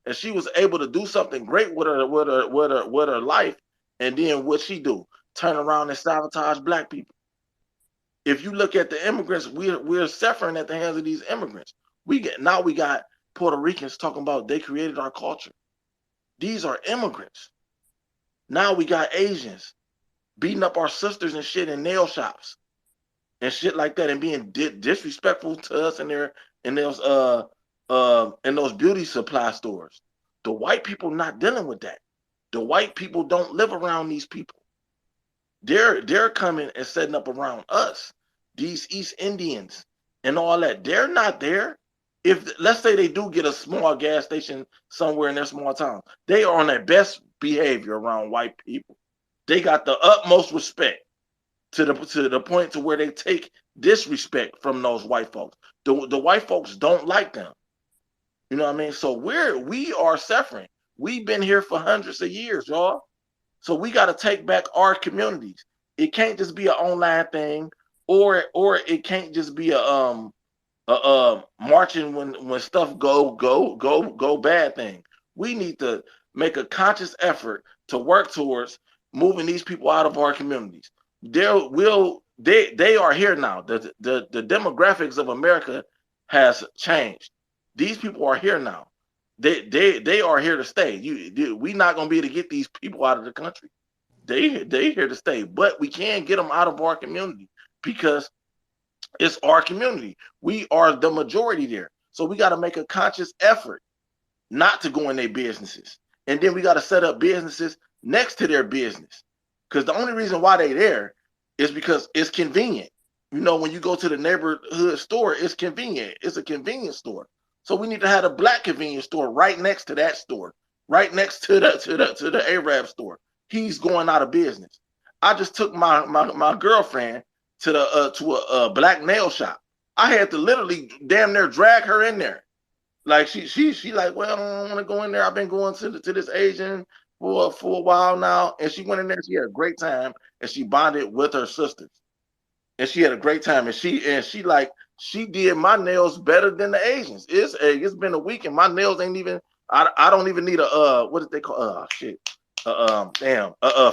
and she was able to do something great with her life. And then what she do? Turn around and sabotage black people. If you look at the immigrants, we're suffering at the hands of these immigrants. We got Puerto Ricans talking about they created our culture. These are immigrants. Now we got Asians beating up our sisters and shit in nail shops and shit like that, and being disrespectful to us in those beauty supply stores. The white people not dealing with that. The white people don't live around these people. They're coming and setting up around us. These East Indians and all that. They're not there. If let's say they do get a small gas station somewhere in their small town, they are on their best behavior around white people. They got the utmost respect to the point to where they take disrespect from those white folks. The white folks don't like them. You know what I mean? So we are suffering. We've been here for hundreds of years, y'all. So we got to take back our communities. It can't just be an online thing, or it can't just be a marching when stuff go bad thing. We need to make a conscious effort to work towards moving these people out of our communities. They are here now. The demographics of America has changed. These people are here now. They are here to stay. We not gonna be able to get these people out of the country. They here to stay, but we can get them out of our community because it's our community. We are the majority there. So we got to make a conscious effort not to go in their businesses. And then we got to set up businesses next to their business. Because the only reason why they there is because it's convenient. You know, when you go to the neighborhood store, it's convenient. It's a convenience store. So we need to have a black convenience store right next to that store, right next to the Arab store. He's going out of business. I just took my girlfriend to a black nail shop. I had to literally damn near drag her in there. Like she like, well, I don't want to go in there. I've been going to this Asian for a while now, and she went in there. She had a great time, and she bonded with her sisters, and she had a great time. And she like she did my nails better than the Asians. It's been a week, and my nails ain't even. I don't even need a what did they call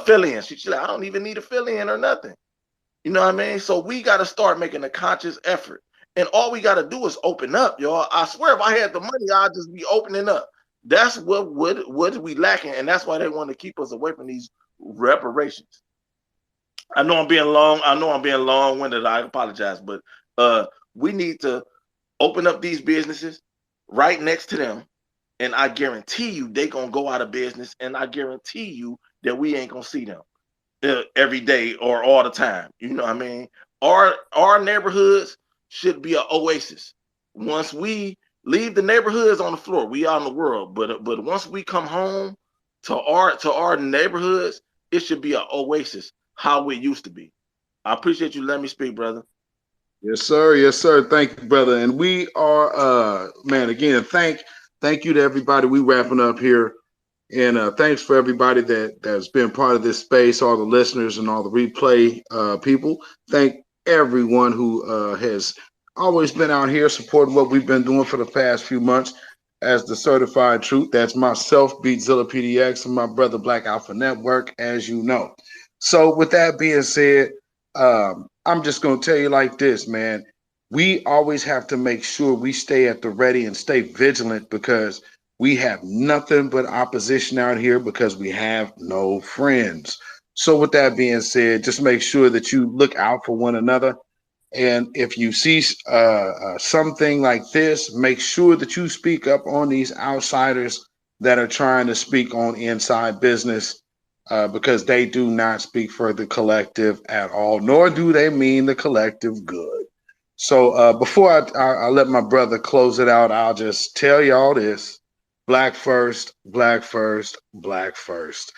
fill-in. She like, I don't even need a fill-in or nothing. You know what I mean? So we got to start making a conscious effort. And all we got to do is open up, y'all. I swear if I had the money, I'd just be opening up. That's what we lacking. And that's why they want to keep us away from these reparations. I know I'm being long-winded. I apologize. But we need to open up these businesses right next to them. And I guarantee you they're going to go out of business. And I guarantee you that we ain't going to see them every day or all the time. You know what I mean? Our neighborhoods should be an oasis. Once we leave the neighborhoods on the floor, we out in the world. But once we come home to our neighborhoods, it should be an oasis, how it used to be. I appreciate you letting me speak, brother. Yes, sir. Yes, sir. Thank you, brother. And we are man, again, thank you to everybody. We wrapping up here. And thanks for everybody that's been part of this space, all the listeners and all the replay people. Thank everyone who has always been out here supporting what we've been doing for the past few months as the certified truth. That's myself, Beatzilla PDX, and my brother Black Alpha Network, as you know. So with that being said, I'm just going to tell you like this, man. We always have to make sure we stay at the ready and stay vigilant because we have nothing but opposition out here because we have no friends. So with that being said, just make sure that you look out for one another. And if you see something like this, make sure that you speak up on these outsiders that are trying to speak on inside business because they do not speak for the collective at all, nor do they mean the collective good. So before I let my brother close it out, I'll just tell y'all this. Black first, black first, black first.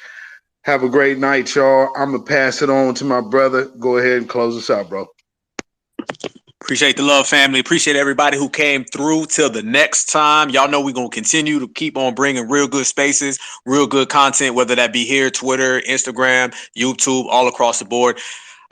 Have a great night, y'all. I'm going to pass it on to my brother. Go ahead and close us out, bro. Appreciate the love, family. Appreciate everybody who came through. Till the next time. Y'all know we're going to continue to keep on bringing real good spaces, real good content, whether that be here, Twitter, Instagram, YouTube, all across the board.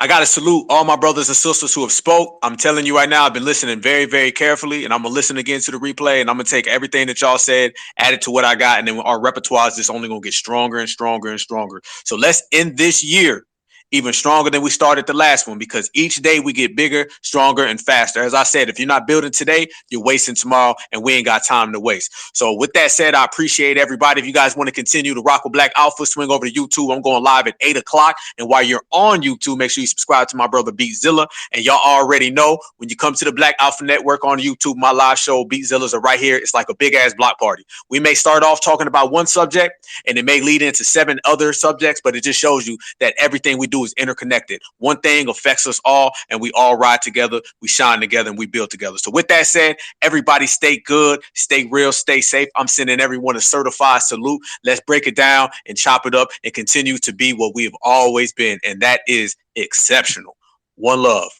I got to salute all my brothers and sisters who have spoke. I'm telling you right now, I've been listening very, very carefully, and I'm going to listen again to the replay, and I'm going to take everything that y'all said, add it to what I got, and then our repertoire is just only going to get stronger and stronger and stronger. So let's end this year even stronger than we started the last one, because each day we get bigger, stronger, and faster. As I said, if you're not building today, you're wasting tomorrow, and we ain't got time to waste. So with that said, I appreciate everybody. If you guys want to continue to rock with Black Alpha, swing over to YouTube. I'm going live at 8 o'clock. And while you're on YouTube, make sure you subscribe to my brother Beatzilla. And y'all already know, when you come to the Black Alpha Network on YouTube, my live show, Beatzillas, are right here. It's like a big-ass block party. We may start off talking about one subject, and it may lead into 7 other subjects, but it just shows you that everything we do is interconnected. One thing affects us all, and we all ride together, we shine together, and we build together. So with that said, everybody stay good, stay real, stay safe. I'm sending everyone a certified salute. Let's break it down and chop it up and continue to be what we have always been, and that is exceptional. One love.